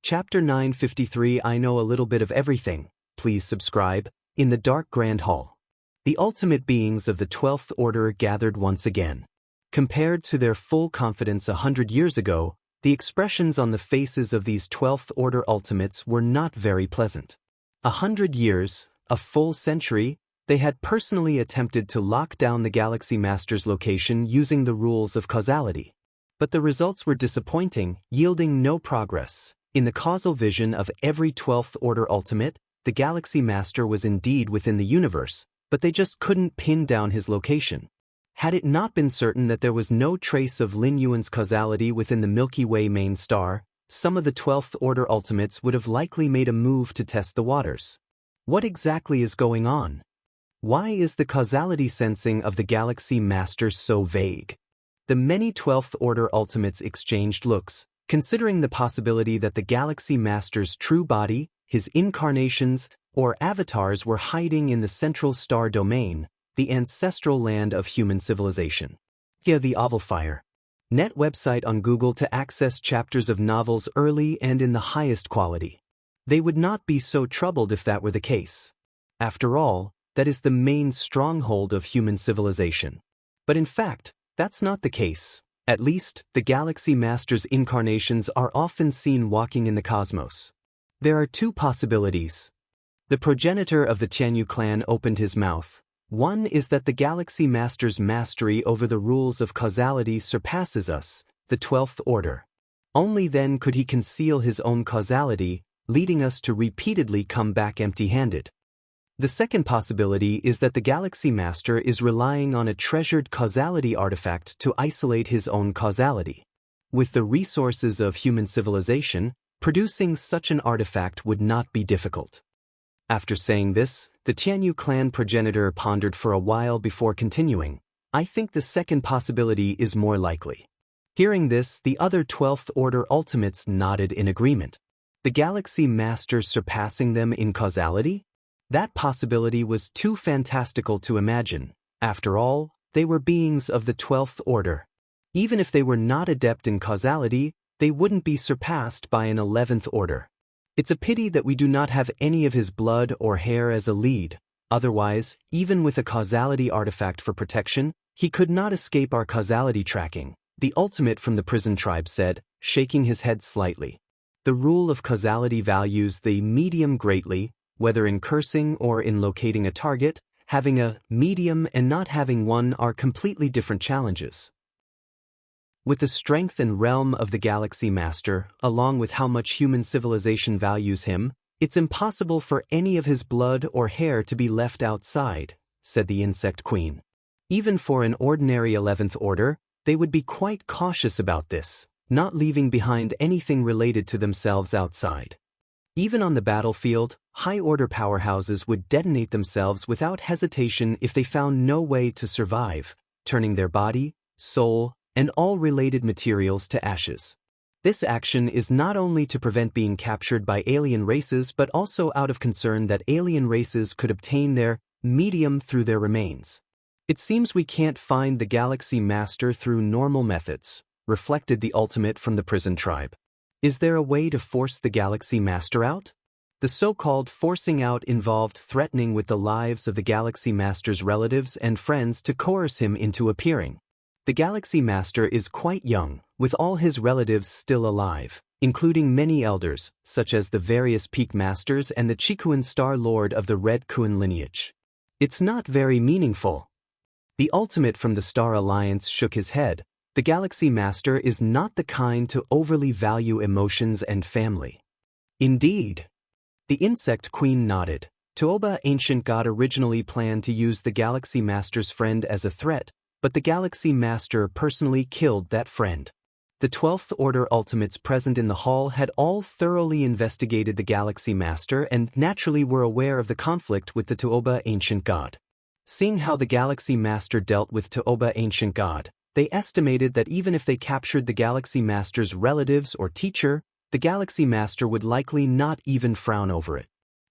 Chapter 953 I Know a Little Bit of Everything. Please subscribe. In the Dark Grand Hall. The ultimate beings of the 12th Order gathered once again. Compared to their full confidence 100 years ago, the expressions on the faces of these 12th Order ultimates were not very pleasant. 100 years, a full century, they had personally attempted to lock down the Galaxy Master's location using the rules of causality. But the results were disappointing, yielding no progress. In the causal vision of every 12th Order ultimate, the Galaxy Master was indeed within the universe, but they just couldn't pin down his location. Had it not been certain that there was no trace of Lin Yuan's causality within the Milky Way main star, some of the 12th Order ultimates would have likely made a move to test the waters. What exactly is going on? Why is the causality sensing of the Galaxy Master so vague? The many 12th Order ultimates exchanged looks, considering the possibility that the Galaxy Master's true body, his incarnations, or avatars were hiding in the central star domain, the ancestral land of human civilization. Via the Ovalfire. Net website on Google to access chapters of novels early and in the highest quality. They would not be so troubled if that were the case. After all, that is the main stronghold of human civilization. But in fact, that's not the case. At least, the Galaxy Master's incarnations are often seen walking in the cosmos. There are two possibilities. The progenitor of the Tianyu clan opened his mouth. One is that the Galaxy Master's mastery over the rules of causality surpasses us, the 12th Order. Only then could he conceal his own causality, leading us to repeatedly come back empty-handed. The second possibility is that the Galaxy Master is relying on a treasured causality artifact to isolate his own causality. With the resources of human civilization, producing such an artifact would not be difficult. After saying this, the Tianyu clan progenitor pondered for a while before continuing. I think the second possibility is more likely. Hearing this, the other 12th Order ultimates nodded in agreement. The Galaxy Master surpassing them in causality? That possibility was too fantastical to imagine. After all, they were beings of the 12th Order. Even if they were not adept in causality, they wouldn't be surpassed by an 11th Order. It's a pity that we do not have any of his blood or hair as a lead. Otherwise, even with a causality artifact for protection, he could not escape our causality tracking, the ultimate from the prison tribe said, shaking his head slightly. The rule of causality values the medium greatly, whether in cursing or in locating a target. Having a medium and not having one are completely different challenges. With the strength and realm of the Galaxy Master, along with how much human civilization values him, it's impossible for any of his blood or hair to be left outside, said the Insect Queen. Even for an ordinary 11th Order, they would be quite cautious about this, not leaving behind anything related to themselves outside. Even on the battlefield, high-order powerhouses would detonate themselves without hesitation if they found no way to survive, turning their body, soul, and all related materials to ashes. This action is not only to prevent being captured by alien races but also out of concern that alien races could obtain their medium through their remains. It seems we can't find the Galaxy Master through normal methods, reflected the ultimate from the prison tribe. Is there a way to force the Galaxy Master out? The so-called forcing out involved threatening with the lives of the Galaxy Master's relatives and friends to coerce him into appearing. The Galaxy Master is quite young, with all his relatives still alive, including many elders, such as the various Peak Masters and the Chikuan Star Lord of the Red Kuan lineage. It's not very meaningful. The ultimate from the Star Alliance shook his head. The Galaxy Master is not the kind to overly value emotions and family. Indeed. The Insect Queen nodded. Tuoba Ancient God originally planned to use the Galaxy Master's friend as a threat, but the Galaxy Master personally killed that friend. The 12th Order ultimates present in the hall had all thoroughly investigated the Galaxy Master and naturally were aware of the conflict with the Tuoba Ancient God. Seeing how the Galaxy Master dealt with Tuoba Ancient God, they estimated that even if they captured the Galaxy Master's relatives or teacher, the Galaxy Master would likely not even frown over it.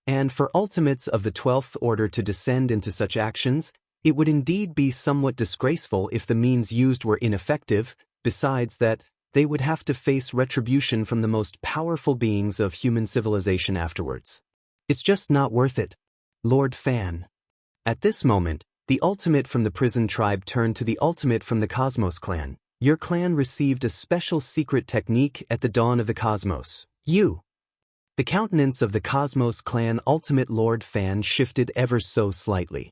And for ultimates of the 12th Order to descend into such actions, it would indeed be somewhat disgraceful if the means used were ineffective. Besides that, they would have to face retribution from the most powerful beings of human civilization afterwards. It's just not worth it. Lord Fan. At this moment, the ultimate from the prison tribe turned to the ultimate from the Cosmos clan. Your clan received a special secret technique at the dawn of the cosmos. You. The countenance of the Cosmos clan ultimate Lord Fan shifted ever so slightly.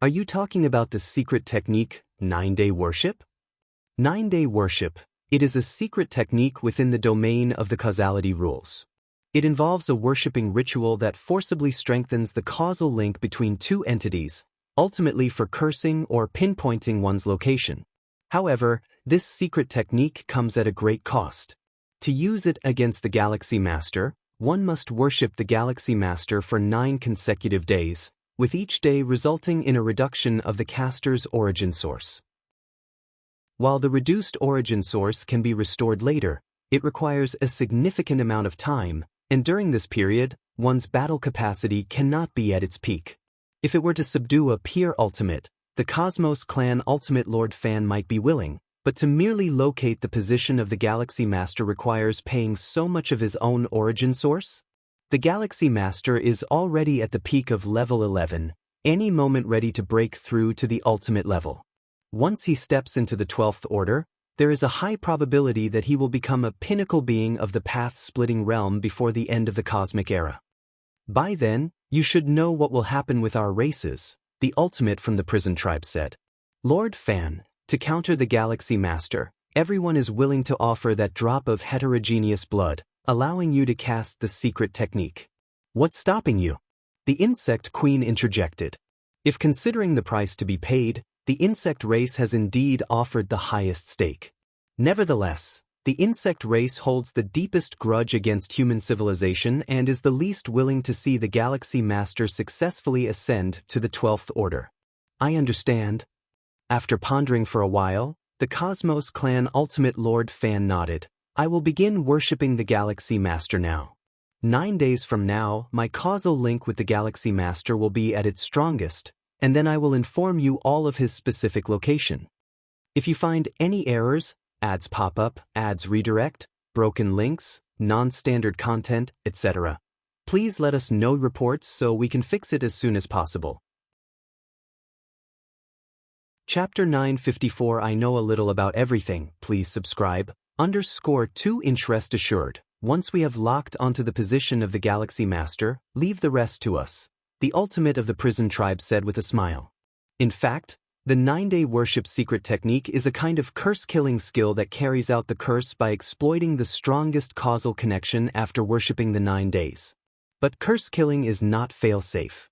Are you talking about the secret technique, 9-day worship? 9-day worship. It is a secret technique within the domain of the causality rules. It involves a worshipping ritual that forcibly strengthens the causal link between two entities, ultimately for cursing or pinpointing one's location. However, this secret technique comes at a great cost. To use it against the Galaxy Master, one must worship the Galaxy Master for 9 consecutive days, with each day resulting in a reduction of the caster's origin source. While the reduced origin source can be restored later, it requires a significant amount of time, and during this period, one's battle capacity cannot be at its peak. If it were to subdue a peer ultimate, the Cosmos clan ultimate Lord Fan might be willing, but to merely locate the position of the Galaxy Master requires paying so much of his own origin source? The Galaxy Master is already at the peak of level 11, any moment ready to break through to the ultimate level. Once he steps into the 12th order, there is a high probability that he will become a pinnacle being of the path-splitting realm before the end of the cosmic era. By then, you should know what will happen with our races, the ultimate from the prison tribe said. Lord Fan, to counter the Galaxy Master, everyone is willing to offer that drop of heterogeneous blood, allowing you to cast the secret technique. What's stopping you? The insect queen interjected. If considering the price to be paid, the insect race has indeed offered the highest stake. Nevertheless, the insect race holds the deepest grudge against human civilization and is the least willing to see the Galaxy Master successfully ascend to the 12th order. I understand. After pondering for a while, the Cosmos clan ultimate Lord Fan nodded. I will begin worshipping the Galaxy Master now. 9 days from now, my causal link with the Galaxy Master will be at its strongest, and then I will inform you all of his specific location. If you find any errors, ads pop up, ads redirect, broken links, non-standard content, etc., please let us know reports so we can fix it as soon as possible. Chapter 954 I know a little about everything, please subscribe, _2 rest assured, once we have locked onto the position of the Galaxy Master, leave the rest to us, the ultimate of the prison tribe said with a smile. In fact, the 9-day worship secret technique is a kind of curse-killing skill that carries out the curse by exploiting the strongest causal connection after worshipping the 9 days. But curse-killing is not fail-safe.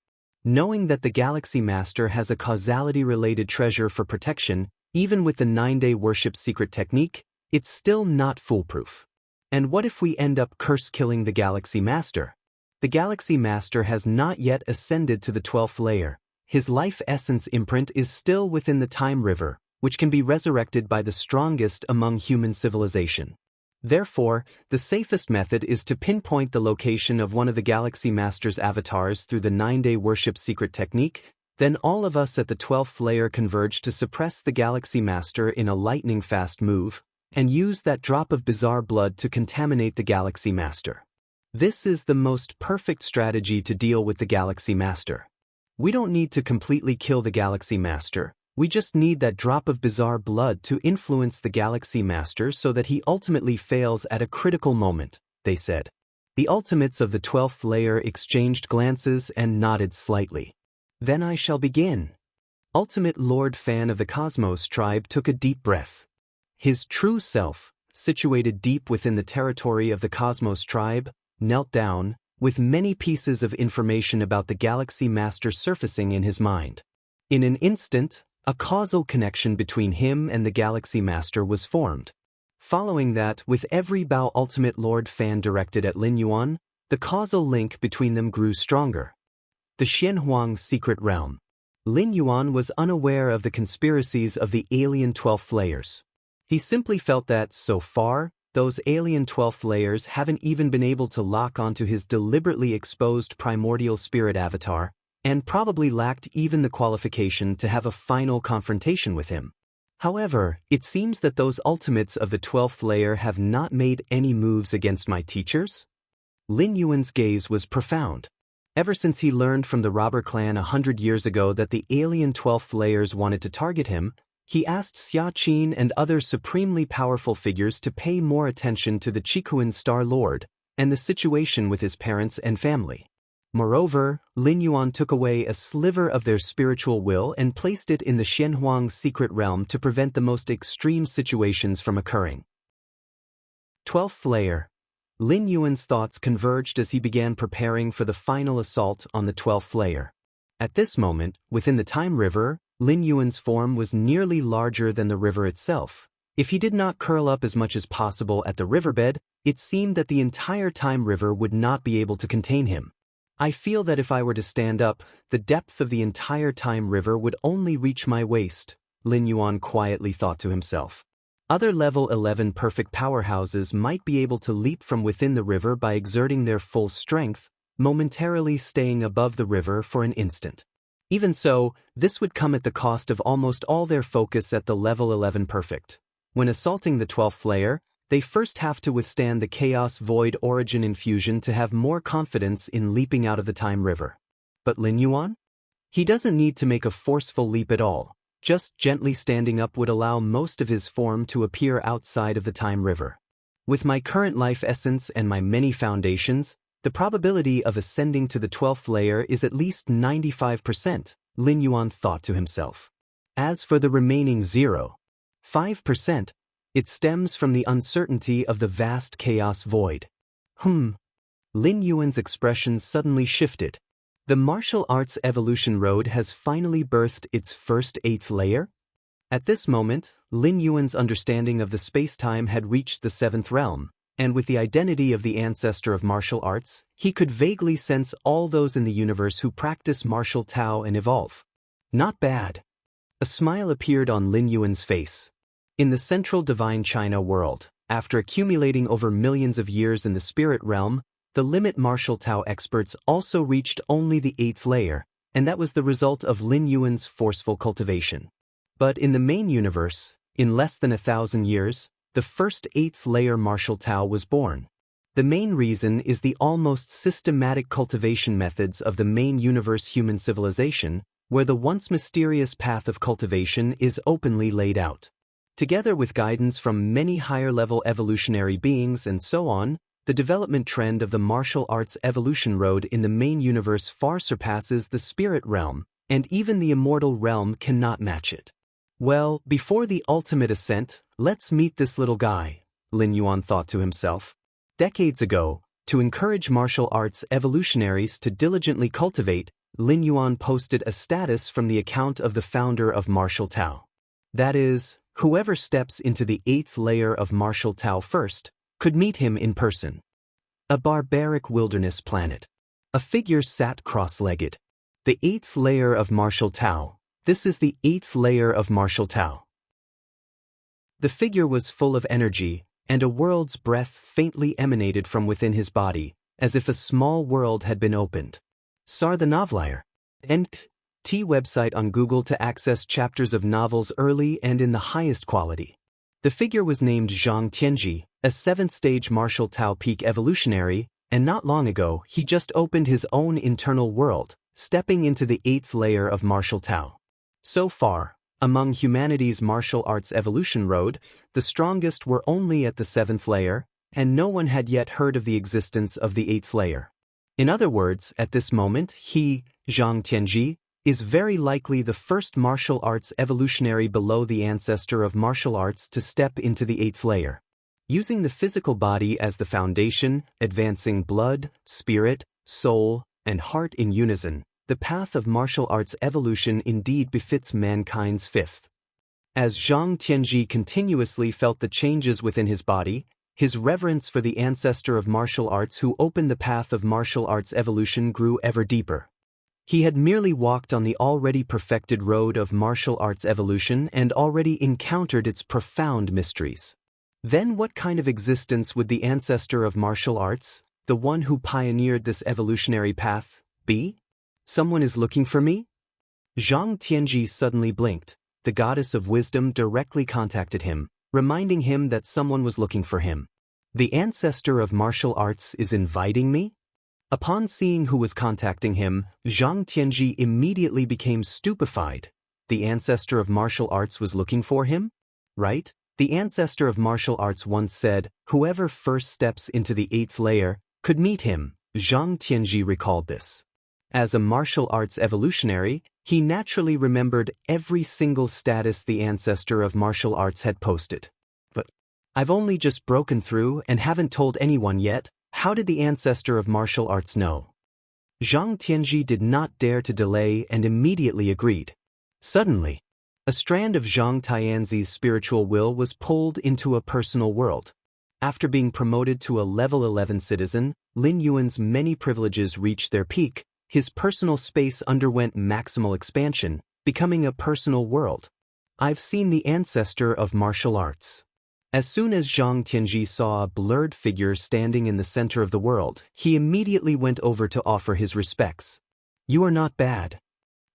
Knowing that the Galaxy Master has a causality-related treasure for protection, even with the 9-day worship secret technique, it's still not foolproof. And what if we end up curse-killing the Galaxy Master? The Galaxy Master has not yet ascended to the 12th layer. His life essence imprint is still within the time river, which can be resurrected by the strongest among human civilization. Therefore, the safest method is to pinpoint the location of one of the Galaxy Master's avatars through the 9-day worship secret technique, then all of us at the 12th layer converge to suppress the Galaxy Master in a lightning-fast move, and use that drop of bizarre blood to contaminate the Galaxy Master. This is the most perfect strategy to deal with the Galaxy Master. We don't need to completely kill the Galaxy Master, we just need that drop of bizarre blood to influence the Galaxy Master so that he ultimately fails at a critical moment, they said. The ultimates of the 12th layer exchanged glances and nodded slightly. Then I shall begin. Ultimate Lord Fan of the Cosmos tribe took a deep breath. His true self, situated deep within the territory of the Cosmos tribe, knelt down, with many pieces of information about the Galaxy Master surfacing in his mind. In an instant, a causal connection between him and the Galaxy Master was formed. Following that, with every bow ultimate Lord Fan directed at Lin Yuan, the causal link between them grew stronger. The Xianhuang secret realm. Lin Yuan was unaware of the conspiracies of the alien 12th layers. He simply felt that, so far, those alien 12th layers haven't even been able to lock onto his deliberately exposed primordial spirit avatar, and probably lacked even the qualification to have a final confrontation with him. However, it seems that those ultimates of the 12th layer have not made any moves against my teachers? Lin Yuan's gaze was profound. Ever since he learned from the robber clan 100 years ago that the alien 12th layers wanted to target him, he asked Xia Qin and other supremely powerful figures to pay more attention to the Qikuan Star Lord and the situation with his parents and family. Moreover, Lin Yuan took away a sliver of their spiritual will and placed it in the Xianhuang secret realm to prevent the most extreme situations from occurring. 12th layer. Lin Yuan's thoughts converged as he began preparing for the final assault on the 12th layer. At this moment, within the Time River, Lin Yuan's form was nearly larger than the river itself. If he did not curl up as much as possible at the riverbed, it seemed that the entire Time River would not be able to contain him. I feel that if I were to stand up, the depth of the entire Time River would only reach my waist, Lin Yuan quietly thought to himself. Other level 11 perfect powerhouses might be able to leap from within the river by exerting their full strength, momentarily staying above the river for an instant. Even so, this would come at the cost of almost all their focus at the level 11 perfect. When assaulting the 12th layer, they first have to withstand the Chaos Void Origin infusion to have more confidence in leaping out of the Time River. But Lin Yuan? He doesn't need to make a forceful leap at all. Just gently standing up would allow most of his form to appear outside of the Time River. With my current life essence and my many foundations, the probability of ascending to the 12th layer is at least 95%, Lin Yuan thought to himself. As for the remaining 0.5%, it stems from the uncertainty of the vast chaos void. Lin Yuan's expression suddenly shifted. The martial arts evolution road has finally birthed its first 8th layer? At this moment, Lin Yuan's understanding of the space-time had reached the 7th realm, and with the identity of the ancestor of martial arts, he could vaguely sense all those in the universe who practice martial Tao and evolve. Not bad. A smile appeared on Lin Yuan's face. In the central divine China world, after accumulating over millions of years in the spirit realm, the limit martial Tao experts also reached only the 8th layer, and that was the result of Lin Yuan's forceful cultivation. But in the main universe, in less than 1,000 years, the first 8th layer martial Tao was born. The main reason is the almost systematic cultivation methods of the main universe human civilization, where the once mysterious path of cultivation is openly laid out. Together with guidance from many higher-level evolutionary beings and so on, the development trend of the martial arts evolution road in the main universe far surpasses the spirit realm, and even the immortal realm cannot match it. Well, before the ultimate ascent, let's meet this little guy, Lin Yuan thought to himself. Decades ago, to encourage martial arts evolutionaries to diligently cultivate, Lin Yuan posted a status from the account of the founder of martial Tao. That is, whoever steps into the 8th layer of martial Tao first, could meet him in person. A barbaric wilderness planet. A figure sat cross-legged. The 8th layer of martial Tao. This is the 8th layer of martial Tao. The figure was full of energy, and a world's breath faintly emanated from within his body, as if a small world had been opened. Sar the Novelier. NT website on Google to access chapters of novels early and in the highest quality. The figure was named Zhang Tianji, a 7th-stage martial Tao peak evolutionary, and not long ago he just opened his own internal world, stepping into the 8th layer of martial Tao. So far, among humanity's martial arts evolution road, the strongest were only at the 7th layer, and no one had yet heard of the existence of the 8th layer. In other words, at this moment, he, Zhang Tianji, is very likely the first martial arts evolutionary below the ancestor of martial arts to step into the 8th layer. Using the physical body as the foundation, advancing blood, spirit, soul, and heart in unison, the path of martial arts evolution indeed befits mankind's 5th. As Zhang Tianji continuously felt the changes within his body, his reverence for the ancestor of martial arts who opened the path of martial arts evolution grew ever deeper. He had merely walked on the already perfected road of martial arts evolution and already encountered its profound mysteries. Then what kind of existence would the ancestor of martial arts, the one who pioneered this evolutionary path, be? Someone is looking for me? Zhang Tianji suddenly blinked. the goddess of wisdom directly contacted him, reminding him that someone was looking for him. The ancestor of martial arts is inviting me? Upon seeing who was contacting him, Zhang Tianji immediately became stupefied. The ancestor of martial arts was looking for him? Right? The ancestor of martial arts once said, whoever first steps into the 8th layer could meet him. Zhang Tianji recalled this. As a martial arts evolutionary, he naturally remembered every single status the ancestor of martial arts had posted. But I've only just broken through and haven't told anyone yet. How did the ancestor of martial arts know? Zhang Tianji did not dare to delay and immediately agreed. Suddenly, a strand of Zhang Tianzi's spiritual will was pulled into a personal world. After being promoted to a level 11 citizen, Lin Yuan's many privileges reached their peak. His personal space underwent maximal expansion, becoming a personal world. I've seen the ancestor of martial arts. As soon as Zhang Tianji saw a blurred figure standing in the center of the world, he immediately went over to offer his respects. You are not bad.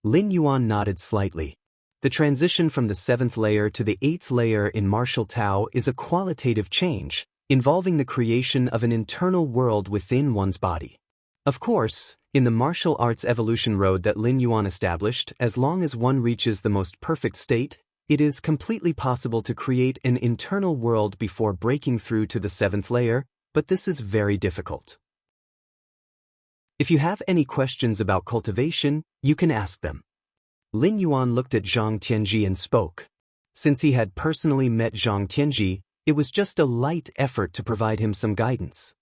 Lin Yuan nodded slightly. The transition from the 7th layer to the 8th layer in martial Tao is a qualitative change, involving the creation of an internal world within one's body. Of course, in the martial arts evolution road that Lin Yuan established, as long as one reaches the most perfect state, it is completely possible to create an internal world before breaking through to the 7th layer, but this is very difficult. If you have any questions about cultivation, you can ask them. Lin Yuan looked at Zhang Tianji and spoke. Since he had personally met Zhang Tianji, it was just a light effort to provide him some guidance.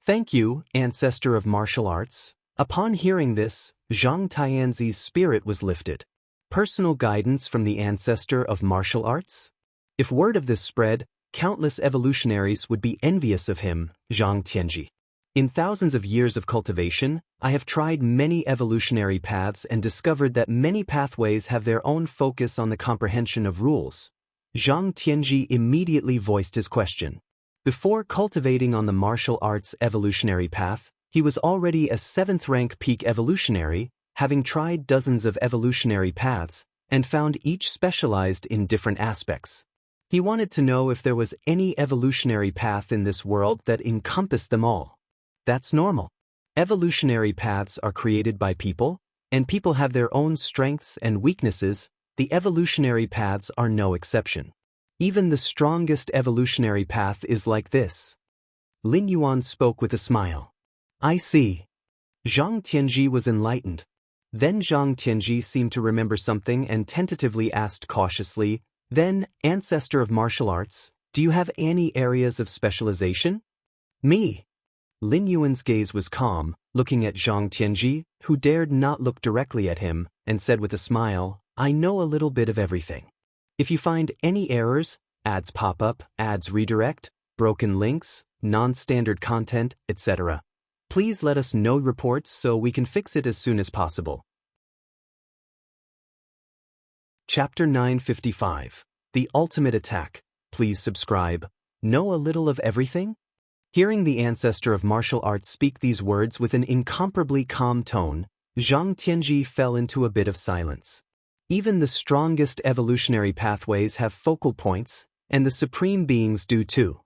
Thank you, ancestor of martial arts. Upon hearing this, Zhang Tianzi's spirit was lifted. Personal guidance from the ancestor of martial arts? If word of this spread, countless evolutionaries would be envious of him, Zhang Tianji. In thousands of years of cultivation, I have tried many evolutionary paths and discovered that many pathways have their own focus on the comprehension of rules. Zhang Tianji immediately voiced his question. Before cultivating on the martial arts evolutionary path, he was already a 7th rank peak evolutionary, having tried dozens of evolutionary paths, and found each specialized in different aspects. He wanted to know if there was any evolutionary path in this world that encompassed them all. That's normal. Evolutionary paths are created by people, and people have their own strengths and weaknesses. The evolutionary paths are no exception. Even the strongest evolutionary path is like this. Lin Yuan spoke with a smile. I see. Zhang Tianji was enlightened. Then Zhang Tianji seemed to remember something and tentatively asked cautiously, then, ancestor of martial arts, do you have any areas of specialization? Me. Lin Yuan's gaze was calm, looking at Zhang Tianji, who dared not look directly at him, and said with a smile, I know a little bit of everything. If you find any errors, ads pop up, ads redirect, broken links, non-standard content, etc., please let us know reports so we can fix it as soon as possible. Chapter 955. The Ultimate Attack. Please subscribe. Know a little of everything? Hearing the ancestor of martial arts speak these words with an incomparably calm tone, Zhang Tianji fell into a bit of silence. Even the strongest evolutionary pathways have focal points, and the supreme beings do too.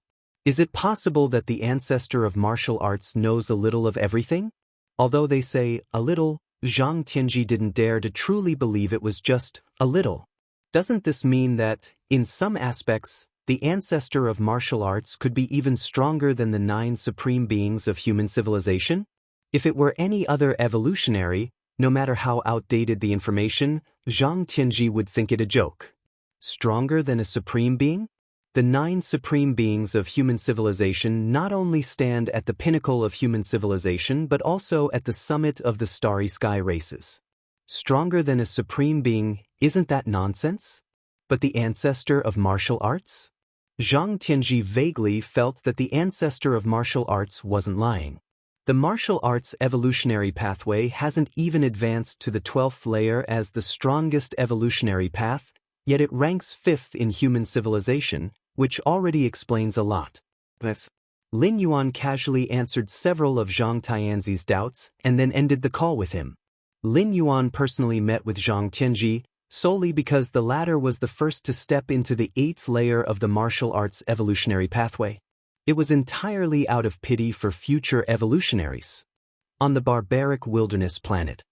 Is it possible that the ancestor of martial arts knows a little of everything? Although they say a little, Zhang Tianji didn't dare to truly believe it was just a little. Doesn't this mean that, in some aspects, the ancestor of martial arts could be even stronger than the 9 supreme beings of human civilization? If it were any other evolutionary, no matter how outdated the information, Zhang Tianji would think it a joke. Stronger than a supreme being? The 9 supreme beings of human civilization not only stand at the pinnacle of human civilization but also at the summit of the starry sky races. Stronger than a supreme being, isn't that nonsense? But the ancestor of martial arts? Zhang Tianji vaguely felt that the ancestor of martial arts wasn't lying. The martial arts evolutionary pathway hasn't even advanced to the 12th layer as the strongest evolutionary path, yet it ranks 5th in human civilization, which already explains a lot. Lin Yuan casually answered several of Zhang Tianzi's doubts and then ended the call with him. Lin Yuan personally met with Zhang Tianji, solely because the latter was the first to step into the 8th layer of the martial arts evolutionary pathway. It was entirely out of pity for future evolutionaries. On the barbaric wilderness planet,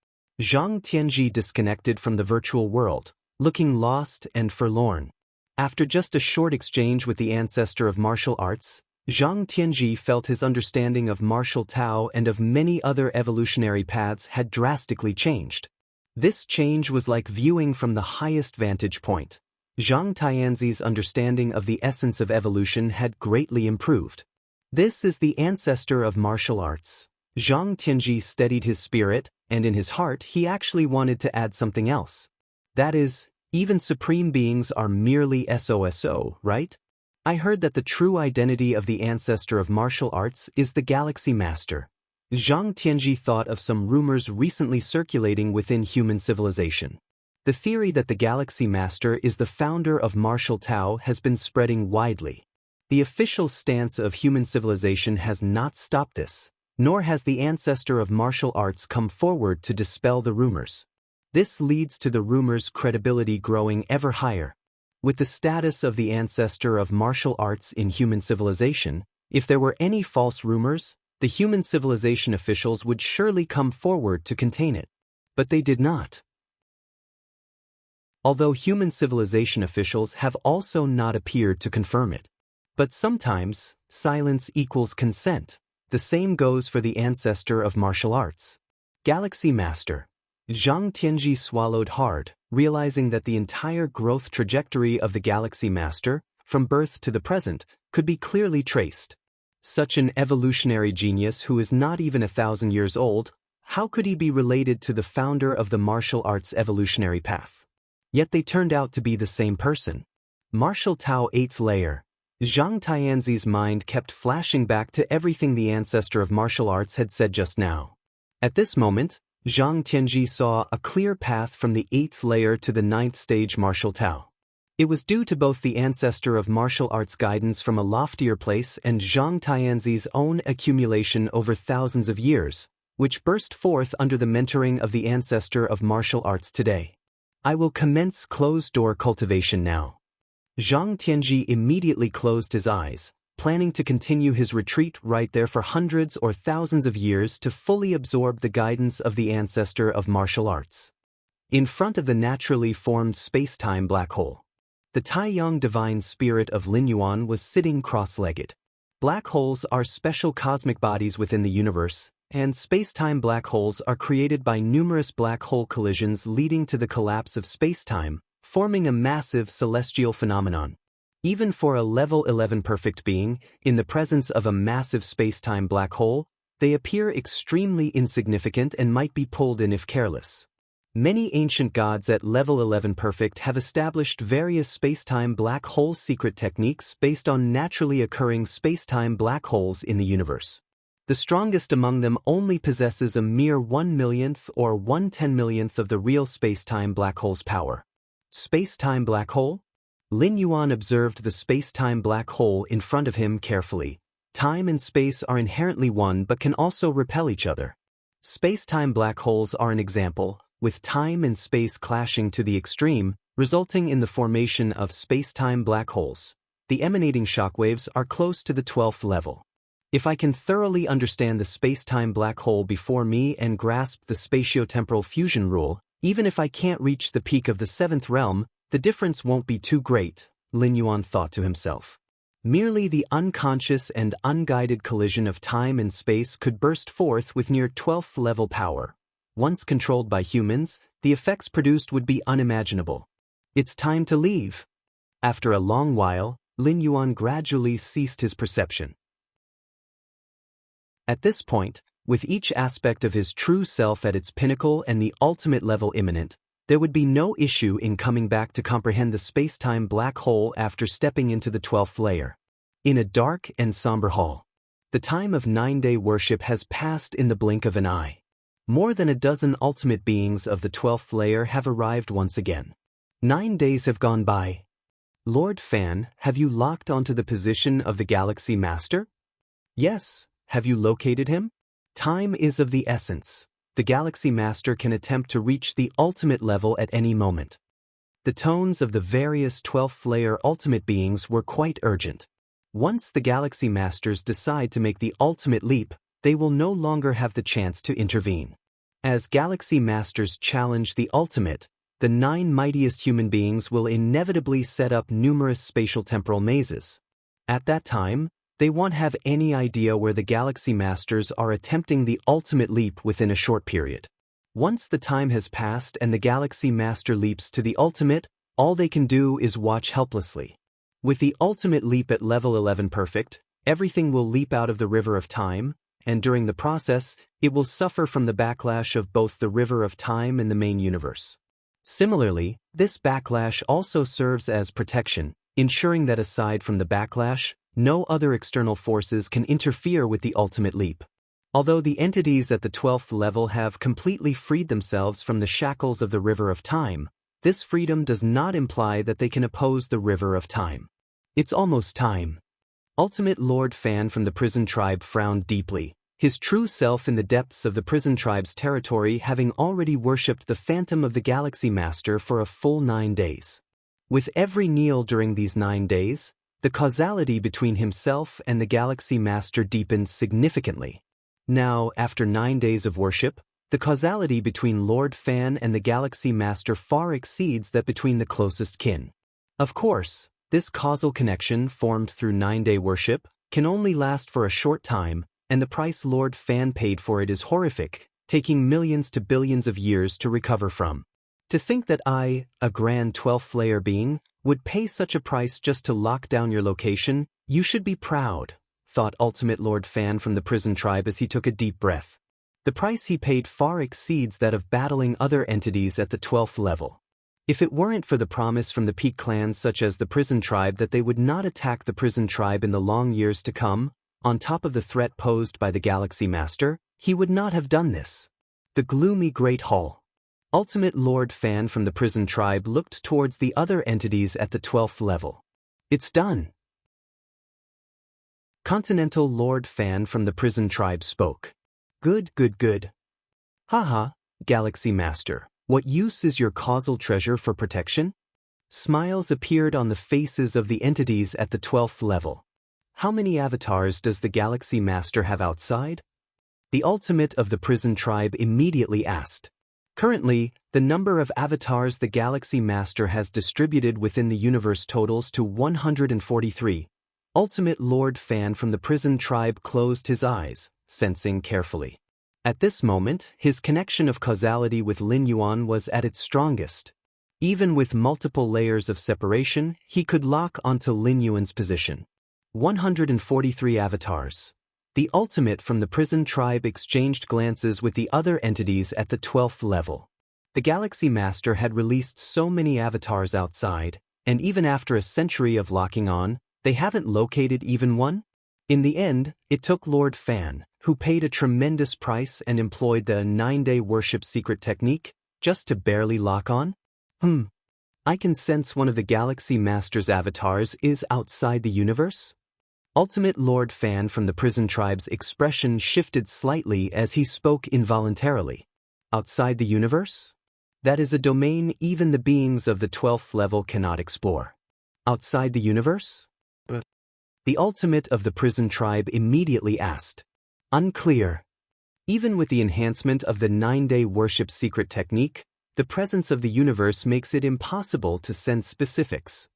Zhang Tianji disconnected from the virtual world, looking lost and forlorn. After just a short exchange with the ancestor of martial arts, Zhang Tianji felt his understanding of martial Tao and of many other evolutionary paths had drastically changed. This change was like viewing from the highest vantage point. Zhang Tianzi's understanding of the essence of evolution had greatly improved. This is the ancestor of martial arts. Zhang Tianji steadied his spirit, and in his heart he actually wanted to add something else. That is, even supreme beings are merely SOSO, right? I heard that the true identity of the ancestor of martial arts is the Galaxy Master. Zhang Tianji thought of some rumors recently circulating within human civilization. The theory that the Galaxy Master is the founder of martial Tao has been spreading widely. The official stance of human civilization has not stopped this, nor has the ancestor of martial arts come forward to dispel the rumors. This leads to the rumors' credibility growing ever higher. With the status of the ancestor of martial arts in human civilization, if there were any false rumors, the human civilization officials would surely come forward to contain it. But they did not. Although human civilization officials have also not appeared to confirm it. But sometimes, silence equals consent. The same goes for the ancestor of martial arts. Galaxy Master. Zhang Tianji swallowed hard, realizing that the entire growth trajectory of the Galaxy Master, from birth to the present, could be clearly traced. Such an evolutionary genius who is not even 1,000 years old, how could he be related to the founder of the martial arts evolutionary path? Yet they turned out to be the same person. Martial Tao 8th layer. Zhang Tianzi's mind kept flashing back to everything the ancestor of martial arts had said just now. At this moment, Zhang Tianji saw a clear path from the 8th layer to the 9th stage martial Tao. It was due to both the ancestor of martial arts guidance from a loftier place and Zhang Tianzi's own accumulation over thousands of years, which burst forth under the mentoring of the ancestor of martial arts today. I will commence closed-door cultivation now. Zhang Tianji immediately closed his eyes, planning to continue his retreat right there for hundreds or thousands of years to fully absorb the guidance of the ancestor of martial arts. In front of the naturally formed space-time black hole, the Taiyang divine spirit of Lin Yuan was sitting cross-legged. Black holes are special cosmic bodies within the universe, and space-time black holes are created by numerous black hole collisions leading to the collapse of space-time, forming a massive celestial phenomenon. Even for a level 11 perfect being, in the presence of a massive space-time black hole, they appear extremely insignificant and might be pulled in if careless. Many ancient gods at level 11 perfect have established various space-time black hole secret techniques based on naturally occurring space-time black holes in the universe. The strongest among them only possesses a mere 1/1,000,000th or 1/10,000,000th of the real space-time black hole's power. Space-time black hole? Lin Yuan observed the space-time black hole in front of him carefully. Time and space are inherently one but can also repel each other. Space-time black holes are an example, with time and space clashing to the extreme, resulting in the formation of space-time black holes. The emanating shockwaves are close to the 12th level. If I can thoroughly understand the space-time black hole before me and grasp the spatiotemporal fusion rule, even if I can't reach the peak of the 7th realm, the difference won't be too great, Lin Yuan thought to himself. Merely the unconscious and unguided collision of time and space could burst forth with near 12th level power. Once controlled by humans, the effects produced would be unimaginable. It's time to leave. After a long while, Lin Yuan gradually ceased his perception. At this point, with each aspect of his true self at its pinnacle and the ultimate level imminent, there would be no issue in coming back to comprehend the space-time black hole after stepping into the 12th layer. In a dark and somber hall, the time of 9-day worship has passed in the blink of an eye. More than a dozen ultimate beings of the 12th layer have arrived once again. 9 days have gone by. Lord Fan, have you locked onto the position of the Galaxy Master? Yes. Have you located him? Time is of the essence. The Galaxy Master can attempt to reach the ultimate level at any moment. the tones of the various 12th-layer ultimate beings were quite urgent. Once the Galaxy Masters decide to make the ultimate leap, they will no longer have the chance to intervene. As Galaxy Masters challenge the ultimate, the 9 mightiest human beings will inevitably set up numerous spatial-temporal mazes. At that time, they won't have any idea where the Galaxy Masters are attempting the ultimate leap within a short period. Once the time has passed and the Galaxy Master leaps to the ultimate, all they can do is watch helplessly. With the ultimate leap at level 11 perfect, everything will leap out of the river of time, and during the process, it will suffer from the backlash of both the river of time and the main universe. Similarly, this backlash also serves as protection, ensuring that aside from the backlash, no other external forces can interfere with the ultimate leap. Although the entities at the 12th level have completely freed themselves from the shackles of the river of time, this freedom does not imply that they can oppose the river of time. It's almost time. Ultimate Lord Fan from the prison tribe frowned deeply, his true self in the depths of the prison tribe's territory having already worshipped the phantom of the Galaxy Master for a full 9 days. With every kneel during these 9 days, the causality between himself and the Galaxy Master deepened significantly. Now, after 9 days of worship, the causality between Lord Fan and the Galaxy Master far exceeds that between the closest kin. Of course, this causal connection formed through 9-day worship can only last for a short time, and the price Lord Fan paid for it is horrific, taking millions to billions of years to recover from. To think that I, a grand 12th-layer being, would pay such a price just to lock down your location, you should be proud, thought Ultimate Lord Fan from the prison tribe as he took a deep breath. The price he paid far exceeds that of battling other entities at the 12th level. If it weren't for the promise from the peak clans such as the prison tribe that they would not attack the prison tribe in the long years to come, on top of the threat posed by the Galaxy Master, he would not have done this. The gloomy Great Hall. Ultimate Lord Fan from the prison tribe looked towards the other entities at the 12th level. It's done. Continental Lord Fan from the prison tribe spoke. Good. Haha, Galaxy Master, what use is your causal treasure for protection? Smiles appeared on the faces of the entities at the 12th level. How many avatars does the Galaxy Master have outside? The ultimate of the prison tribe immediately asked. Currently, the number of avatars the Galaxy Master has distributed within the universe totals to 143. Ultimate Lord Fan from the prison tribe closed his eyes, sensing carefully. At this moment, his connection of causality with Lin Yuan was at its strongest. Even with multiple layers of separation, he could lock onto Lin Yuan's position. 143 avatars. The ultimate from the prison tribe exchanged glances with the other entities at the 12th level. The Galaxy Master had released so many avatars outside, and even after a century of locking on, they haven't located even one? In the end, it took Lord Fan, who paid a tremendous price and employed the 9-day worship secret technique, just to barely lock on? I can sense one of the Galaxy Master's avatars is outside the universe? Ultimate Lord Fan from the prison tribe's expression shifted slightly as he spoke involuntarily. Outside the universe? That is a domain even the beings of the 12th level cannot explore. Outside the universe? But the ultimate of the prison tribe immediately asked. Unclear. Even with the enhancement of the 9-day worship secret technique, the presence of the universe makes it impossible to sense specifics.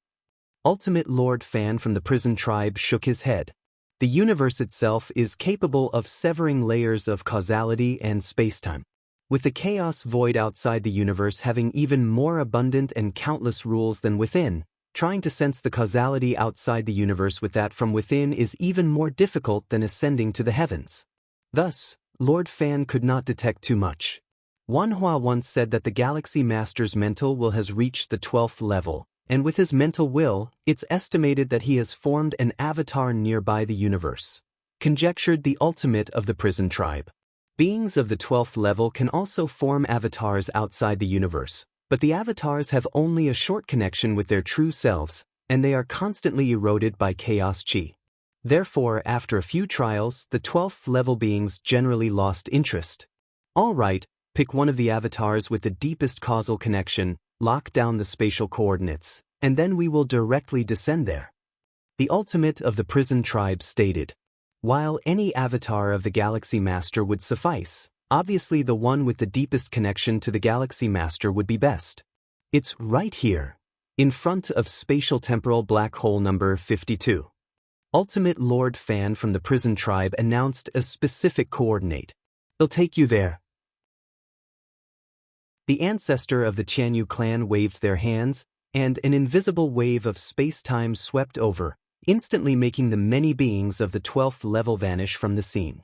Ultimate Lord Fan from the prison tribe shook his head. The universe itself is capable of severing layers of causality and spacetime. With the chaos void outside the universe having even more abundant and countless rules than within, trying to sense the causality outside the universe with that from within is even more difficult than ascending to the heavens. Thus, Lord Fan could not detect too much. Wanhua once said that the Galaxy Master's mental will has reached the 12th level, and with his mental will, it's estimated that he has formed an avatar nearby the universe. Conjectured the ultimate of the prison tribe. Beings of the 12th level can also form avatars outside the universe, but the avatars have only a short connection with their true selves, and they are constantly eroded by chaos chi. Therefore, after a few trials, the 12th level beings generally lost interest. All right, pick one of the avatars with the deepest causal connection, Lock down the spatial coordinates, and then we will directly descend there. The ultimate of the prison tribe stated. While any avatar of the Galaxy Master would suffice, obviously the one with the deepest connection to the Galaxy Master would be best. It's right here, in front of spatial temporal black hole number 52. Ultimate Lord Fan from the prison tribe announced a specific coordinate. It'll take you there. The ancestor of the Qianyu clan waved their hands, and an invisible wave of space-time swept over, instantly making the many beings of the 12th level vanish from the scene.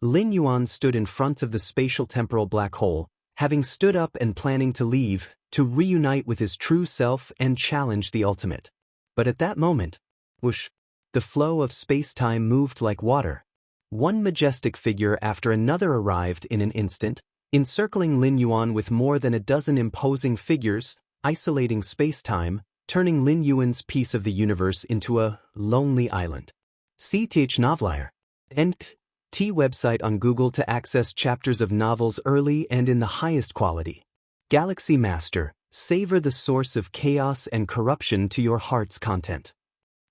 Lin Yuan stood in front of the spatial temporal black hole, having stood up and planning to leave, to reunite with his true self and challenge the ultimate. But at that moment, whoosh, the flow of space-time moved like water. One majestic figure after another arrived in an instant, encircling Lin Yuan with more than a dozen imposing figures, isolating space-time, turning Lin Yuan's piece of the universe into a lonely island. CTH Novelier. NT website on Google to access chapters of novels early and in the highest quality. Galaxy Master, savor the source of chaos and corruption to your heart's content.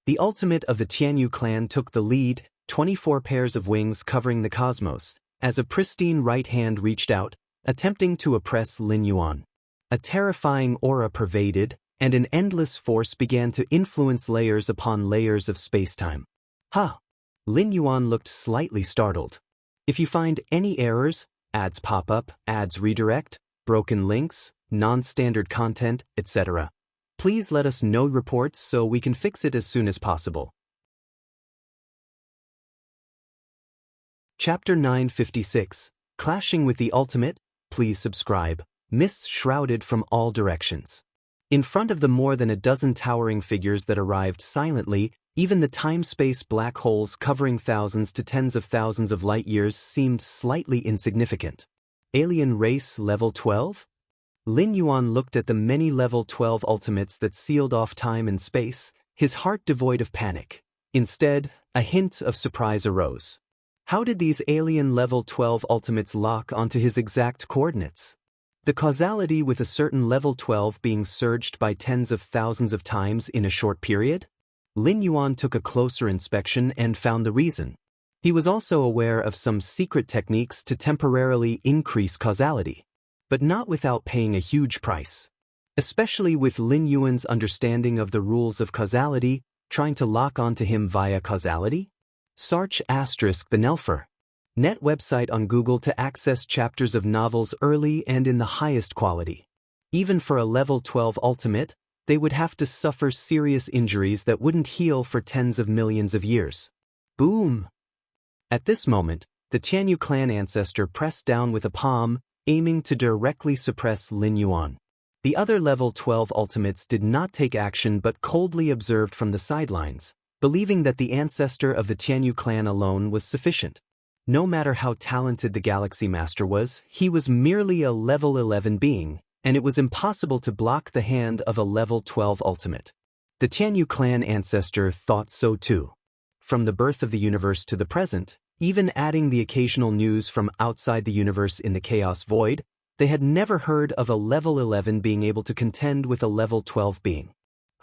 The ultimate of the Qianyu clan took the lead, 24 pairs of wings covering the cosmos, as a pristine right hand reached out, attempting to oppress Lin Yuan. A terrifying aura pervaded, and an endless force began to influence layers upon layers of spacetime. Ha! Lin Yuan looked slightly startled. If you find any errors, ads pop up, ads redirect, broken links, non-standard content, etc., please let us know reports so we can fix it as soon as possible. Chapter 956, Clashing with the Ultimate, please subscribe, mists shrouded from all directions. In front of the more than a dozen towering figures that arrived silently, even the time-space black holes covering thousands to tens of thousands of light-years seemed slightly insignificant. Alien race level 12? Lin Yuan looked at the many level 12 ultimates that sealed off time and space, his heart devoid of panic. Instead, a hint of surprise arose. How did these alien level 12 ultimates lock onto his exact coordinates? The causality with a certain level 12 being surged by tens of thousands of times in a short period? Lin Yuan took a closer inspection and found the reason. He was also aware of some secret techniques to temporarily increase causality, but not without paying a huge price. Especially with Lin Yuan's understanding of the rules of causality, trying to lock onto him via causality? Sarch * the Nelfer. Net website on Google to access chapters of novels early and in the highest quality. Even for a level 12 ultimate, they would have to suffer serious injuries that wouldn't heal for tens of millions of years. Boom! At this moment, the Qianyu clan ancestor pressed down with a palm, aiming to directly suppress Lin Yuan. The other level 12 ultimates did not take action but coldly observed from the sidelines, believing that the ancestor of the Qianyu clan alone was sufficient. No matter how talented the Galaxy Master was, he was merely a level 11 being, and it was impossible to block the hand of a level 12 ultimate. The Qianyu clan ancestor thought so too. From the birth of the universe to the present, even adding the occasional news from outside the universe in the chaos void, they had never heard of a level 11 being able to contend with a level 12 being.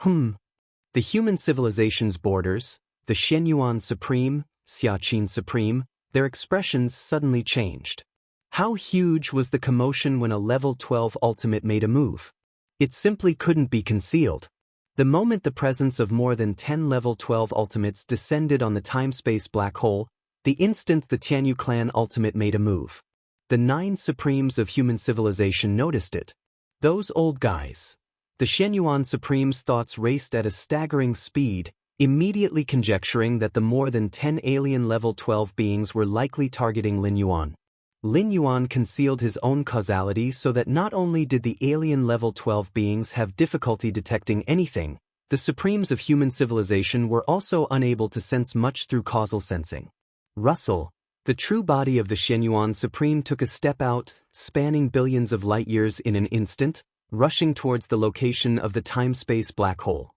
The human civilization's borders, the Shenyuan Supreme, Xiaqin Supreme, their expressions suddenly changed. How huge was the commotion when a level 12 ultimate made a move? It simply couldn't be concealed. The moment the presence of more than 10 level 12 ultimates descended on the time-space black hole, the instant the Qianyu clan ultimate made a move. The 9 supremes of human civilization noticed it. Those old guys. The Shenyuan Supreme's thoughts raced at a staggering speed, immediately conjecturing that the more than 10 alien level 12 beings were likely targeting Lin Yuan. Lin Yuan concealed his own causality so that not only did the alien level 12 beings have difficulty detecting anything, the Supremes of human civilization were also unable to sense much through causal sensing. Russell, the true body of the Shenyuan Supreme, took a step out, spanning billions of light-years in an instant, rushing towards the location of the time-space black hole.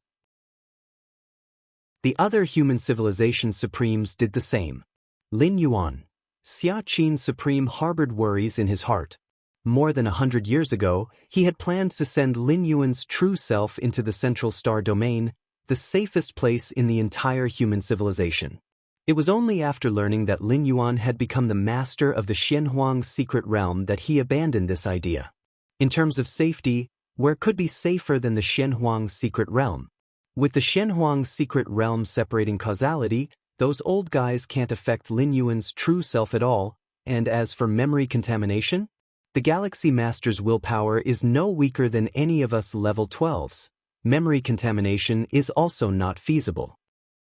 The other human civilization Supremes did the same. Lin Yuan, Xiaqin Supreme, harbored worries in his heart. More than 100 years ago, he had planned to send Lin Yuan's true self into the Central Star Domain, the safest place in the entire human civilization. It was only after learning that Lin Yuan had become the master of the Xianhuang secret realm that he abandoned this idea. In terms of safety, where could be safer than the Xianhuang secret realm? With the Xianhuang secret realm separating causality, those old guys can't affect Lin Yuan's true self at all, and as for memory contamination, the Galaxy Master's willpower is no weaker than any of us level 12s. Memory contamination is also not feasible.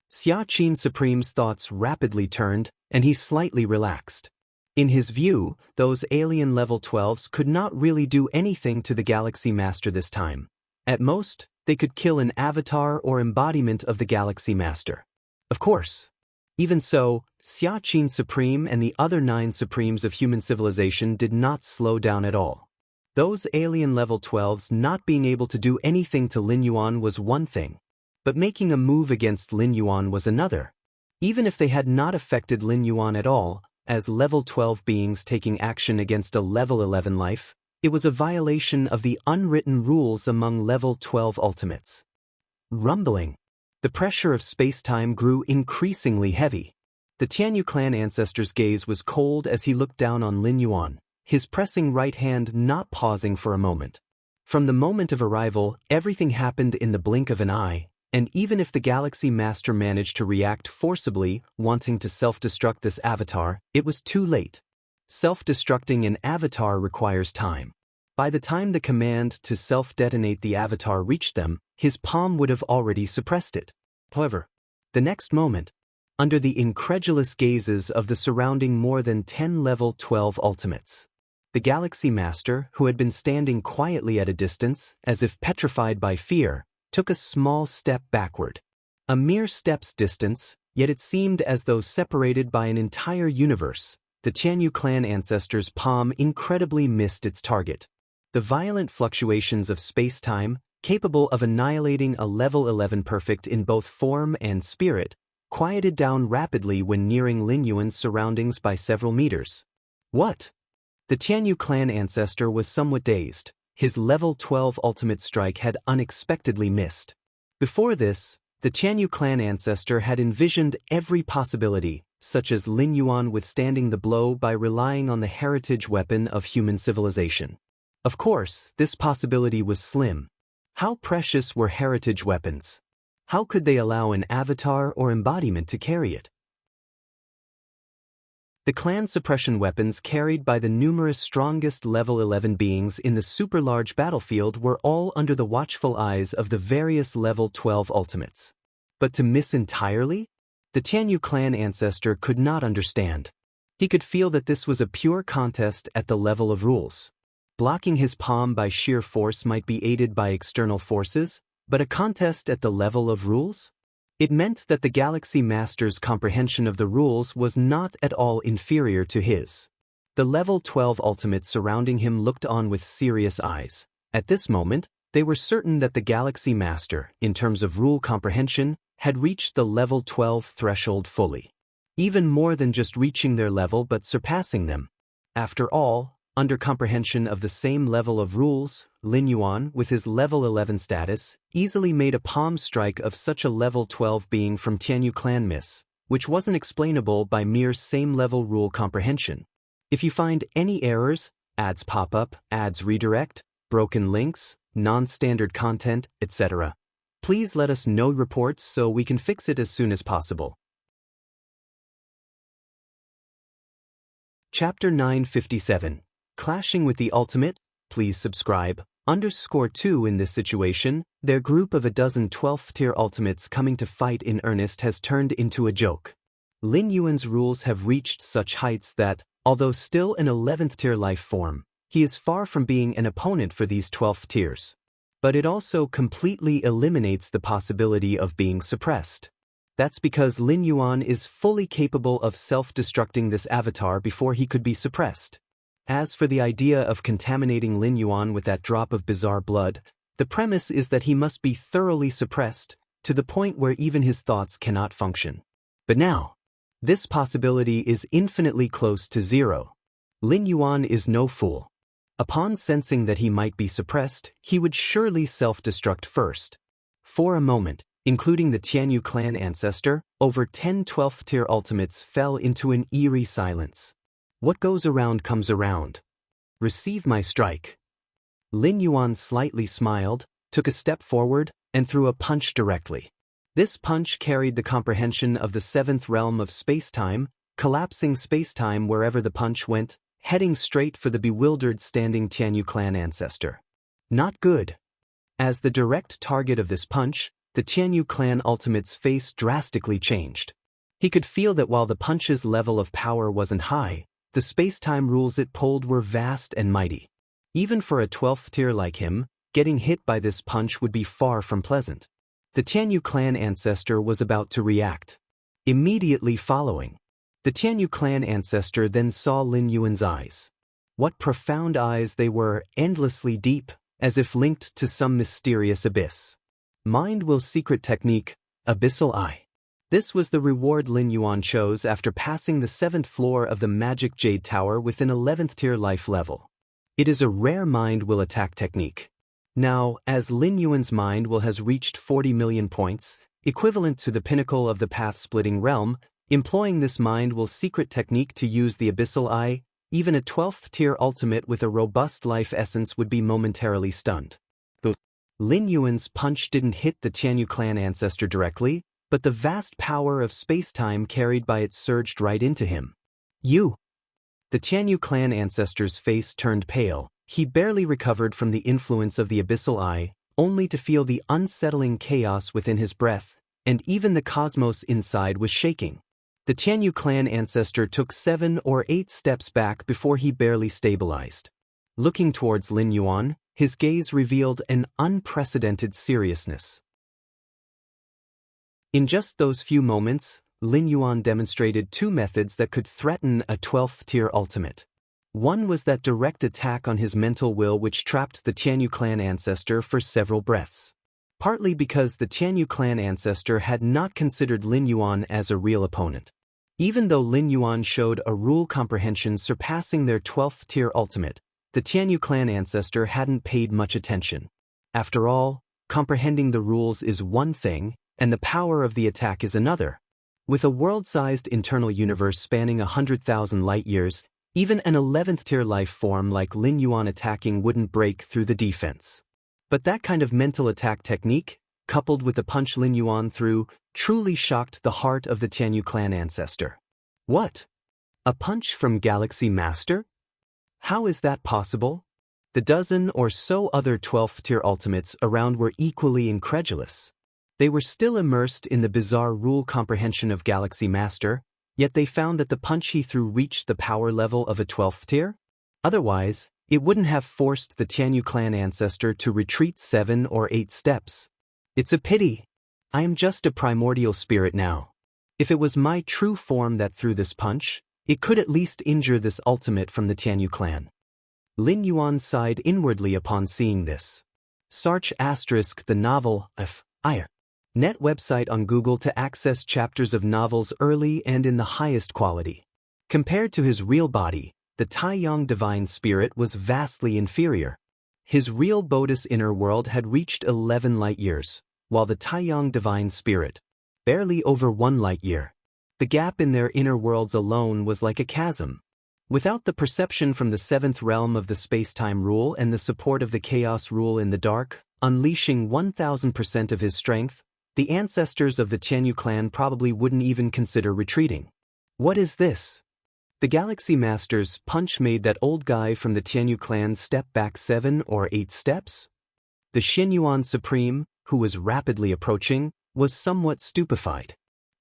Xia Qin Supreme's thoughts rapidly turned, and he slightly relaxed. In his view, those alien level 12s could not really do anything to the Galaxy Master this time. At most, they could kill an avatar or embodiment of the Galaxy Master. Of course. Even so, Xia Qin Supreme and the other 9 Supremes of human civilization did not slow down at all. Those alien level 12s not being able to do anything to Lin Yuan was one thing, but making a move against Lin Yuan was another. Even if they had not affected Lin Yuan at all, as level 12 beings taking action against a level 11 life, it was a violation of the unwritten rules among level 12 ultimates. Rumbling. The pressure of space-time grew increasingly heavy. The Tianyu clan ancestor's gaze was cold as he looked down on Lin Yuan, his pressing right hand not pausing for a moment. From the moment of arrival, everything happened in the blink of an eye, and even if the Galaxy Master managed to react forcibly, wanting to self-destruct this avatar, it was too late. Self-destructing an avatar requires time. By the time the command to self-detonate the avatar reached them, his palm would have already suppressed it. However, the next moment, under the incredulous gazes of the surrounding more than 10 level 12 ultimates, the Galaxy Master, who had been standing quietly at a distance, as if petrified by fear, took a small step backward. A mere step's distance, yet it seemed as though separated by an entire universe. The Tianyu clan ancestor's palm incredibly missed its target. The violent fluctuations of space-time, capable of annihilating a level 11 perfect in both form and spirit, quieted down rapidly when nearing Lin Yuan's surroundings by several meters. What? The Tianyu clan ancestor was somewhat dazed. His level 12 ultimate strike had unexpectedly missed. Before this, the Tianyu clan ancestor had envisioned every possibility, such as Lin Yuan withstanding the blow by relying on the heritage weapon of human civilization. Of course, this possibility was slim. How precious were heritage weapons? How could they allow an avatar or embodiment to carry it? The clan suppression weapons carried by the numerous strongest level 11 beings in the super-large battlefield were all under the watchful eyes of the various level 12 ultimates. But to miss entirely? The Tianyu clan ancestor could not understand. He could feel that this was a pure contest at the level of rules. Blocking his palm by sheer force might be aided by external forces, but a contest at the level of rules? It meant that the Galaxy Master's comprehension of the rules was not at all inferior to his. The level 12 ultimates surrounding him looked on with serious eyes. At this moment, they were certain that the Galaxy Master, in terms of rule comprehension, had reached the level 12 threshold fully. Even more than just reaching their level but surpassing them. After all, under comprehension of the same level of rules, Lin Yuan, with his level 11 status, easily made a palm strike of such a level 12 being from Tianyu clan miss, which wasn't explainable by mere same-level rule comprehension. If you find any errors, ads pop up, ads redirect, broken links, non-standard content, etc., please let us know reports so we can fix it as soon as possible. Chapter 957. Clashing with the Ultimate, please subscribe. _2 In this situation, their group of a dozen 12th tier ultimates coming to fight in earnest has turned into a joke. Lin Yuan's rules have reached such heights that, although still an 11th tier life form, he is far from being an opponent for these 12th tiers. But it also completely eliminates the possibility of being suppressed. That's because Lin Yuan is fully capable of self-destructing this avatar before he could be suppressed. As for the idea of contaminating Lin Yuan with that drop of bizarre blood, the premise is that he must be thoroughly suppressed, to the point where even his thoughts cannot function. But now, this possibility is infinitely close to zero. Lin Yuan is no fool. Upon sensing that he might be suppressed, he would surely self-destruct first. For a moment, including the Tianyu clan ancestor, over 10 12th-tier ultimates fell into an eerie silence. What goes around comes around. Receive my strike. Lin Yuan slightly smiled, took a step forward, and threw a punch directly. This punch carried the comprehension of the 7th realm of space-time, collapsing space-time wherever the punch went, heading straight for the bewildered standing Tianyu clan ancestor. Not good. As the direct target of this punch, the Tianyu clan ultimate's face drastically changed. He could feel that while the punch's level of power wasn't high, the space-time rules it pulled were vast and mighty. Even for a 12th tier like him, getting hit by this punch would be far from pleasant. The Tianyu clan ancestor was about to react. Immediately following, the Tianyu clan ancestor then saw Lin Yuan's eyes. What profound eyes they were, endlessly deep, as if linked to some mysterious abyss. Mind will secret technique, abyssal eye. This was the reward Lin Yuan chose after passing the 7th floor of the Magic Jade Tower with an 11th tier life level. It is a rare mind will attack technique. Now, as Lin Yuan's mind will has reached 40 million points, equivalent to the pinnacle of the path-splitting realm, employing this mind will secret technique to use the abyssal eye, even a 12th tier ultimate with a robust life essence would be momentarily stunned. Lin Yuan's punch didn't hit the Tianyu clan ancestor directly, but the vast power of space-time carried by it surged right into him. You! The Tianyu clan ancestor's face turned pale. He barely recovered from the influence of the abyssal eye, only to feel the unsettling chaos within his breath, and even the cosmos inside was shaking. The Tianyu clan ancestor took 7 or 8 steps back before he barely stabilized. Looking towards Lin Yuan, his gaze revealed an unprecedented seriousness. In just those few moments, Lin Yuan demonstrated 2 methods that could threaten a 12th tier ultimate. One was that direct attack on his mental will which trapped the Tianyu clan ancestor for several breaths. Partly because the Tianyu clan ancestor had not considered Lin Yuan as a real opponent. Even though Lin Yuan showed a rule comprehension surpassing their 12th tier ultimate, the Tianyu clan ancestor hadn't paid much attention. After all, comprehending the rules is one thing, and the power of the attack is another. With a world-sized internal universe spanning 100,000 light-years, even an 11th tier life form like Lin Yuan attacking wouldn't break through the defense. But that kind of mental attack technique, coupled with the punch Lin Yuan threw, truly shocked the heart of the Tianyu clan ancestor. What? A punch from Galaxy Master? How is that possible? The dozen or so other 12th tier ultimates around were equally incredulous. They were still immersed in the bizarre rule comprehension of Galaxy Master, yet they found that the punch he threw reached the power level of a 12th tier. Otherwise, it wouldn't have forced the Tianyu clan ancestor to retreat 7 or 8 steps. It's a pity. I am just a primordial spirit now. If it was my true form that threw this punch, it could at least injure this ultimate from the Tianyu clan. Lin Yuan sighed inwardly upon seeing this. Sarch * the novel, net website on Google to access chapters of novels early and in the highest quality. Compared to his real body, the Taiyang divine spirit was vastly inferior. His real Bodhis inner world had reached 11 light-years, while the Taiyang divine spirit, barely over 1 light-year. The gap in their inner worlds alone was like a chasm. Without the perception from the 7th realm of the space-time rule and the support of the chaos rule in the dark, unleashing 1000% of his strength, the ancestors of the Tianyu clan probably wouldn't even consider retreating. What is this? The Galaxy Master's punch made that old guy from the Tianyu clan step back 7 or 8 steps? The Xinyuan Supreme, who was rapidly approaching, was somewhat stupefied.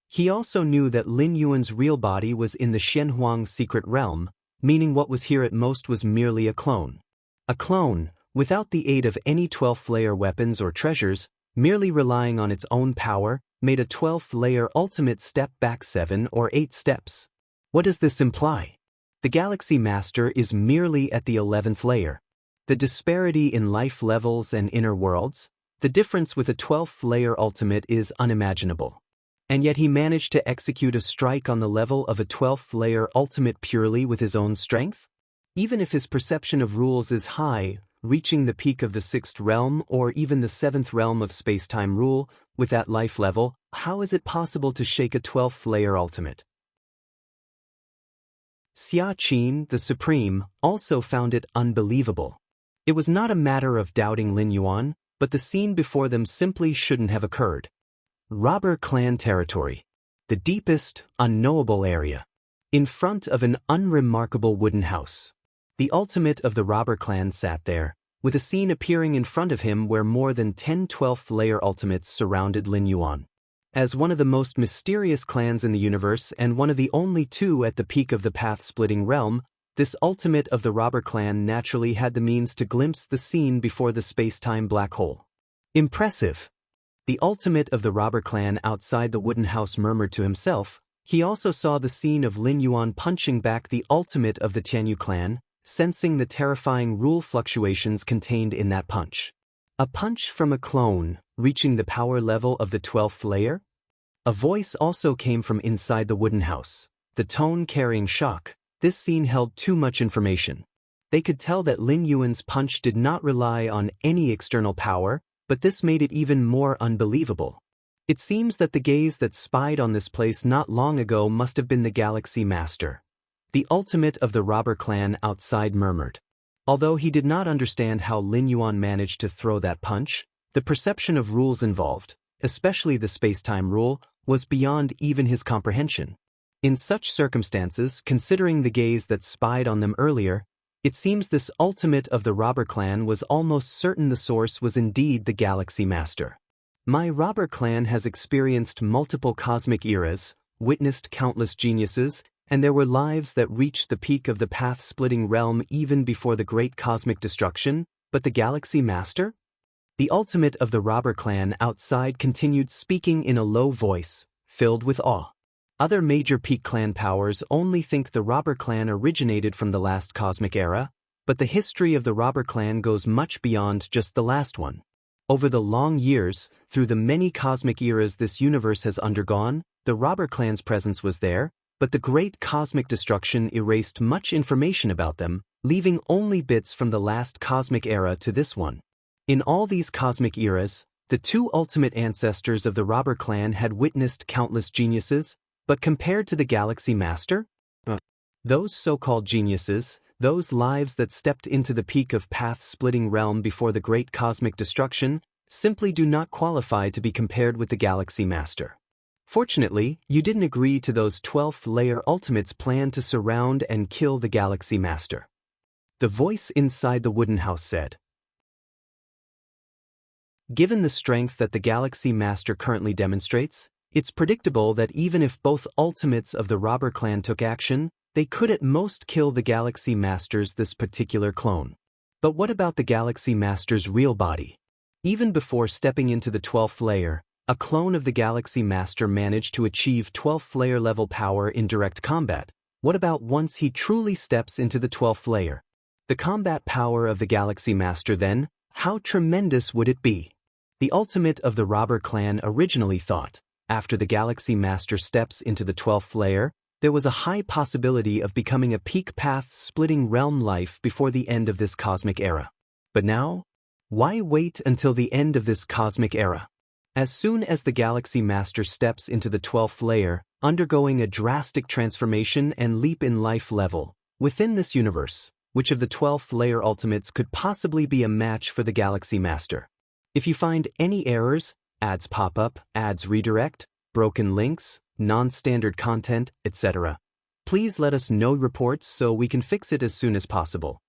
He also knew that Lin Yuan's real body was in the Shenhuang secret realm, meaning what was here at most was merely a clone. A clone, without the aid of any 12th layer weapons or treasures, merely relying on its own power, made a 12th layer ultimate step back 7 or 8 steps. What does this imply? The Galaxy Master is merely at the 11th layer. The disparity in life levels and inner worlds, the difference with a 12th layer ultimate is unimaginable. And yet he managed to execute a strike on the level of a 12th layer ultimate purely with his own strength? Even if his perception of rules is high, reaching the peak of the 6th realm or even the 7th realm of space-time rule, with that life level, how is it possible to shake a 12th layer ultimate? Xia Qin, the Supreme, also found it unbelievable. It was not a matter of doubting Lin Yuan, but the scene before them simply shouldn't have occurred. Robber clan territory. The deepest, unknowable area. In front of an unremarkable wooden house. The ultimate of the robber clan sat there, with a scene appearing in front of him where more than 10 12th layer ultimates surrounded Lin Yuan. As one of the most mysterious clans in the universe and one of the only 2 at the peak of the path-splitting realm, this ultimate of the robber clan naturally had the means to glimpse the scene before the space-time black hole. Impressive. The ultimate of the robber clan outside the wooden house murmured to himself. He also saw the scene of Lin Yuan punching back the ultimate of the Tianyu clan, sensing the terrifying rule fluctuations contained in that punch. A punch from a clone, reaching the power level of the 12th layer? A voice also came from inside the wooden house, the tone carrying shock. This scene held too much information. They could tell that Lin Yuan's punch did not rely on any external power, but this made it even more unbelievable. It seems that the gaze that spied on this place not long ago must have been the Galaxy Master. The ultimate of the robber clan outside murmured. Although he did not understand how Lin Yuan managed to throw that punch, the perception of rules involved, especially the space-time rule, was beyond even his comprehension. In such circumstances, considering the gaze that spied on them earlier, it seems this ultimate of the robber clan was almost certain the source was indeed the Galaxy Master. My robber clan has experienced multiple cosmic eras, witnessed countless geniuses, and there were lives that reached the peak of the path-splitting realm even before the great cosmic destruction, but the Galaxy Master? The ultimate of the robber clan outside continued speaking in a low voice, filled with awe. Other major peak clan powers only think the robber clan originated from the last cosmic era, but the history of the robber clan goes much beyond just the last one. Over the long years, through the many cosmic eras this universe has undergone, the robber clan's presence was there, but the great cosmic destruction erased much information about them, leaving only bits from the last cosmic era to this one. In all these cosmic eras, the 2 ultimate ancestors of the robber clan had witnessed countless geniuses, but compared to the Galaxy Master? Those so-called geniuses, those lives that stepped into the peak of path-splitting realm before the great cosmic destruction, simply do not qualify to be compared with the Galaxy Master. Fortunately, you didn't agree to those 12th layer ultimates' plan to surround and kill the Galaxy Master. The voice inside the wooden house said. Given the strength that the Galaxy Master currently demonstrates, it's predictable that even if both ultimates of the robber clan took action, they could at most kill the Galaxy Master's this particular clone. But what about the Galaxy Master's real body? Even before stepping into the 12th layer, a clone of the Galaxy Master managed to achieve 12th layer level power in direct combat. What about once he truly steps into the 12th layer? The combat power of the Galaxy Master then, how tremendous would it be? The ultimate of the robber clan originally thought, after the Galaxy Master steps into the 12th layer, there was a high possibility of becoming a peak path-splitting realm life before the end of this cosmic era. But now, why wait until the end of this cosmic era? As soon as the Galaxy Master steps into the 12th layer, undergoing a drastic transformation and leap in life level, within this universe, which of the 12th layer ultimates could possibly be a match for the Galaxy Master? If you find any errors, ads pop up, ads redirect, broken links, non-standard content, etc., please let us know reports so we can fix it as soon as possible.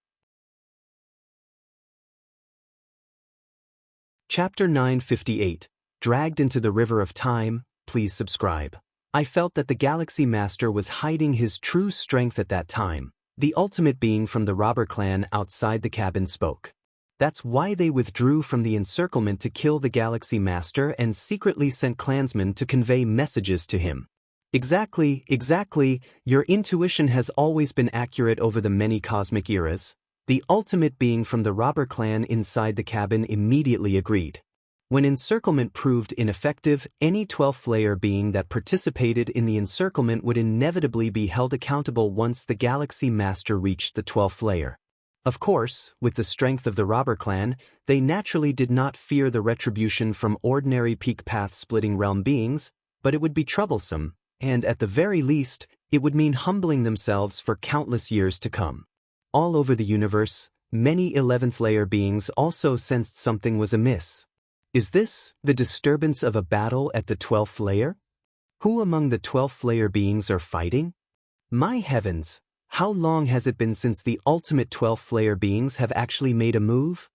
Chapter 958, Dragged into the River of Time, please subscribe. I felt that the Galaxy Master was hiding his true strength at that time. The ultimate being from the robber clan outside the cabin spoke. That's why they withdrew from the encirclement to kill the Galaxy Master and secretly sent clansmen to convey messages to him. Exactly, your intuition has always been accurate over the many cosmic eras. The ultimate being from the robber clan inside the cabin immediately agreed. When encirclement proved ineffective, any 12th layer being that participated in the encirclement would inevitably be held accountable once the Galaxy Master reached the 12th layer. Of course, with the strength of the robber clan, they naturally did not fear the retribution from ordinary peak path-splitting realm beings, but it would be troublesome, and at the very least, it would mean humbling themselves for countless years to come. All over the universe, many 11th layer beings also sensed something was amiss. Is this the disturbance of a battle at the 12th layer? Who among the 12th layer beings are fighting? My heavens, how long has it been since the ultimate 12th layer beings have actually made a move?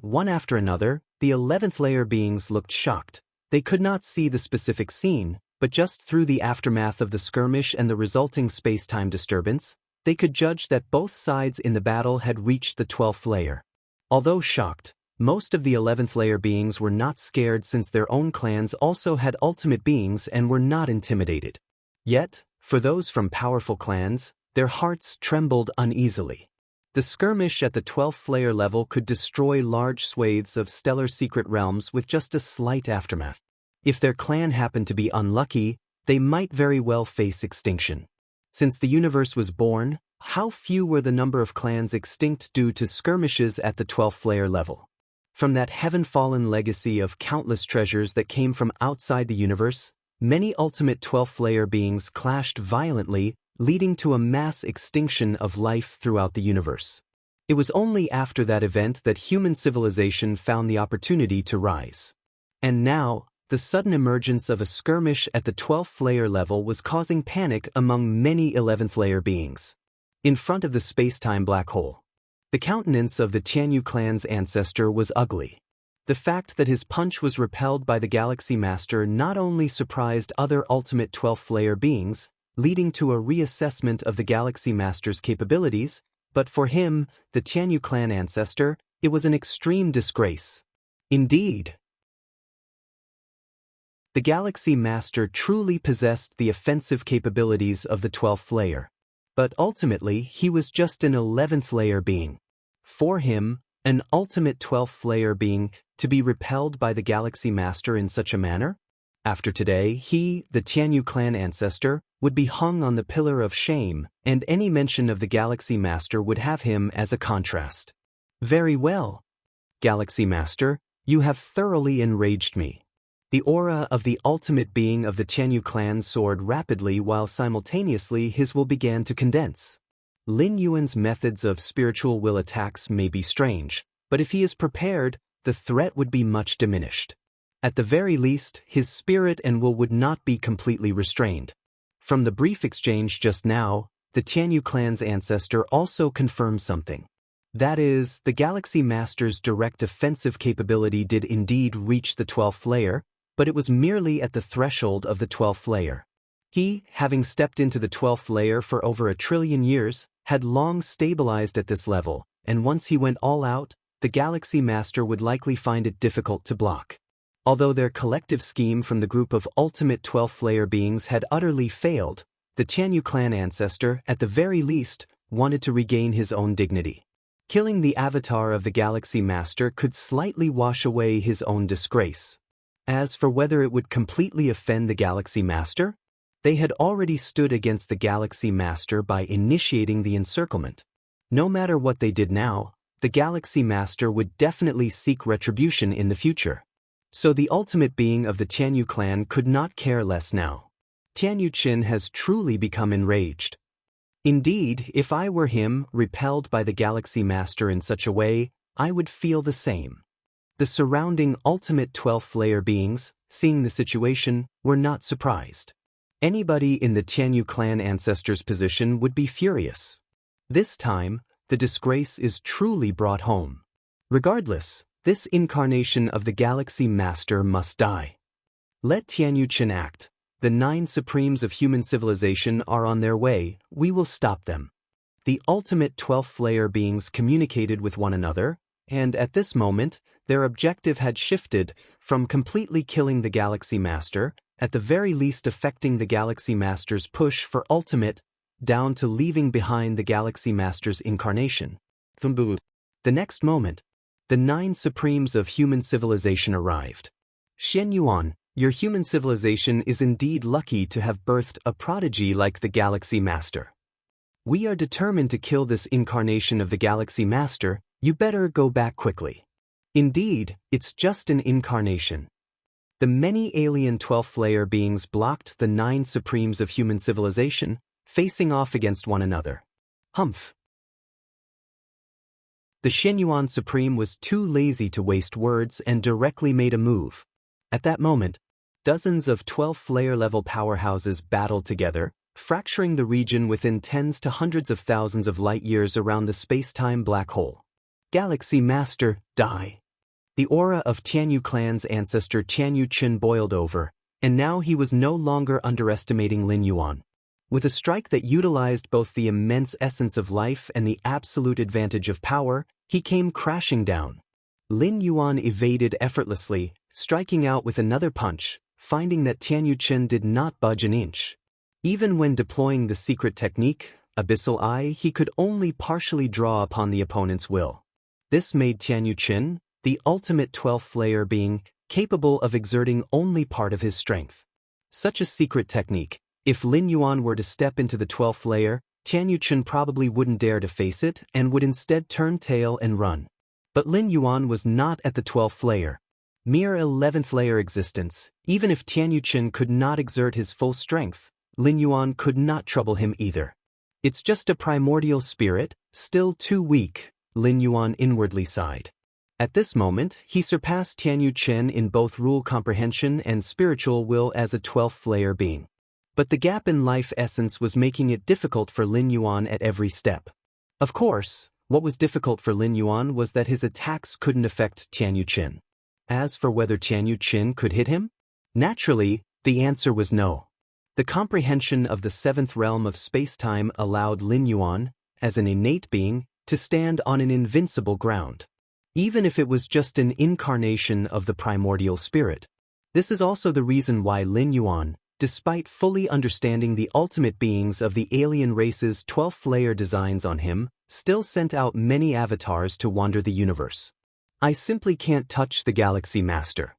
One after another, the 11th layer beings looked shocked. They could not see the specific scene, but just through the aftermath of the skirmish and the resulting space-time disturbance, they could judge that both sides in the battle had reached the 12th layer. Although shocked, most of the 11th layer beings were not scared since their own clans also had ultimate beings and were not intimidated. Yet, for those from powerful clans, their hearts trembled uneasily. The skirmish at the 12th layer level could destroy large swathes of stellar secret realms with just a slight aftermath. If their clan happened to be unlucky, they might very well face extinction. Since the universe was born, how few were the number of clans extinct due to skirmishes at the 12th layer level? From that heaven-fallen legacy of countless treasures that came from outside the universe, many ultimate 12th layer beings clashed violently, leading to a mass extinction of life throughout the universe. It was only after that event that human civilization found the opportunity to rise. And now, the sudden emergence of a skirmish at the 12th layer level was causing panic among many 11th layer beings. In front of the space-time black hole, the countenance of the Tianyu clan's ancestor was ugly. The fact that his punch was repelled by the Galaxy Master not only surprised other ultimate 12th layer beings, leading to a reassessment of the Galaxy Master's capabilities, but for him, the Tianyu clan ancestor, it was an extreme disgrace. Indeed, the Galaxy Master truly possessed the offensive capabilities of the 12th layer. But ultimately, he was just an 11th layer being. For him, an ultimate 12th layer being, to be repelled by the Galaxy Master in such a manner? After today, he, the Tianyu clan ancestor, would be hung on the pillar of shame, and any mention of the Galaxy Master would have him as a contrast. Very well, Galaxy Master, you have thoroughly enraged me. The aura of the ultimate being of the Tianyu clan soared rapidly while simultaneously his will began to condense. Lin Yuan's methods of spiritual will attacks may be strange, but if he is prepared, the threat would be much diminished. At the very least, his spirit and will would not be completely restrained. From the brief exchange just now, the Tianyu clan's ancestor also confirmed something. That is, the Galaxy Master's direct offensive capability did indeed reach the 12th layer, but it was merely at the threshold of the 12th layer. He, having stepped into the 12th layer for over 1 trillion years, had long stabilized at this level, and once he went all out, the Galaxy Master would likely find it difficult to block. Although their collective scheme from the group of ultimate 12th layer beings had utterly failed, the Tianyu clan ancestor, at the very least, wanted to regain his own dignity. Killing the avatar of the Galaxy Master could slightly wash away his own disgrace. As for whether it would completely offend the Galaxy Master, they had already stood against the Galaxy Master by initiating the encirclement. No matter what they did now, the Galaxy Master would definitely seek retribution in the future. So the ultimate being of the Tianyu clan could not care less now. Tianyu Qin has truly become enraged. Indeed, if I were him, repelled by the Galaxy Master in such a way, I would feel the same. The surrounding ultimate 12th layer beings, seeing the situation, were not surprised. Anybody in the Tianyu clan ancestor's position would be furious. This time, the disgrace is truly brought home. Regardless, this incarnation of the Galaxy Master must die. Let Tianyu Qin act. The 9 supremes of human civilization are on their way, we will stop them. The ultimate 12th layer beings communicated with one another, and at this moment, their objective had shifted from completely killing the Galaxy Master, at the very least affecting the Galaxy Master's push for ultimate, down to leaving behind the Galaxy Master's incarnation. The next moment, the 9 supremes of human civilization arrived. Xianyuan, your human civilization is indeed lucky to have birthed a prodigy like the Galaxy Master. We are determined to kill this incarnation of the Galaxy Master. You better go back quickly. Indeed, it's just an incarnation. The many alien 12th layer beings blocked the 9 supremes of human civilization, facing off against one another. Humph. The Xianyuan Supreme was too lazy to waste words and directly made a move. At that moment, dozens of 12th layer level powerhouses battled together, fracturing the region within tens to hundreds of thousands of light years around the space-time black hole. Galaxy Master, die. The aura of Tianyu clan's ancestor Tianyu Qin boiled over, and now he was no longer underestimating Lin Yuan. With a strike that utilized both the immense essence of life and the absolute advantage of power, he came crashing down. Lin Yuan evaded effortlessly, striking out with another punch, finding that Tianyu Qin did not budge an inch. Even when deploying the secret technique, Abyssal Eye, he could only partially draw upon the opponent's will. This made Tianyu Qin, the ultimate 12th layer being, capable of exerting only part of his strength. Such a secret technique, if Lin Yuan were to step into the 12th layer, Tianyu Qin probably wouldn't dare to face it and would instead turn tail and run. But Lin Yuan was not at the 12th layer. Mere 11th layer existence, even if Tianyu Qin could not exert his full strength, Lin Yuan could not trouble him either. It's just a primordial spirit, still too weak, Lin Yuan inwardly sighed. At this moment, he surpassed Tianyu Qin in both rule comprehension and spiritual will as a 12th layer being. But the gap in life essence was making it difficult for Lin Yuan at every step. Of course, what was difficult for Lin Yuan was that his attacks couldn't affect Tianyu Qin. As for whether Tianyu Qin could hit him? Naturally, the answer was no. The comprehension of the 7th realm of space-time allowed Lin Yuan, as an innate being, to stand on an invincible ground. Even if it was just an incarnation of the primordial spirit. This is also the reason why Lin Yuan, despite fully understanding the ultimate beings of the alien race's 12th layer designs on him, still sent out many avatars to wander the universe. I simply can't touch the Galaxy Master.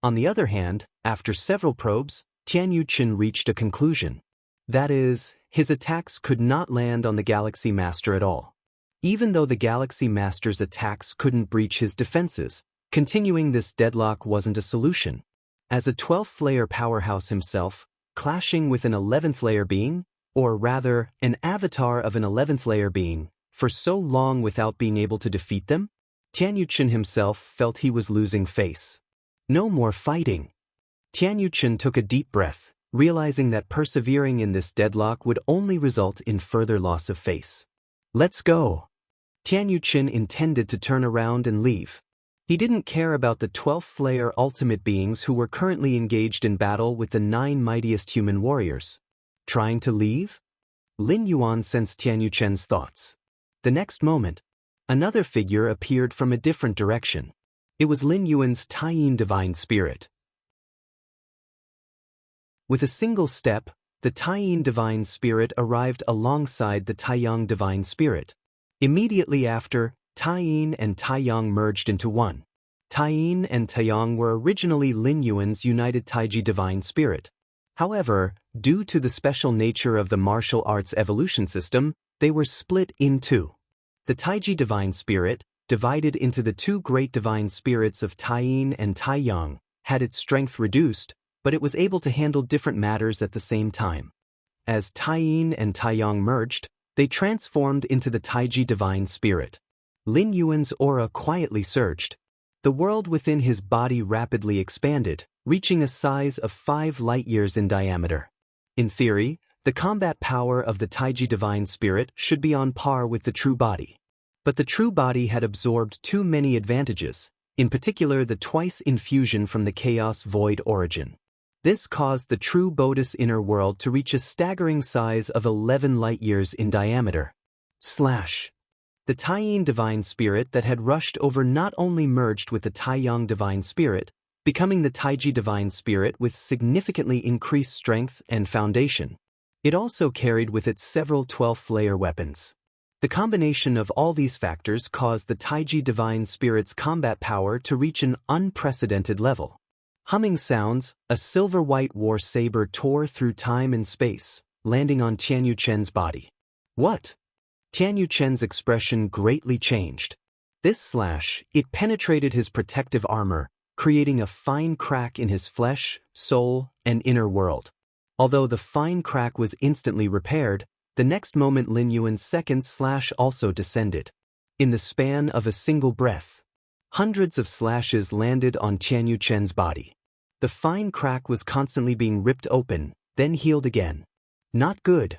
On the other hand, after several probes, Tianyu Qin reached a conclusion. That is, his attacks could not land on the Galaxy Master at all. Even though the Galaxy Master's attacks couldn't breach his defenses, continuing this deadlock wasn't a solution. As a 12th layer powerhouse himself, clashing with an 11th layer being, or rather, an avatar of an 11th layer being, for so long without being able to defeat them, Tianyu Qin himself felt he was losing face. No more fighting. Tianyu Qin took a deep breath, realizing that persevering in this deadlock would only result in further loss of face. Let's go. Tianyu Qin intended to turn around and leave. He didn't care about the 12th layer ultimate beings who were currently engaged in battle with the 9 mightiest human warriors. Trying to leave? Lin Yuan sensed Tianyu Qin's thoughts. The next moment, another figure appeared from a different direction. It was Lin Yuan's Taiyin divine spirit. With a single step, the Taiyin divine spirit arrived alongside the Taiyang divine spirit. Immediately after, Taiyin and Taiyang merged into one. Taiyin and Taiyang were originally Lin Yuan's united Taiji divine spirit. However, due to the special nature of the martial arts evolution system, they were split in two. The Taiji divine spirit, divided into the 2 great divine spirits of Taiyin and Taiyang, had its strength reduced, but it was able to handle different matters at the same time. As Taiyin and Taiyang merged, they transformed into the Taiji divine spirit. Lin Yuan's aura quietly surged. The world within his body rapidly expanded, reaching a size of 5 light-years in diameter. In theory, the combat power of the Taiji divine spirit should be on par with the true body. But the true body had absorbed too many advantages, in particular the twice infusion from the Chaos Void origin. This caused the true Bodhi's inner world to reach a staggering size of 11 light-years in diameter. The Taiyin divine spirit that had rushed over not only merged with the Taiyang divine spirit, becoming the Taiji divine spirit with significantly increased strength and foundation. It also carried with it several 12th layer weapons. The combination of all these factors caused the Taiji Divine Spirit's combat power to reach an unprecedented level. Humming sounds, a silver-white war saber tore through time and space, landing on Tianyu Chen's body. What? Tianyu Chen's expression greatly changed. This slash, it penetrated his protective armor, creating a fine crack in his flesh, soul, and inner world. Although the fine crack was instantly repaired, the next moment Lin Yuan's second slash also descended. In the span of a single breath, hundreds of slashes landed on Tianyu Chen's body. The fine crack was constantly being ripped open, then healed again. Not good.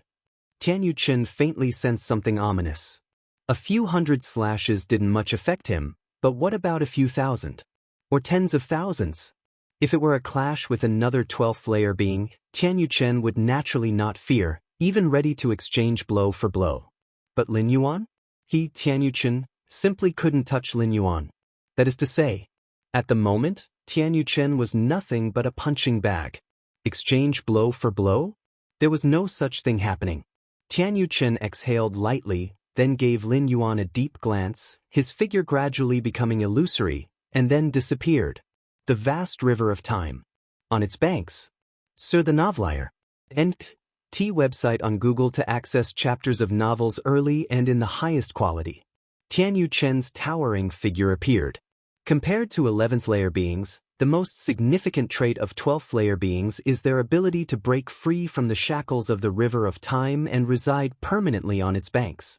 Tianyu Chen faintly sensed something ominous. A few hundred slashes didn't much affect him, but what about a few thousand? Or tens of thousands? If it were a clash with another 12th layer being, Tianyu Chen would naturally not fear, even ready to exchange blow for blow. But Lin Yuan? He, Tianyu Chen, simply couldn't touch Lin Yuan. That is to say, at the moment, Tianyu Chen was nothing but a punching bag. Exchange blow for blow? There was no such thing happening. Tianyu Chen exhaled lightly, then gave Lin Yuan a deep glance, his figure gradually becoming illusory, and then disappeared. The vast river of time. On its banks. Sir the Novelier. T website on Google to access chapters of novels early and in the highest quality. Tianyu Chen's towering figure appeared. Compared to 11th layer beings, the most significant trait of 12th layer beings is their ability to break free from the shackles of the river of time and reside permanently on its banks.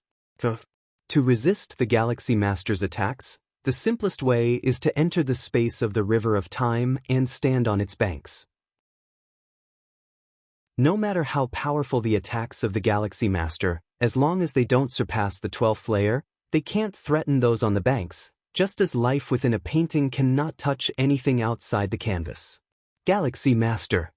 To resist the Galaxy Master's attacks, the simplest way is to enter the space of the river of time and stand on its banks. No matter how powerful the attacks of the Galaxy Master, as long as they don't surpass the 12th layer, they can't threaten those on the banks, just as life within a painting cannot touch anything outside the canvas. Galaxy Master.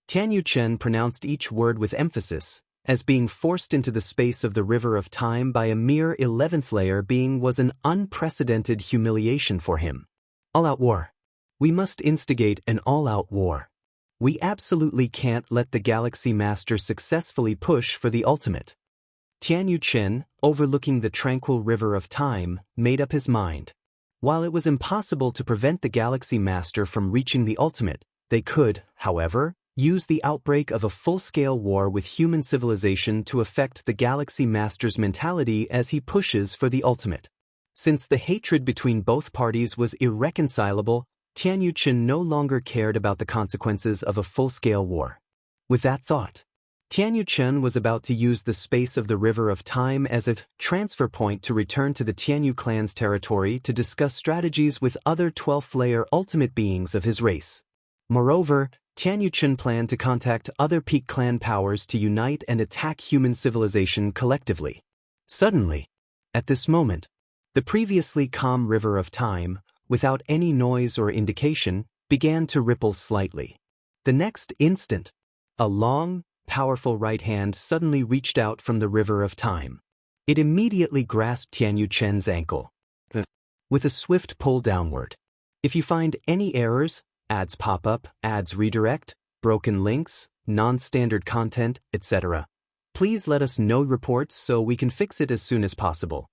Tianyu Chen pronounced each word with emphasis, as being forced into the space of the river of time by a mere 11th layer being was an unprecedented humiliation for him. All-out war. We must instigate an all-out war. We absolutely can't let the Galaxy Master successfully push for the ultimate. Tianyu Chen, overlooking the tranquil river of time, made up his mind. While it was impossible to prevent the Galaxy Master from reaching the ultimate, they could, however, use the outbreak of a full-scale war with human civilization to affect the Galaxy Master's mentality as he pushes for the ultimate. Since the hatred between both parties was irreconcilable, Tianyu Chen no longer cared about the consequences of a full-scale war. With that thought, Tianyu Chen was about to use the space of the river of time as a transfer point to return to the Tianyu clan's territory to discuss strategies with other 12th layer ultimate beings of his race. Moreover, Tianyu Chen planned to contact other peak clan powers to unite and attack human civilization collectively. Suddenly, at this moment, the previously calm river of time, without any noise or indication, began to ripple slightly. The next instant, a long, powerful right hand suddenly reached out from the river of time. It immediately grasped Tianyu Chen's ankle. With a swift pull downward. If you find any errors, ads pop up, ads redirect, broken links, non-standard content, etc., please let us know reports so we can fix it as soon as possible.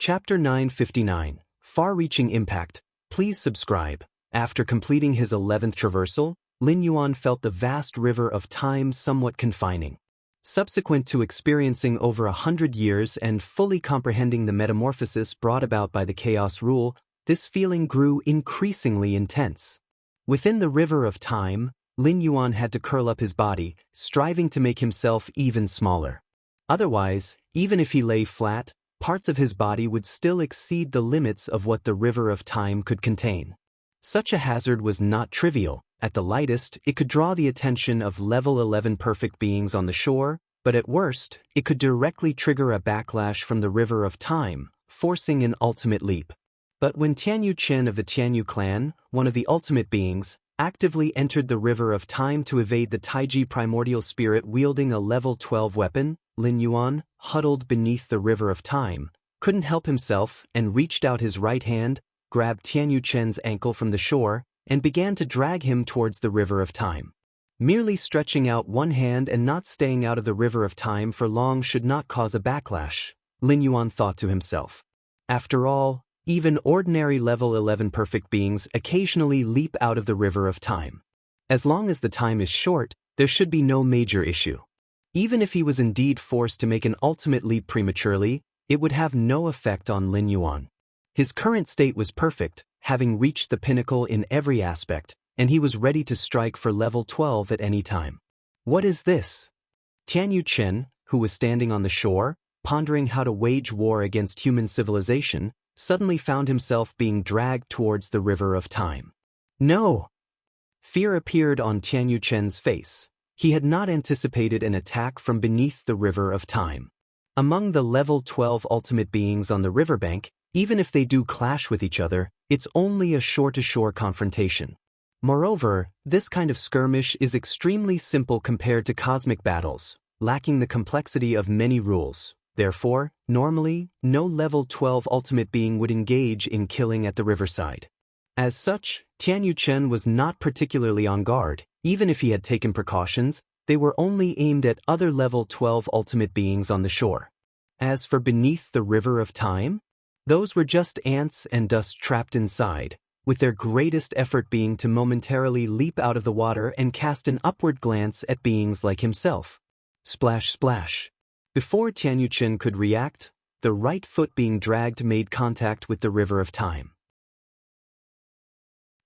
Chapter 959, Far-Reaching Impact. Please subscribe. After completing his 11th traversal, Lin Yuan felt the vast river of time somewhat confining. Subsequent to experiencing over 100 years and fully comprehending the metamorphosis brought about by the Chaos Rule, this feeling grew increasingly intense. Within the river of time, Lin Yuan had to curl up his body, striving to make himself even smaller. Otherwise, even if he lay flat, parts of his body would still exceed the limits of what the river of time could contain. Such a hazard was not trivial. At the lightest, it could draw the attention of level 11 perfect beings on the shore, but at worst, it could directly trigger a backlash from the river of time, forcing an ultimate leap. But when Tianyu Chen of the Tianyu clan, one of the ultimate beings, actively entered the river of time to evade the Taiji primordial spirit wielding a level 12 weapon, Lin Yuan, huddled beneath the river of time, couldn't help himself and reached out his right hand, grabbed Tianyu Chen's ankle from the shore, and began to drag him towards the river of time. Merely stretching out one hand and not staying out of the river of time for long should not cause a backlash, Lin Yuan thought to himself. After all, even ordinary level 11 perfect beings occasionally leap out of the river of time. As long as the time is short, there should be no major issue. Even if he was indeed forced to make an ultimate leap prematurely, it would have no effect on Lin Yuan. His current state was perfect, having reached the pinnacle in every aspect, and he was ready to strike for level 12 at any time. What is this? Tianyu Chen, who was standing on the shore, pondering how to wage war against human civilization, suddenly found himself being dragged towards the river of time. No! Fear appeared on Tianyu Chen's face. He had not anticipated an attack from beneath the river of time. Among the level 12 ultimate beings on the riverbank, even if they do clash with each other, it's only a shore-to-shore confrontation. Moreover, this kind of skirmish is extremely simple compared to cosmic battles, lacking the complexity of many rules. Therefore, normally, no level 12 ultimate being would engage in killing at the riverside. As such, Tianyu Chen was not particularly on guard. Even if he had taken precautions, they were only aimed at other level 12 ultimate beings on the shore. As for beneath the river of time, those were just ants and dust trapped inside, with their greatest effort being to momentarily leap out of the water and cast an upward glance at beings like himself. Splash, splash. Before Tianyu Chen could react, the right foot being dragged made contact with the river of time.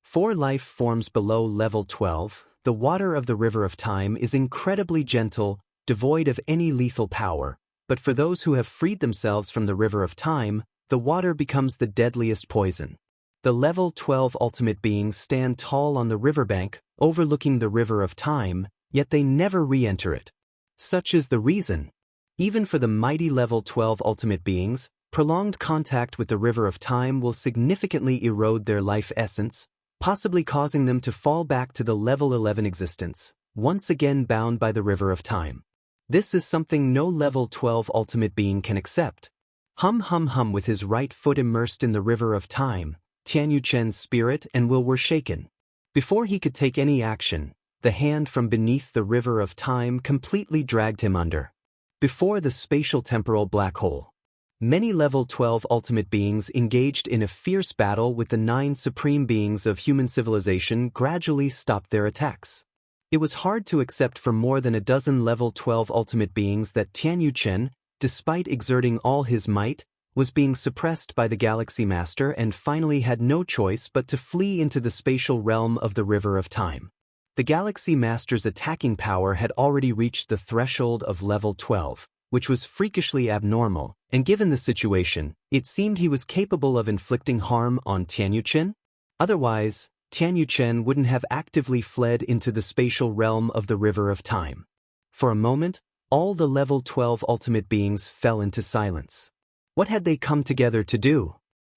4 life forms below level 12, the water of the river of time is incredibly gentle, devoid of any lethal power, but for those who have freed themselves from the river of time, the water becomes the deadliest poison. The level 12 ultimate beings stand tall on the riverbank, overlooking the river of time, yet they never re-enter it. Such is the reason. Even for the mighty level 12 ultimate beings, prolonged contact with the river of time will significantly erode their life essence, possibly causing them to fall back to the level 11 existence, once again bound by the river of time. This is something no level 12 ultimate being can accept. Hum hum hum. With his right foot immersed in the river of time, Tianyu Chen's spirit and will were shaken. Before he could take any action, the hand from beneath the river of time completely dragged him under. Before the spatial temporal black hole. Many level 12 ultimate beings engaged in a fierce battle with the 9 supreme beings of human civilization gradually stopped their attacks. It was hard to accept for more than a dozen level 12 ultimate beings that Tianyu Chen, despite exerting all his might, was being suppressed by the Galaxy Master and finally had no choice but to flee into the spatial realm of the River of Time. The Galaxy Master's attacking power had already reached the threshold of level 12, which was freakishly abnormal, and given the situation, it seemed he was capable of inflicting harm on Tianyu Chen. Otherwise, Tianyu Chen wouldn't have actively fled into the spatial realm of the River of Time. For a moment, all the level 12 ultimate beings fell into silence. What had they come together to do?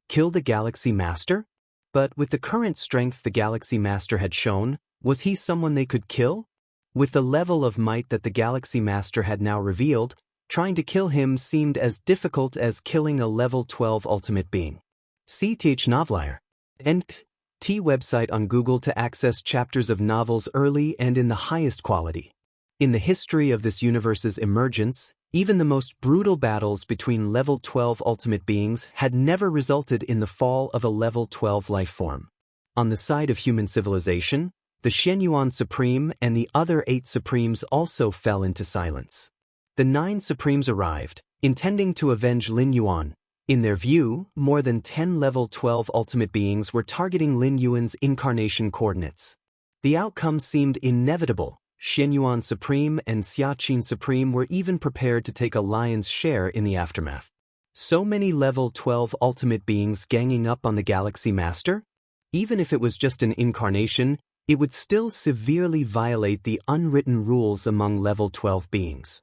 Kill the Galaxy Master? But with the current strength the Galaxy Master had shown, was he someone they could kill? With the level of might that the Galaxy Master had now revealed, trying to kill him seemed as difficult as killing a level 12 ultimate being. CTH Novelier. NT website on Google to access chapters of novels early and in the highest quality. In the history of this universe's emergence, even the most brutal battles between level 12 ultimate beings had never resulted in the fall of a level 12 life form. On the side of human civilization, the Shenyuan Supreme and the other 8 Supremes also fell into silence. The 9 Supremes arrived, intending to avenge Lin Yuan. In their view, more than 10 level 12 ultimate beings were targeting Lin Yuan's incarnation coordinates. The outcome seemed inevitable. Shenyuan Supreme and Xiaqin Supreme were even prepared to take a lion's share in the aftermath. So many level 12 ultimate beings ganging up on the Galaxy Master? Even if it was just an incarnation, it would still severely violate the unwritten rules among level 12 beings.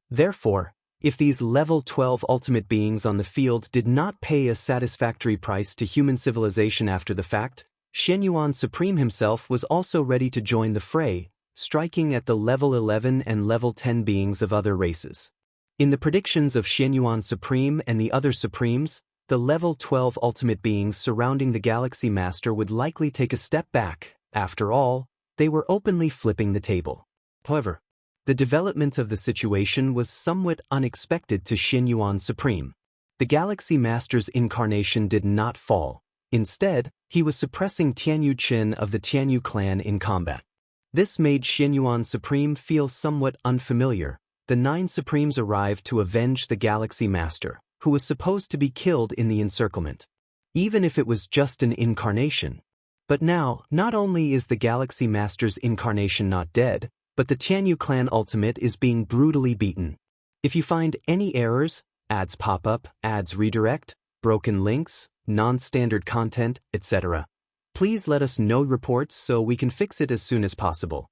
Therefore, if these level 12 ultimate beings on the field did not pay a satisfactory price to human civilization after the fact, Shenyuan Supreme himself was also ready to join the fray, striking at the level 11 and level 10 beings of other races. In the predictions of Shenyuan Supreme and the other Supremes, the level 12 ultimate beings surrounding the Galaxy Master would likely take a step back. After all, They were openly flipping the table. However, the development of the situation was somewhat unexpected to Xianyuan Supreme. The Galaxy Master's incarnation did not fall. Instead, he was suppressing Tianyu Qin of the Tianyu clan in combat. This made Xianyuan Supreme feel somewhat unfamiliar. The 9 Supremes arrived to avenge the Galaxy Master, who was supposed to be killed in the encirclement. Even if it was just an incarnation. But now, not only is the Galaxy Master's incarnation not dead, but the Tianyu clan ultimate is being brutally beaten. If you find any errors, ads pop up, ads redirect, broken links, non-standard content, etc., please let us know reports so we can fix it as soon as possible.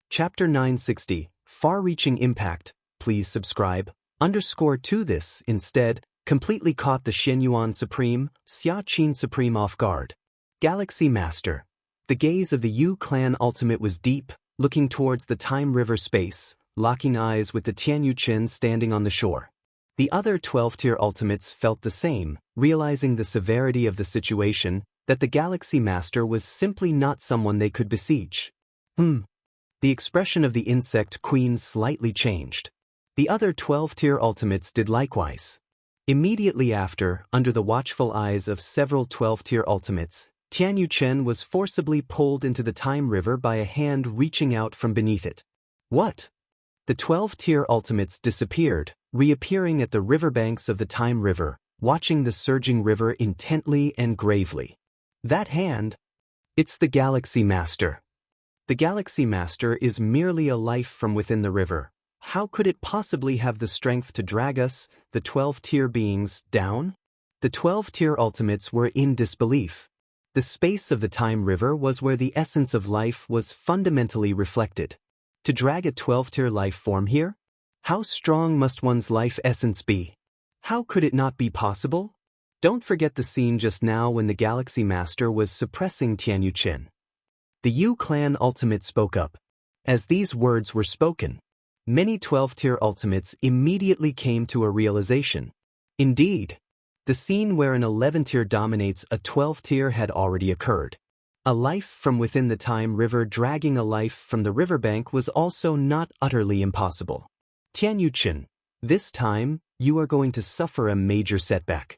Chapter 960, Far-Reaching Impact. Please subscribe. _to this, instead, completely caught the Xianyuan Supreme, Xia Qin Supreme off guard. Galaxy Master. The gaze of the Yu clan ultimate was deep, looking towards the Time River space, locking eyes with the Tianyu Qin standing on the shore. The other 12-tier ultimates felt the same, realizing the severity of the situation, that the Galaxy Master was simply not someone they could besiege. The expression of the insect queen slightly changed. The other 12-tier ultimates did likewise. Immediately after, under the watchful eyes of several 12-tier ultimates, Tianyu Qin was forcibly pulled into the Time River by a hand reaching out from beneath it. What? The 12-tier ultimates disappeared, reappearing at the riverbanks of the Time River, watching the surging river intently and gravely. That hand? It's the Galaxy Master. The Galaxy Master is merely a life from within the river. How could it possibly have the strength to drag us, the 12-tier beings, down? The 12-tier ultimates were in disbelief. The space of the Time River was where the essence of life was fundamentally reflected. To drag a 12-tier life form here? How strong must one's life essence be? How could it not be possible? Don't forget the scene just now when the Galaxy Master was suppressing Tianyu Qin. The Yu clan ultimate spoke up. As these words were spoken, many 12-tier ultimates immediately came to a realization. Indeed, the scene where an 11-tier dominates a 12-tier had already occurred. A life from within the Time River dragging a life from the riverbank was also not utterly impossible. Tianyu Qin, this time, you are going to suffer a major setback.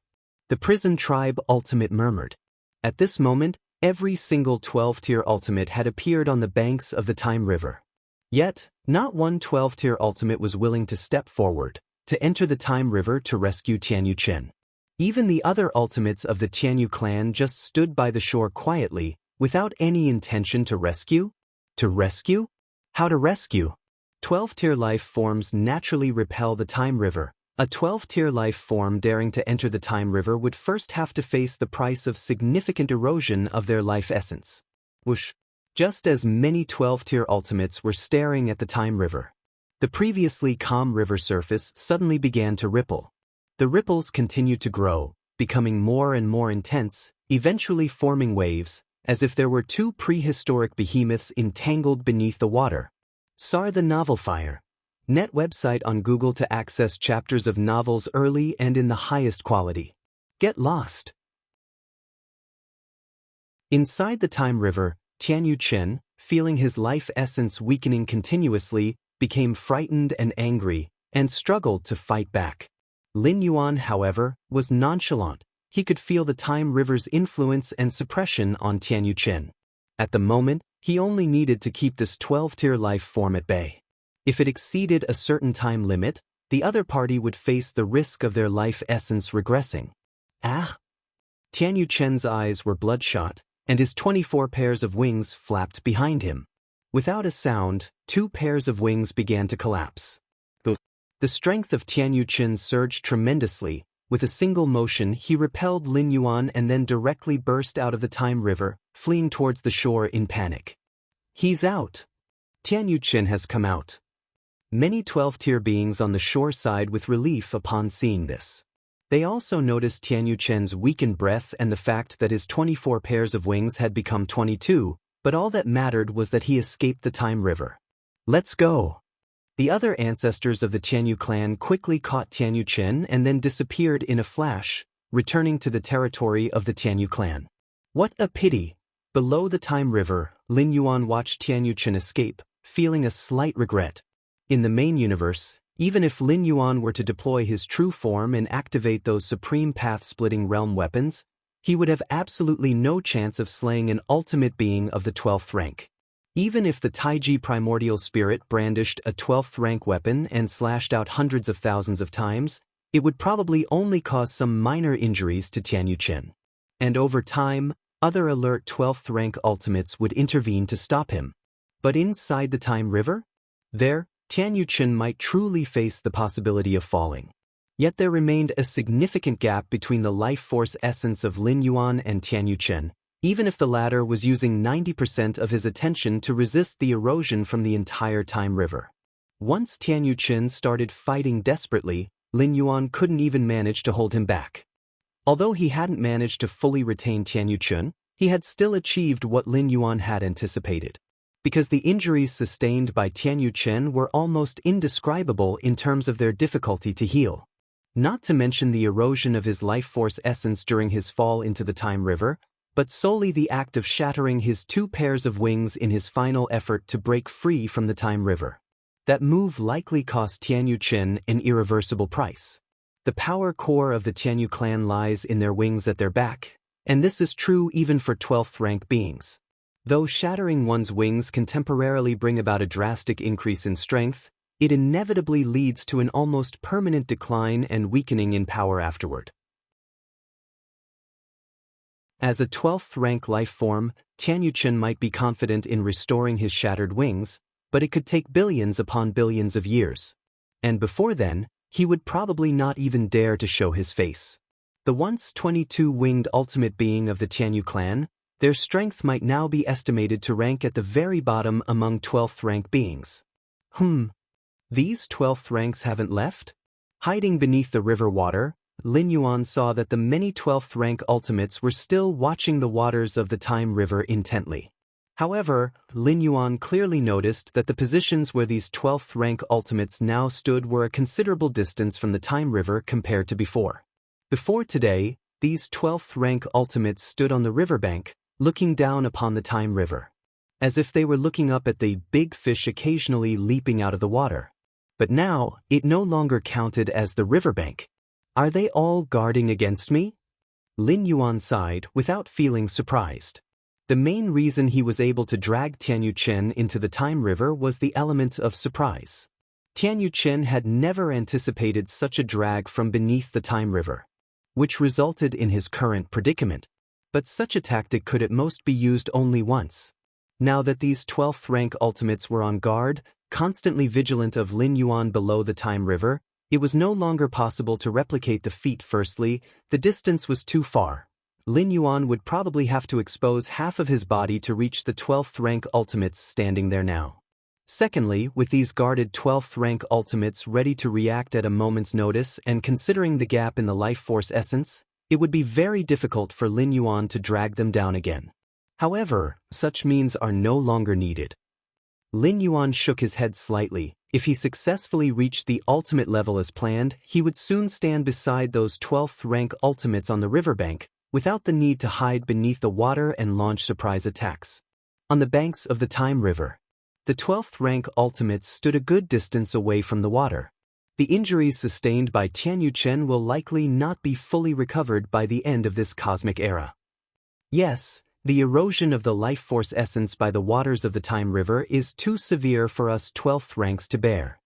The prison tribe ultimate murmured. At this moment, every single 12-tier ultimate had appeared on the banks of the Time River. Yet, not one 12-tier ultimate was willing to step forward, to enter the Time River to rescue Tianyu Qin. Even the other ultimates of the Tianyu clan just stood by the shore quietly, without any intention to rescue? To rescue? How to rescue? 12-tier life forms naturally repel the Time River. A 12-tier life form daring to enter the Time River would first have to face the price of significant erosion of their life essence. Whoosh! Just as many 12-tier ultimates were staring at the Time River, the previously calm river surface suddenly began to ripple. The ripples continued to grow, becoming more and more intense, eventually forming waves, as if there were 2 prehistoric behemoths entangled beneath the water. Sar the Novel Fire. Net website on Google to access chapters of novels early and in the highest quality. Get lost. Inside the Time River, Tianyu Qin, feeling his life essence weakening continuously, became frightened and angry, and struggled to fight back. Lin Yuan, however, was nonchalant. He could feel the Time River's influence and suppression on Tianyu Qin. At the moment, he only needed to keep this 12-tier life form at bay. If it exceeded a certain time limit, the other party would face the risk of their life essence regressing. Ah! Tianyu Qin's eyes were bloodshot, and his 24 pairs of wings flapped behind him. Without a sound, 2 pairs of wings began to collapse. The strength of Tianyu Qin surged tremendously. With a single motion, he repelled Lin Yuan and then directly burst out of the Time River, fleeing towards the shore in panic. He's out. Tianyu Qin has come out. Many 12-tier beings on the shore sighed with relief upon seeing this. They also noticed Tianyu Qin's weakened breath and the fact that his 24 pairs of wings had become 22, but all that mattered was that he escaped the Time River. Let's go! The other ancestors of the Tianyu clan quickly caught Tianyu Qin and then disappeared in a flash, returning to the territory of the Tianyu clan. What a pity! Below the Time River, Lin Yuan watched Tianyu Chen escape, feeling a slight regret. In the main universe, even if Lin Yuan were to deploy his true form and activate those supreme path-splitting realm weapons, he would have absolutely no chance of slaying an ultimate being of the 12th rank. Even if the Taiji primordial spirit brandished a 12th rank weapon and slashed out hundreds of thousands of times, it would probably only cause some minor injuries to Tianyu Chen. And over time, other alert 12th rank ultimates would intervene to stop him. But inside the Time River? There, Tianyu Chen might truly face the possibility of falling. Yet there remained a significant gap between the life force essence of Lin Yuan and Tianyu Chen, even if the latter was using 90% of his attention to resist the erosion from the entire Time River. Once Tianyu Chen started fighting desperately, Lin Yuan couldn't even manage to hold him back. Although he hadn't managed to fully retain Tianyu Chen, he had still achieved what Lin Yuan had anticipated. Because the injuries sustained by Tianyu Chen were almost indescribable in terms of their difficulty to heal. Not to mention the erosion of his life force essence during his fall into the Time River, but solely the act of shattering his 2 pairs of wings in his final effort to break free from the Time River. That move likely cost Tianyu Chen an irreversible price. The power core of the Tianyu clan lies in their wings at their back, and this is true even for 12th rank beings. Though shattering one's wings can temporarily bring about a drastic increase in strength, it inevitably leads to an almost permanent decline and weakening in power afterward. As a 12th rank life form, Tianyu Chen might be confident in restoring his shattered wings, but it could take billions upon billions of years. And before then, he would probably not even dare to show his face. The once 22-winged ultimate being of the Tianyu clan, their strength might now be estimated to rank at the very bottom among 12th rank beings. These 12th ranks haven't left? Hiding beneath the river water, Lin Yuan saw that the many 12th rank ultimates were still watching the waters of the Time River intently. However, Lin Yuan clearly noticed that the positions where these 12th rank ultimates now stood were a considerable distance from the Time River compared to before. Before today, these 12th rank ultimates stood on the riverbank, looking down upon the Time River, as if they were looking up at the big fish occasionally leaping out of the water. But now, it no longer counted as the riverbank. Are they all guarding against me? Lin Yuan sighed without feeling surprised. The main reason he was able to drag Tianyu Chen into the Time River was the element of surprise. Tianyu Chen had never anticipated such a drag from beneath the Time River, which resulted in his current predicament. But such a tactic could at most be used only once. Now that these 12th rank ultimates were on guard, constantly vigilant of Lin Yuan below the Time River, it was no longer possible to replicate the feat. Firstly, the distance was too far. Lin Yuan would probably have to expose half of his body to reach the 12th rank ultimates standing there now. Secondly, with these guarded 12th rank ultimates ready to react at a moment's notice and considering the gap in the life force essence, it would be very difficult for Lin Yuan to drag them down again. However, such means are no longer needed. Lin Yuan shook his head slightly. If he successfully reached the ultimate level as planned, he would soon stand beside those 12th rank ultimates on the riverbank, without the need to hide beneath the water and launch surprise attacks. On the banks of the Time River, the 12th rank ultimates stood a good distance away from the water. The injuries sustained by Tianyu Chen will likely not be fully recovered by the end of this cosmic era. Yes, the erosion of the life force essence by the waters of the Time River is too severe for us 12th ranks to bear.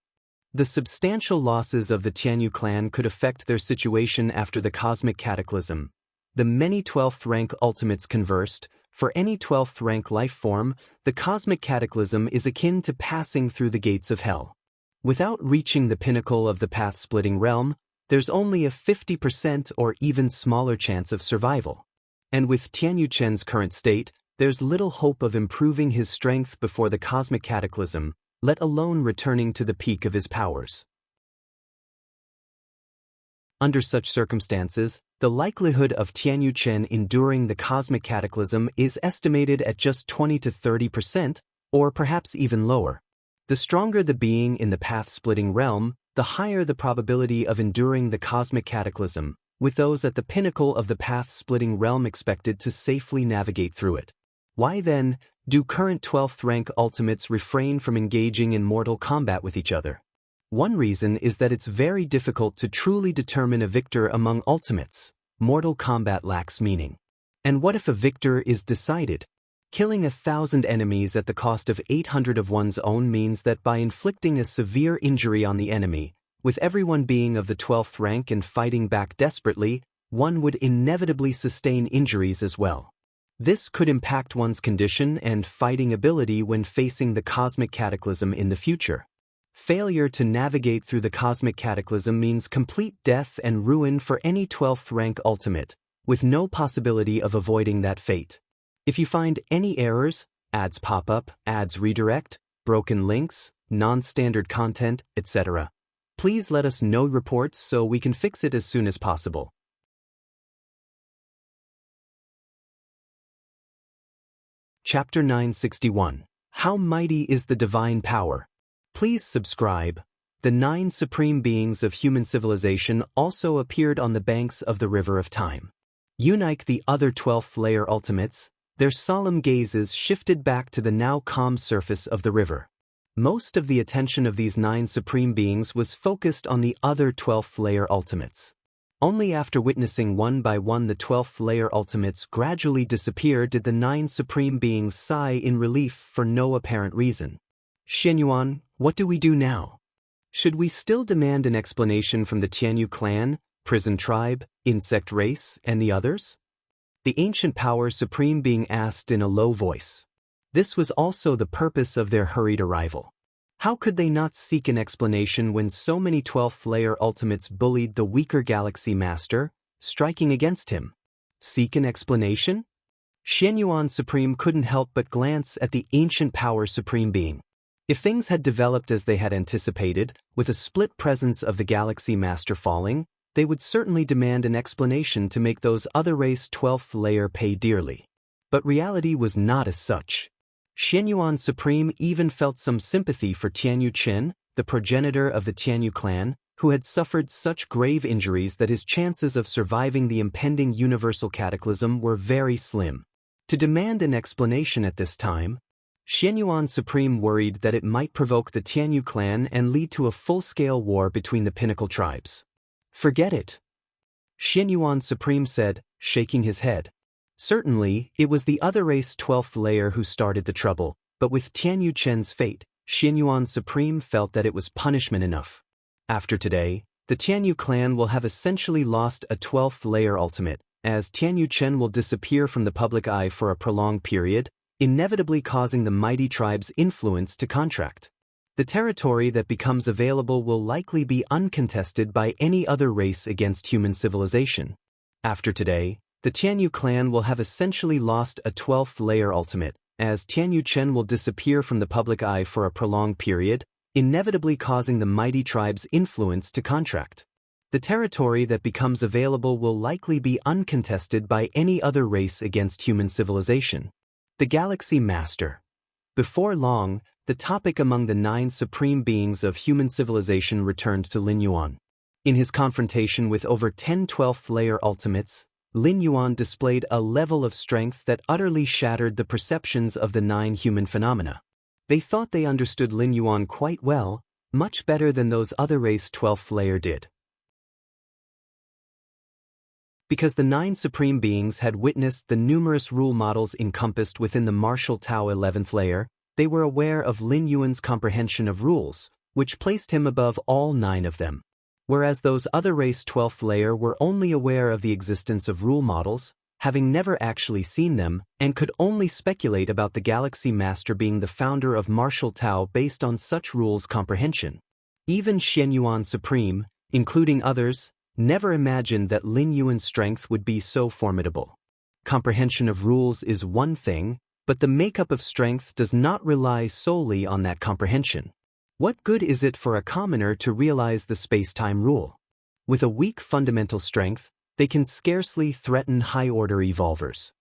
The substantial losses of the Tianyu clan could affect their situation after the cosmic cataclysm. The many 12th rank ultimates conversed. For any 12th rank life form, the cosmic cataclysm is akin to passing through the gates of hell. Without reaching the pinnacle of the path-splitting realm, there's only a 50% or even smaller chance of survival. And with Tianyu Chen's current state, there's little hope of improving his strength before the cosmic cataclysm, let alone returning to the peak of his powers. Under such circumstances, the likelihood of Tianyu Chen enduring the cosmic cataclysm is estimated at just 20 to 30%, or perhaps even lower. The stronger the being in the path-splitting realm, the higher the probability of enduring the cosmic cataclysm, with those at the pinnacle of the path-splitting realm expected to safely navigate through it. Why then do current 12th rank ultimates refrain from engaging in mortal combat with each other? One reason is that it's very difficult to truly determine a victor among ultimates. Mortal combat lacks meaning. And what if a victor is decided? Killing 1,000 enemies at the cost of 800 of one's own means that by inflicting a severe injury on the enemy, with everyone being of the 12th rank and fighting back desperately, one would inevitably sustain injuries as well. This could impact one's condition and fighting ability when facing the cosmic cataclysm in the future. Failure to navigate through the cosmic cataclysm means complete death and ruin for any 12th rank ultimate, with no possibility of avoiding that fate. If you find any errors, ads pop up, ads redirect, broken links, non-standard content, etc., please let us know reports so we can fix it as soon as possible. Chapter 961. How Mighty is the Divine Power? Please subscribe. The 9 supreme beings of human civilization also appeared on the banks of the River of Time. Unlike the other 12th layer ultimates, their solemn gazes shifted back to the now calm surface of the river. Most of the attention of these 9 supreme beings was focused on the other 12th layer ultimates. Only after witnessing one by one the 12th layer ultimates gradually disappear did the 9 supreme beings sigh in relief for no apparent reason. Xianyuan, what do we do now? Should we still demand an explanation from the Tianyu clan, prison tribe, insect race, and the others? The ancient power supreme being asked in a low voice. This was also the purpose of their hurried arrival. How could they not seek an explanation when so many 12th layer ultimates bullied the weaker Galaxy Master, striking against him? Seek an explanation? Xianyuan Supreme couldn't help but glance at the ancient power supreme being. If things had developed as they had anticipated, with a split presence of the Galaxy Master falling, they would certainly demand an explanation to make those other race 12th layer pay dearly. But reality was not as such. Xianyuan Supreme even felt some sympathy for Tianyu Chen, the progenitor of the Tianyu clan, who had suffered such grave injuries that his chances of surviving the impending universal cataclysm were very slim. To demand an explanation at this time, Xianyuan Supreme worried that it might provoke the Tianyu clan and lead to a full-scale war between the pinnacle tribes. Forget it. Xianyuan Supreme said, shaking his head. Certainly, it was the other race 12th layer who started the trouble, but with Tianyu Chen's fate, Xianyuan Supreme felt that it was punishment enough. After today, the Tianyu clan will have essentially lost a 12th layer ultimate, as Tianyu Chen will disappear from the public eye for a prolonged period, inevitably causing the mighty tribe's influence to contract. The territory that becomes available will likely be uncontested by any other race against human civilization. After today, the Tianyu clan will have essentially lost a 12th layer ultimate, as Tianyu Chen will disappear from the public eye for a prolonged period, inevitably causing the mighty tribe's influence to contract. The territory that becomes available will likely be uncontested by any other race against human civilization. The Galaxy Master. Before long, the topic among the 9 supreme beings of human civilization returned to Lin Yuan. In his confrontation with over 10 12th layer ultimates, Lin Yuan displayed a level of strength that utterly shattered the perceptions of the 9 human phenomena. They thought they understood Lin Yuan quite well, much better than those other race 12th layer did. Because the 9 supreme beings had witnessed the numerous rule models encompassed within the martial Tao 11th layer, they were aware of Lin Yuan's comprehension of rules, which placed him above all 9 of them. Whereas those other race 12th layer were only aware of the existence of rule models, having never actually seen them, and could only speculate about the Galaxy Master being the founder of martial Tao based on such rules comprehension. Even Xianyuan Supreme, including others, never imagined that Lin Yuan's strength would be so formidable. Comprehension of rules is one thing, but the makeup of strength does not rely solely on that comprehension. What good is it for a commoner to realize the space-time rule? With a weak fundamental strength, they can scarcely threaten high-order evolvers.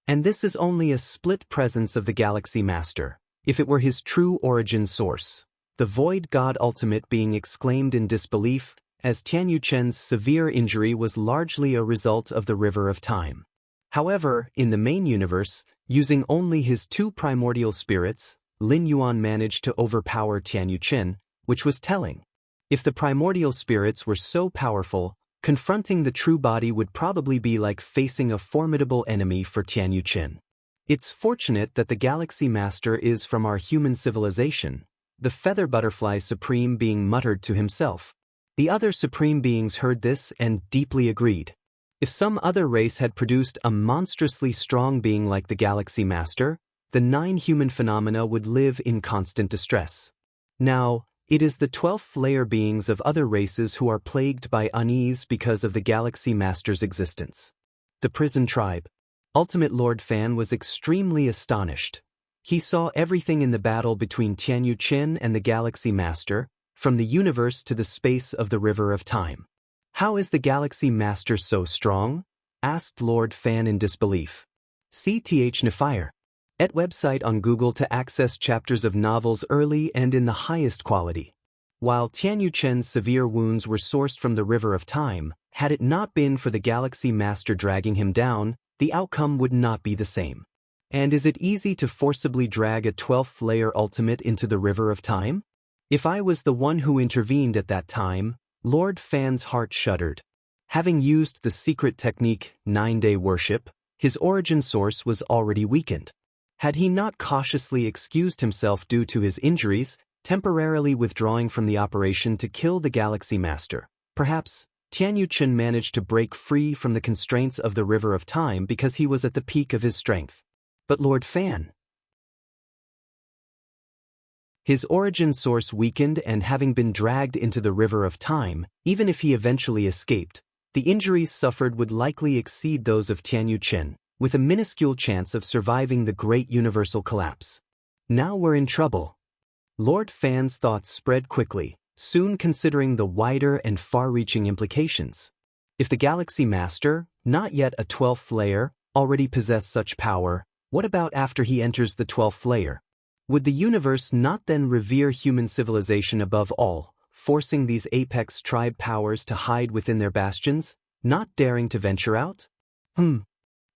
And this is only a split presence of the Galaxy Master. If it were his true origin source, the Void God Ultimate being exclaimed in disbelief, as Tian Yuchen's severe injury was largely a result of the River of Time. However, in the main universe, using only his 2 primordial spirits, Lin Yuan managed to overpower Tian Yuchen, which was telling. If the primordial spirits were so powerful, confronting the true body would probably be like facing a formidable enemy for Tian Yuchen. It's fortunate that the Galaxy Master is from our human civilization, the feather butterfly supreme being muttered to himself. The other supreme beings heard this and deeply agreed. If some other race had produced a monstrously strong being like the Galaxy Master, the 9 human phenomena would live in constant distress. Now, it is the 12th layer beings of other races who are plagued by unease because of the Galaxy Master's existence. The Prison Tribe. Ultimate Lord Fan was extremely astonished. He saw everything in the battle between Tian Yuchen and the Galaxy Master, from the universe to the space of the River of Time. How is the Galaxy Master so strong? Asked Lord Fan in disbelief. CTH Nefire. Et website on Google to access chapters of novels early and in the highest quality. While Tian Yuchen's severe wounds were sourced from the River of Time, had it not been for the Galaxy Master dragging him down, the outcome would not be the same. And is it easy to forcibly drag a 12th layer ultimate into the River of Time? If I was the one who intervened at that time, Lord Fan's heart shuddered. Having used the secret technique, 9-day worship, his origin source was already weakened. Had he not cautiously excused himself due to his injuries, temporarily withdrawing from the operation to kill the Galaxy Master, perhaps Tian Yuchen managed to break free from the constraints of the River of Time because he was at the peak of his strength. But Lord Fan, his origin source weakened, and having been dragged into the River of Time, even if he eventually escaped, the injuries suffered would likely exceed those of Tian Yuchen, with a minuscule chance of surviving the great universal collapse. Now we're in trouble. Lord Fan's thoughts spread quickly, soon considering the wider and far-reaching implications. If the Galaxy Master, not yet a 12th layer, already possessed such power, what about after he enters the 12th layer? Would the universe not then revere human civilization above all, forcing these apex tribe powers to hide within their bastions, not daring to venture out?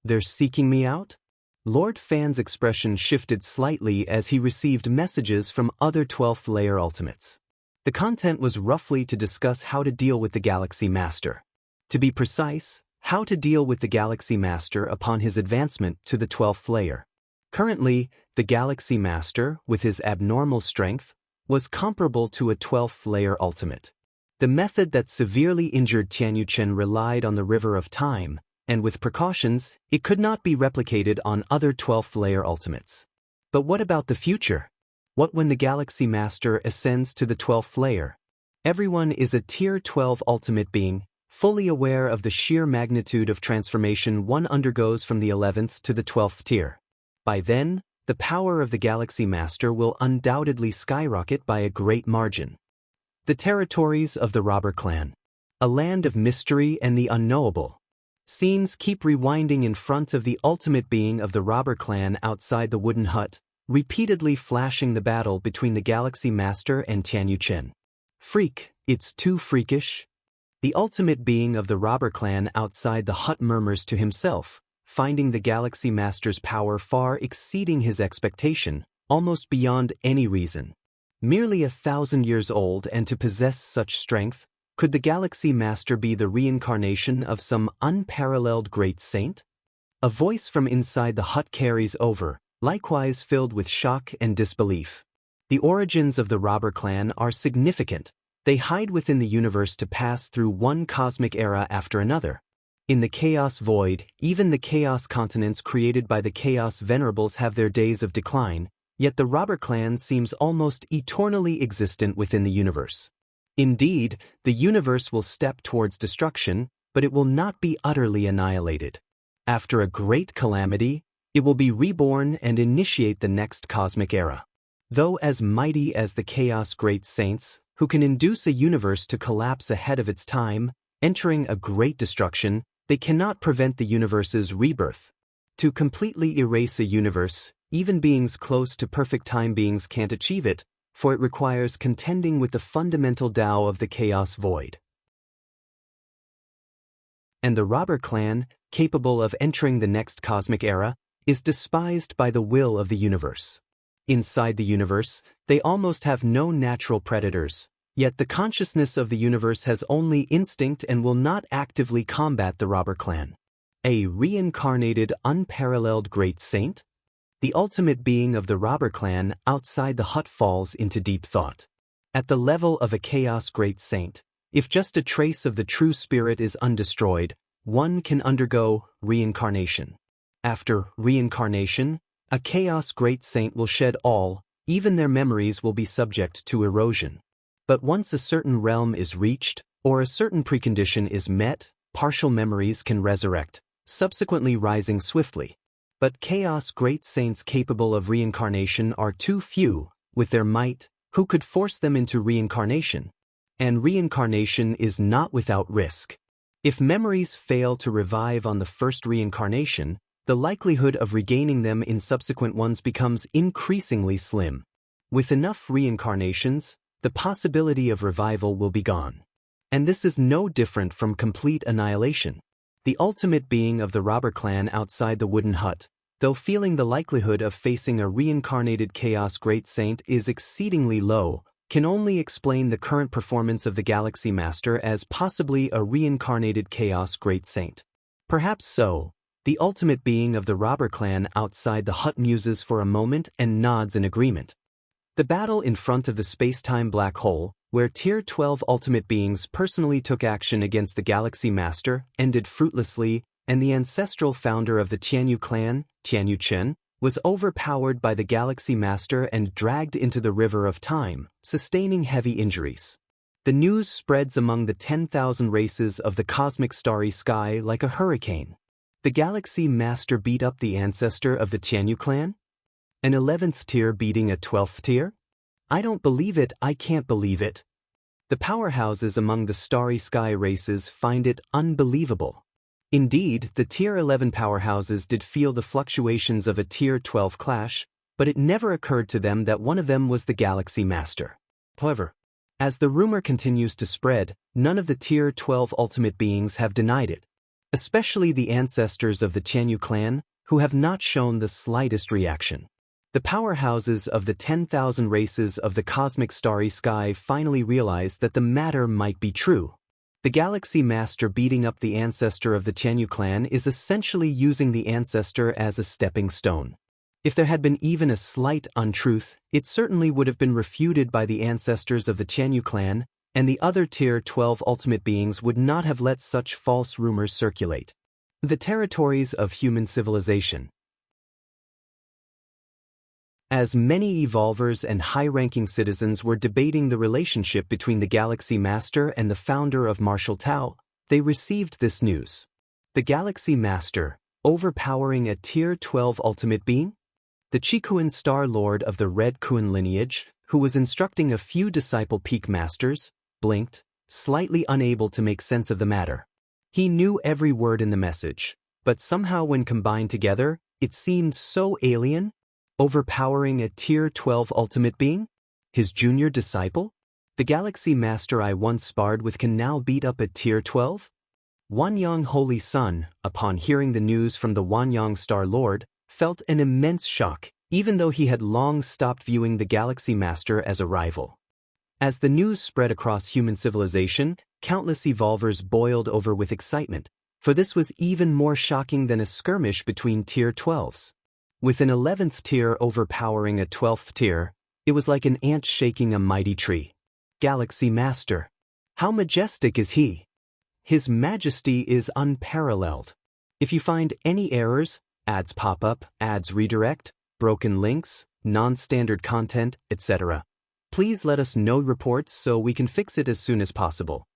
They're seeking me out? Lord Fan's expression shifted slightly as he received messages from other 12th layer ultimates. The content was roughly to discuss how to deal with the Galaxy Master. To be precise, how to deal with the Galaxy Master upon his advancement to the 12th layer. Currently, the Galaxy Master, with his abnormal strength, was comparable to a 12th layer ultimate. The method that severely injured Tian Yuchen relied on the River of Time, and with precautions, it could not be replicated on other 12th layer ultimates. But what about the future? What when the Galaxy Master ascends to the 12th layer? Everyone is a Tier 12 ultimate being, fully aware of the sheer magnitude of transformation one undergoes from the 11th to the 12th tier. By then, the power of the Galaxy Master will undoubtedly skyrocket by a great margin. The territories of the Robber Clan. A land of mystery and the unknowable. Scenes keep rewinding in front of the ultimate being of the Robber Clan outside the wooden hut, repeatedly flashing the battle between the Galaxy Master and Tian Yuchen. Freak, it's too freakish. The ultimate being of the Robber Clan outside the hut murmurs to himself, finding the Galaxy Master's power far exceeding his expectation, almost beyond any reason. Merely 1,000 years old and to possess such strength, could the Galaxy Master be the reincarnation of some unparalleled great saint? A voice from inside the hut carries over, likewise filled with shock and disbelief. The origins of the Robber Clan are significant. They hide within the universe to pass through one cosmic era after another. In the Chaos Void, even the Chaos continents created by the Chaos Venerables have their days of decline, yet the Robber Clan seems almost eternally existent within the universe. Indeed, the universe will step towards destruction, but it will not be utterly annihilated. After a great calamity, it will be reborn and initiate the next cosmic era. Though as mighty as the Chaos Great Saints, who can induce a universe to collapse ahead of its time, entering a great destruction, they cannot prevent the universe's rebirth. To completely erase a universe, even beings close to perfect time beings can't achieve it, for it requires contending with the fundamental Tao of the Chaos Void. and the robber clan, capable of entering the next cosmic era, is despised by the will of the universe. Inside the universe, they almost have no natural predators, yet the consciousness of the universe has only instinct and will not actively combat the robber clan. A reincarnated, unparalleled great saint? The ultimate being of the robber clan outside the hut falls into deep thought. At the level of a chaos great saint, if just a trace of the true spirit is undestroyed, one can undergo reincarnation. After reincarnation, a chaos great saint will shed all, even their memories will be subject to erosion. But once a certain realm is reached, or a certain precondition is met, partial memories can resurrect, subsequently rising swiftly. But chaos great saints capable of reincarnation are too few, with their might, who could force them into reincarnation. And reincarnation is not without risk. If memories fail to revive on the first reincarnation, the likelihood of regaining them in subsequent ones becomes increasingly slim. With enough reincarnations, the possibility of revival will be gone. And this is no different from complete annihilation. The ultimate being of the robber clan outside the wooden hut, though feeling the likelihood of facing a reincarnated chaos great saint is exceedingly low, can only explain the current performance of the Galaxy Master as possibly a reincarnated chaos great saint. Perhaps so. The ultimate being of the robber clan outside the hut muses for a moment and nods in agreement. The battle in front of the space-time black hole, where Tier 12 ultimate beings personally took action against the Galaxy Master, ended fruitlessly, and the ancestral founder of the Tianyu clan, Tianyu Chen, was overpowered by the Galaxy Master and dragged into the river of time, sustaining heavy injuries. The news spreads among the 10,000 races of the cosmic starry sky like a hurricane. The Galaxy Master beat up the ancestor of the Tianyu clan? An 11th tier beating a 12th tier? I don't believe it, I can't believe it. The powerhouses among the starry sky races find it unbelievable. Indeed, the Tier 11 powerhouses did feel the fluctuations of a Tier 12 clash, but it never occurred to them that one of them was the Galaxy Master. However, as the rumor continues to spread, none of the Tier 12 ultimate beings have denied it. Especially the ancestors of the Tianyu clan, who have not shown the slightest reaction. The powerhouses of the 10,000 races of the cosmic starry sky finally realized that the matter might be true. The Galaxy Master beating up the ancestor of the Tianyu clan is essentially using the ancestor as a stepping stone. If there had been even a slight untruth, it certainly would have been refuted by the ancestors of the Tianyu clan, and the other Tier 12 ultimate beings would not have let such false rumors circulate. The territories of human civilization. As many evolvers and high-ranking citizens were debating the relationship between the Galaxy Master and the founder of Martial Tao, they received this news. The Galaxy Master, overpowering a Tier 12 ultimate being? The Chikuan Star Lord of the Red Kuan lineage, who was instructing a few disciple peak masters, blinked, slightly unable to make sense of the matter. He knew every word in the message, but somehow when combined together, it seemed so alien. Overpowering a Tier 12 ultimate being? His junior disciple? The Galaxy Master I once sparred with can now beat up a Tier 12? Wanyang Holy Sun, upon hearing the news from the Wanyang Star Lord, felt an immense shock, even though he had long stopped viewing the Galaxy Master as a rival. As the news spread across human civilization, countless evolvers boiled over with excitement, for this was even more shocking than a skirmish between Tier 12s. With an 11th tier overpowering a 12th tier, it was like an ant shaking a mighty tree. Galaxy Master. How majestic is he? His majesty is unparalleled. If you find any errors, ads pop up, ads redirect, broken links, non-standard content, etc., please let us know reports so we can fix it as soon as possible.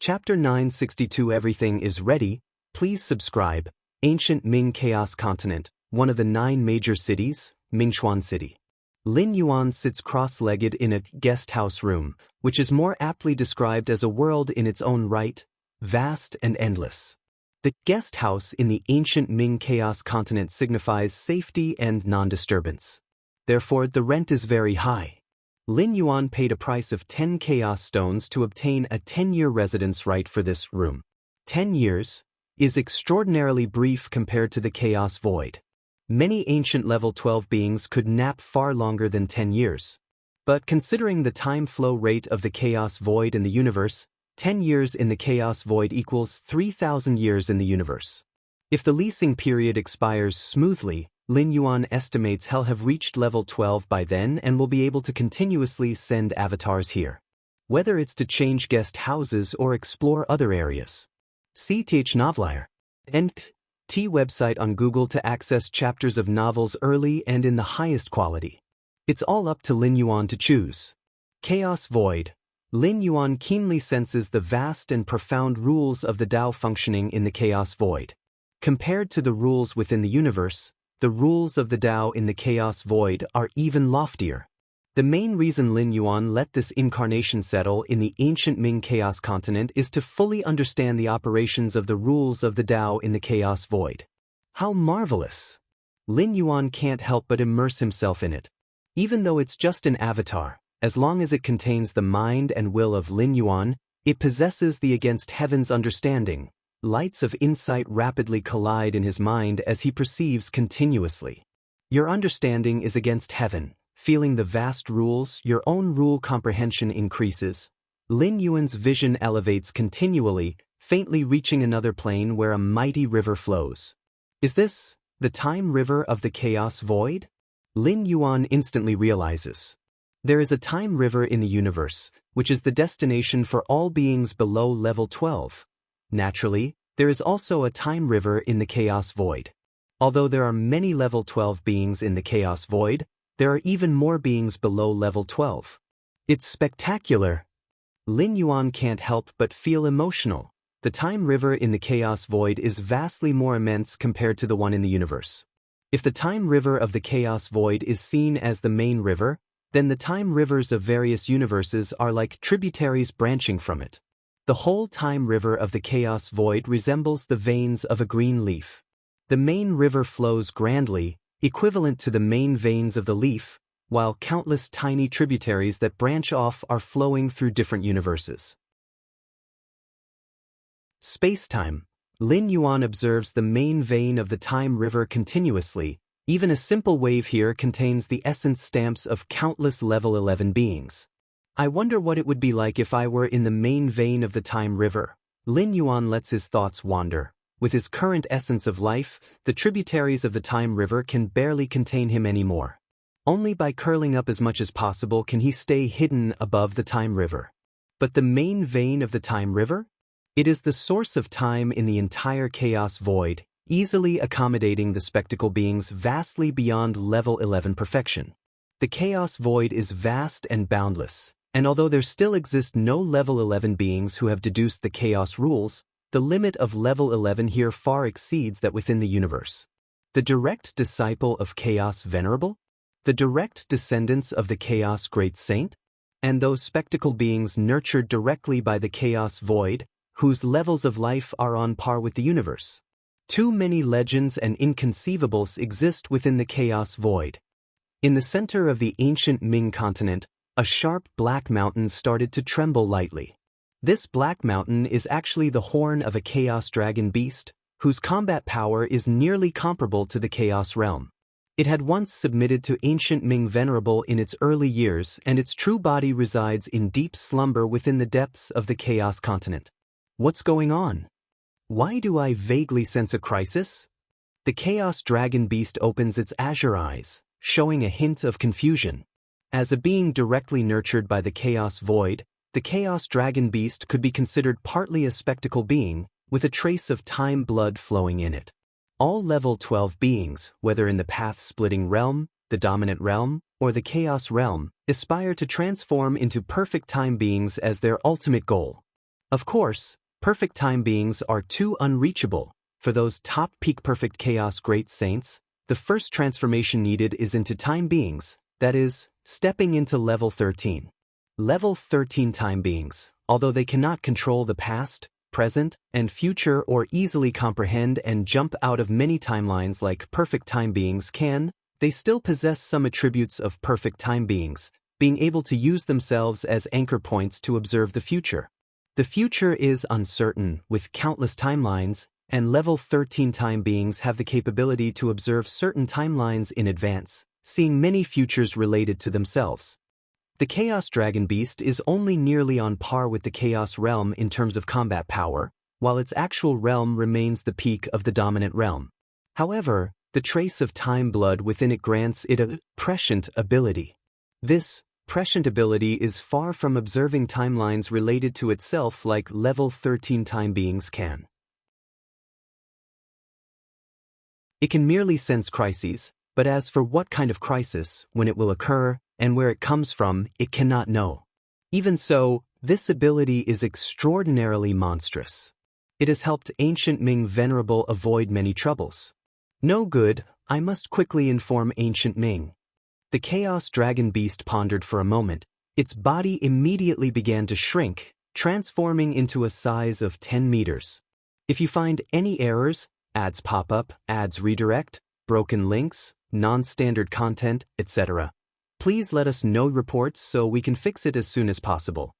Chapter 962 Everything is ready. Please subscribe. Ancient Ming Chaos Continent, one of the 9 major cities, Mingchuan City. Lin Yuan sits cross-legged in a guest house room, which is more aptly described as a world in its own right, vast and endless. The guest house in the ancient Ming Chaos Continent signifies safety and non-disturbance. Therefore, the rent is very high. Lin Yuan paid a price of 10 chaos stones to obtain a 10-year residence right for this room. 10 years is extraordinarily brief compared to the chaos void. Many ancient level 12 beings could nap far longer than 10 years. But considering the time flow rate of the chaos void in the universe, 10 years in the chaos void equals 3,000 years in the universe. If the leasing period expires smoothly, Lin Yuan estimates he'll have reached level 12 by then and will be able to continuously send avatars here. Whether it's to change guest houses or explore other areas. CTH Novelier. NT website on Google to access chapters of novels early and in the highest quality. It's all up to Lin Yuan to choose. Chaos Void. Lin Yuan keenly senses the vast and profound rules of the Tao functioning in the Chaos Void. Compared to the rules within the universe, the rules of the Tao in the Chaos Void are even loftier. The main reason Lin Yuan let this incarnation settle in the ancient Ming Chaos continent is to fully understand the operations of the rules of the Tao in the Chaos Void. How marvelous! Lin Yuan can't help but immerse himself in it. Even though it's just an avatar, as long as it contains the mind and will of Lin Yuan, it possesses the against heaven's understanding. Lights of insight rapidly collide in his mind as he perceives continuously. Your understanding is against heaven. Feeling the vast rules, your own rule comprehension increases. Lin Yuan's vision elevates continually, faintly reaching another plane where a mighty river flows. Is this the time river of the Chaos Void? Lin Yuan instantly realizes. There is a time river in the universe, which is the destination for all beings below level 12. Naturally, there is also a time river in the Chaos Void. Although there are many level 12 beings in the Chaos Void, there are even more beings below level 12. It's spectacular. Lin Yuan can't help but feel emotional. The time river in the Chaos Void is vastly more immense compared to the one in the universe. If the time river of the Chaos Void is seen as the main river, then the time rivers of various universes are like tributaries branching from it. The whole time river of the Chaos Void resembles the veins of a green leaf. The main river flows grandly, equivalent to the main veins of the leaf, while countless tiny tributaries that branch off are flowing through different universes. Space-time. Lin Yuan observes the main vein of the time river continuously. Even a simple wave here contains the essence stamps of countless level 11 beings. I wonder what it would be like if I were in the main vein of the time river. Lin Yuan lets his thoughts wander. With his current essence of life, the tributaries of the time river can barely contain him anymore. Only by curling up as much as possible can he stay hidden above the time river. But the main vein of the time river? It is the source of time in the entire Chaos Void, easily accommodating the spectacle beings vastly beyond level 11 perfection. The Chaos Void is vast and boundless, and although there still exist no level 11 beings who have deduced the Chaos rules, the limit of level 11 here far exceeds that within the universe. The direct disciple of Chaos Venerable? The direct descendants of the Chaos Great Saint? And those spectacle beings nurtured directly by the Chaos Void, whose levels of life are on par with the universe. Too many legends and inconceivables exist within the Chaos Void. In the center of the ancient Ming continent, a sharp black mountain started to tremble lightly. This black mountain is actually the horn of a chaos dragon beast, whose combat power is nearly comparable to the Chaos Realm. It had once submitted to ancient Ming Venerable in its early years, and its true body resides in deep slumber within the depths of the Chaos continent. What's going on? Why do I vaguely sense a crisis? The Chaos Dragon Beast opens its azure eyes, showing a hint of confusion. As a being directly nurtured by the Chaos Void, the Chaos Dragon Beast could be considered partly a spectacle being, with a trace of time blood flowing in it. All level 12 beings, whether in the path-splitting realm, the dominant realm, or the Chaos Realm, aspire to transform into perfect time beings as their ultimate goal. Of course, perfect time beings are too unreachable. For those top peak perfect Chaos Great Saints, the first transformation needed is into time beings, that is, stepping into level 13. Level 13 time beings, although they cannot control the past, present, and future or easily comprehend and jump out of many timelines like perfect time beings can, they still possess some attributes of perfect time beings, being able to use themselves as anchor points to observe the future. The future is uncertain, with countless timelines, and level 13 time beings have the capability to observe certain timelines in advance, seeing many futures related to themselves. The Chaos Dragon Beast is only nearly on par with the Chaos Realm in terms of combat power, while its actual realm remains the peak of the dominant realm. However, the trace of time blood within it grants it a prescient ability. This prescient ability is far from observing timelines related to itself like level 13 time beings can. It can merely sense crises, but as for what kind of crisis, when it will occur, and where it comes from, it cannot know. Even so, this ability is extraordinarily monstrous. It has helped Ancient Ming Venerable avoid many troubles. No good, I must quickly inform Ancient Ming. The Chaos Dragon Beast pondered for a moment. Its body immediately began to shrink, transforming into a size of 10 meters. If you find any errors, ads pop up, ads redirect, broken links, non-standard content, etc., please let us know reports so we can fix it as soon as possible.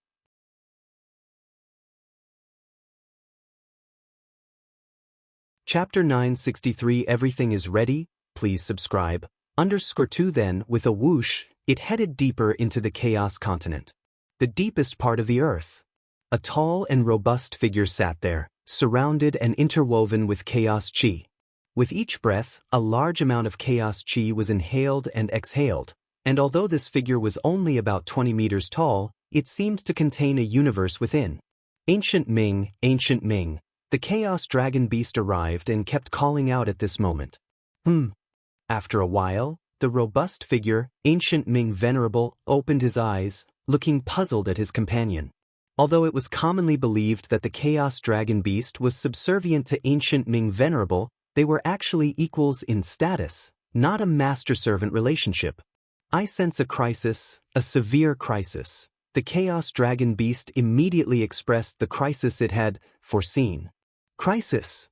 Chapter 963 Everything is ready, please subscribe. _2 Then, with a whoosh, it headed deeper into the Chaos Continent, the deepest part of the earth. A tall and robust figure sat there, surrounded and interwoven with Chaos Chi. With each breath, a large amount of Chaos Chi was inhaled and exhaled, and although this figure was only about 20 meters tall, it seemed to contain a universe within. Ancient Ming, the Chaos Dragon Beast arrived and kept calling out at this moment. After a while, the robust figure, Ancient Ming Venerable, opened his eyes, looking puzzled at his companion. Although it was commonly believed that the Chaos Dragon Beast was subservient to Ancient Ming Venerable, they were actually equals in status, not a master-servant relationship. I sense a crisis, a severe crisis. The Chaos Dragon Beast immediately expressed the crisis it had foreseen. Crisis!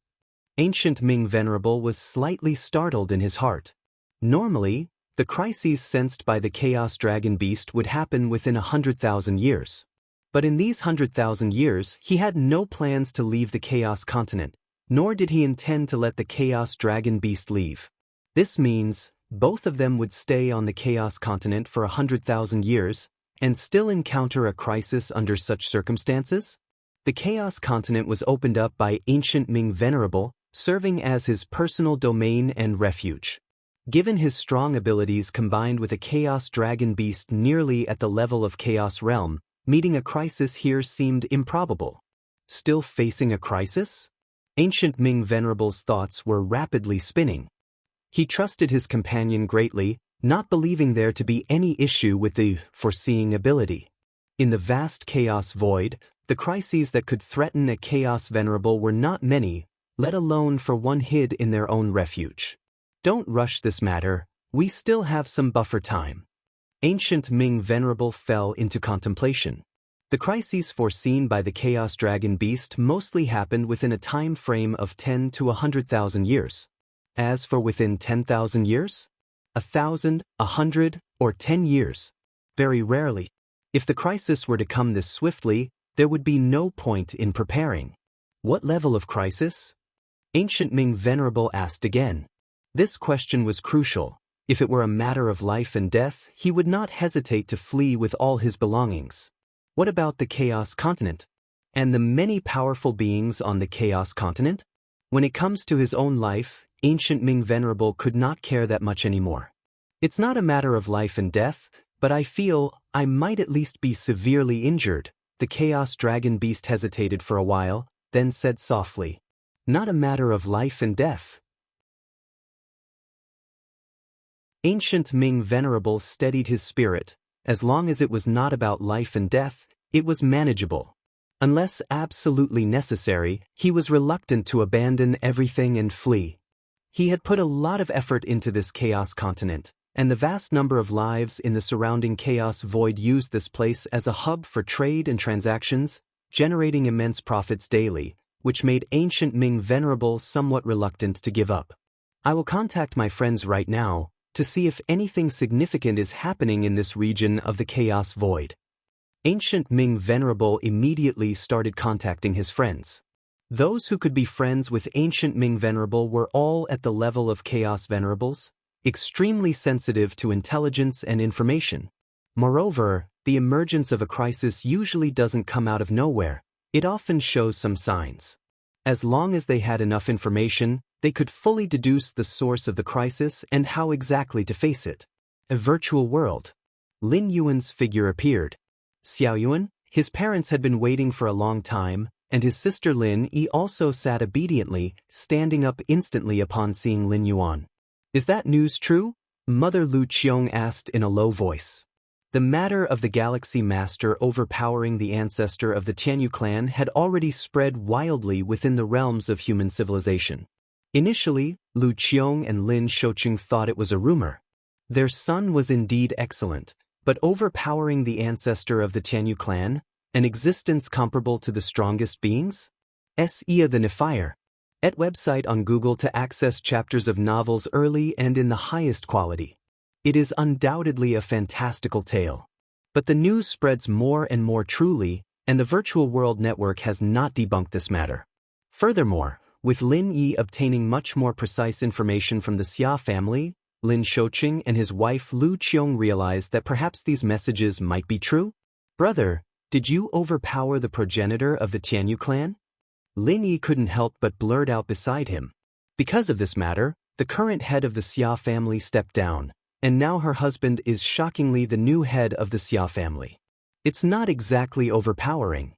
Ancient Ming Venerable was slightly startled in his heart. Normally, the crises sensed by the Chaos Dragon Beast would happen within 100,000 years. But in these 100,000 years, he had no plans to leave the Chaos Continent, nor did he intend to let the Chaos Dragon Beast leave. This means both of them would stay on the Chaos Continent for 100,000 years and still encounter a crisis under such circumstances? The Chaos Continent was opened up by Ancient Ming Venerable, serving as his personal domain and refuge. Given his strong abilities combined with a Chaos Dragon Beast nearly at the level of Chaos Realm, meeting a crisis here seemed improbable. Still facing a crisis? Ancient Ming Venerable's thoughts were rapidly spinning. He trusted his companion greatly, not believing there to be any issue with the foreseeing ability. In the vast chaos void, the crises that could threaten a Chaos Venerable were not many, let alone for one hid in their own refuge. Don't rush this matter, we still have some buffer time. Ancient Ming Venerable fell into contemplation. The crises foreseen by the Chaos Dragon Beast mostly happened within a time frame of 10 to 100,000 years. As for within 10,000 years? 1,000, 100, or 10 years? Very rarely. If the crisis were to come this swiftly, there would be no point in preparing. What level of crisis? Ancient Ming Venerable asked again. This question was crucial. If it were a matter of life and death, he would not hesitate to flee with all his belongings. What about the Chaos Continent? And the many powerful beings on the Chaos Continent? When it comes to his own life, Ancient Ming Venerable could not care that much anymore. It's not a matter of life and death, but I feel I might at least be severely injured. The Chaos Dragon Beast hesitated for a while, then said softly, "Not a matter of life and death." Ancient Ming Venerable steadied his spirit. As long as it was not about life and death, it was manageable. Unless absolutely necessary, he was reluctant to abandon everything and flee. He had put a lot of effort into this Chaos Continent, and the vast number of lives in the surrounding Chaos Void used this place as a hub for trade and transactions, generating immense profits daily, which made Ancient Ming Venerable somewhat reluctant to give up. I will contact my friends right now, to see if anything significant is happening in this region of the chaos void. Ancient Ming Venerable immediately started contacting his friends. Those who could be friends with Ancient Ming Venerable were all at the level of Chaos Venerables, extremely sensitive to intelligence and information. Moreover, the emergence of a crisis usually doesn't come out of nowhere, it often shows some signs. As long as they had enough information, they could fully deduce the source of the crisis and how exactly to face it. A virtual world. Lin Yuan's figure appeared. Xiao Yuan, his parents had been waiting for a long time, and his sister Lin Yi also sat obediently, standing up instantly upon seeing Lin Yuan. Is that news true? Mother Lu Qiong asked in a low voice. The matter of the Galaxy Master overpowering the ancestor of the Tianyu clan had already spread wildly within the realms of human civilization. Initially, Lu Qiong and Lin Shouqing thought it was a rumor. Their son was indeed excellent, but overpowering the ancestor of the Tianyu clan, an existence comparable to the strongest beings? Ia the Nefire. At website on Google to access chapters of novels early and in the highest quality. It is undoubtedly a fantastical tale. But the news spreads more and more truly, and the Virtual World Network has not debunked this matter. Furthermore, with Lin Yi obtaining much more precise information from the Xia family, Lin Shouqing and his wife Lu Qiong realized that perhaps these messages might be true. Brother, did you overpower the progenitor of the Tianyu clan? Lin Yi couldn't help but blurt out beside him. Because of this matter, the current head of the Xia family stepped down, and now her husband is shockingly the new head of the Xia family. It's not exactly overpowering.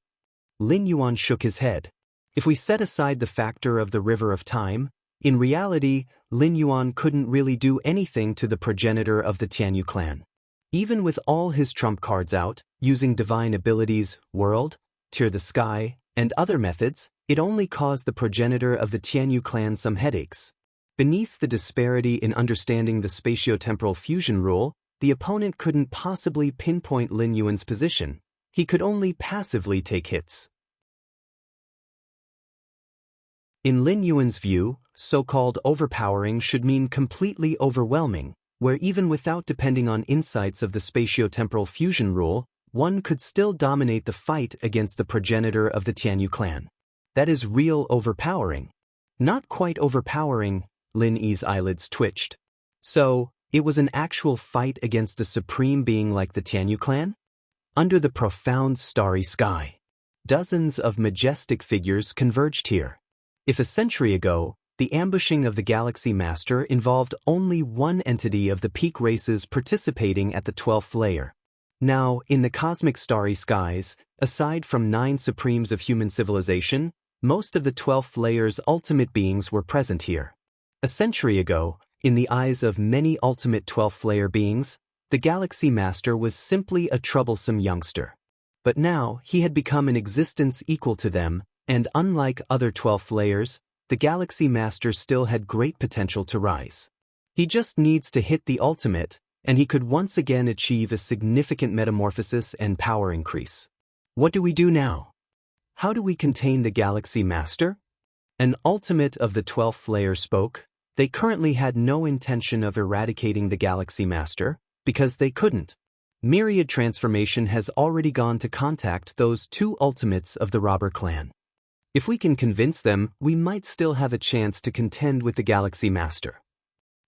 Lin Yuan shook his head. If we set aside the factor of the river of time, in reality, Lin Yuan couldn't really do anything to the progenitor of the Tianyu clan. Even with all his trump cards out, using divine abilities, world, tear the sky, and other methods, it only caused the progenitor of the Tianyu clan some headaches. Beneath the disparity in understanding the spatiotemporal fusion rule, the opponent couldn't possibly pinpoint Lin Yuan's position. He could only passively take hits. In Lin Yuan's view, so-called overpowering should mean completely overwhelming, where even without depending on insights of the spatiotemporal fusion rule, one could still dominate the fight against the progenitor of the Tianyu clan. That is real overpowering. Not quite overpowering. Lin Yi's eyelids twitched. So, it was an actual fight against a supreme being like the Tianyu clan? Under the profound starry sky, dozens of majestic figures converged here. If a century ago, the ambushing of the Galaxy Master involved only one entity of the peak races participating at the 12th layer. Now, in the cosmic starry skies, aside from 9 supremes of human civilization, most of the 12th layer's ultimate beings were present here. A century ago, in the eyes of many ultimate 12th layer beings, the Galaxy Master was simply a troublesome youngster. But now, he had become an existence equal to them, and unlike other 12th layers, the Galaxy Master still had great potential to rise. He just needs to hit the ultimate, and he could once again achieve a significant metamorphosis and power increase. What do we do now? How do we contain the Galaxy Master? An ultimate of the 12th layer spoke. They currently had no intention of eradicating the Galaxy Master, because they couldn't. Myriad Transformation has already gone to contact those 2 ultimates of the robber clan. If we can convince them, we might still have a chance to contend with the Galaxy Master.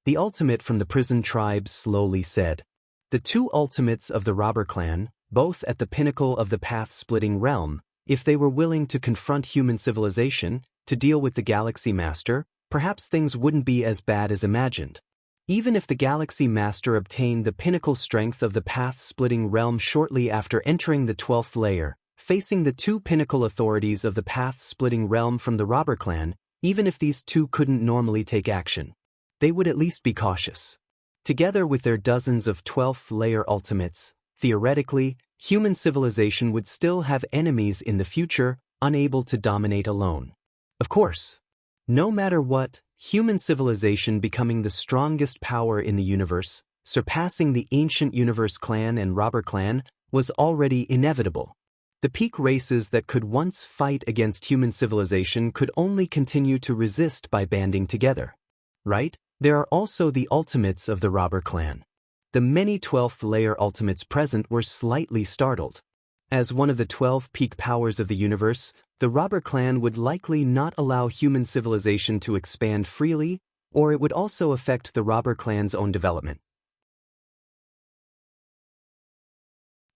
The ultimate from the prison tribe slowly said. The 2 ultimates of the robber clan, both at the pinnacle of the path-splitting realm, if they were willing to confront human civilization, to deal with the Galaxy Master, perhaps things wouldn't be as bad as imagined. Even if the Galaxy Master obtained the pinnacle strength of the path-splitting realm shortly after entering the 12th layer, facing the 2 pinnacle authorities of the path-splitting realm from the robber clan, even if these 2 couldn't normally take action, they would at least be cautious. Together with their dozens of 12th layer ultimates, theoretically, human civilization would still have enemies in the future, unable to dominate alone. Of course, no matter what, human civilization becoming the strongest power in the universe, surpassing the ancient universe clan and robber clan, was already inevitable. The peak races that could once fight against human civilization could only continue to resist by banding together. Right? There are also the ultimates of the robber clan. The many 12th layer ultimates present were slightly startled. As one of the 12 peak powers of the universe, the robber clan would likely not allow human civilization to expand freely, or it would also affect the robber clan's own development.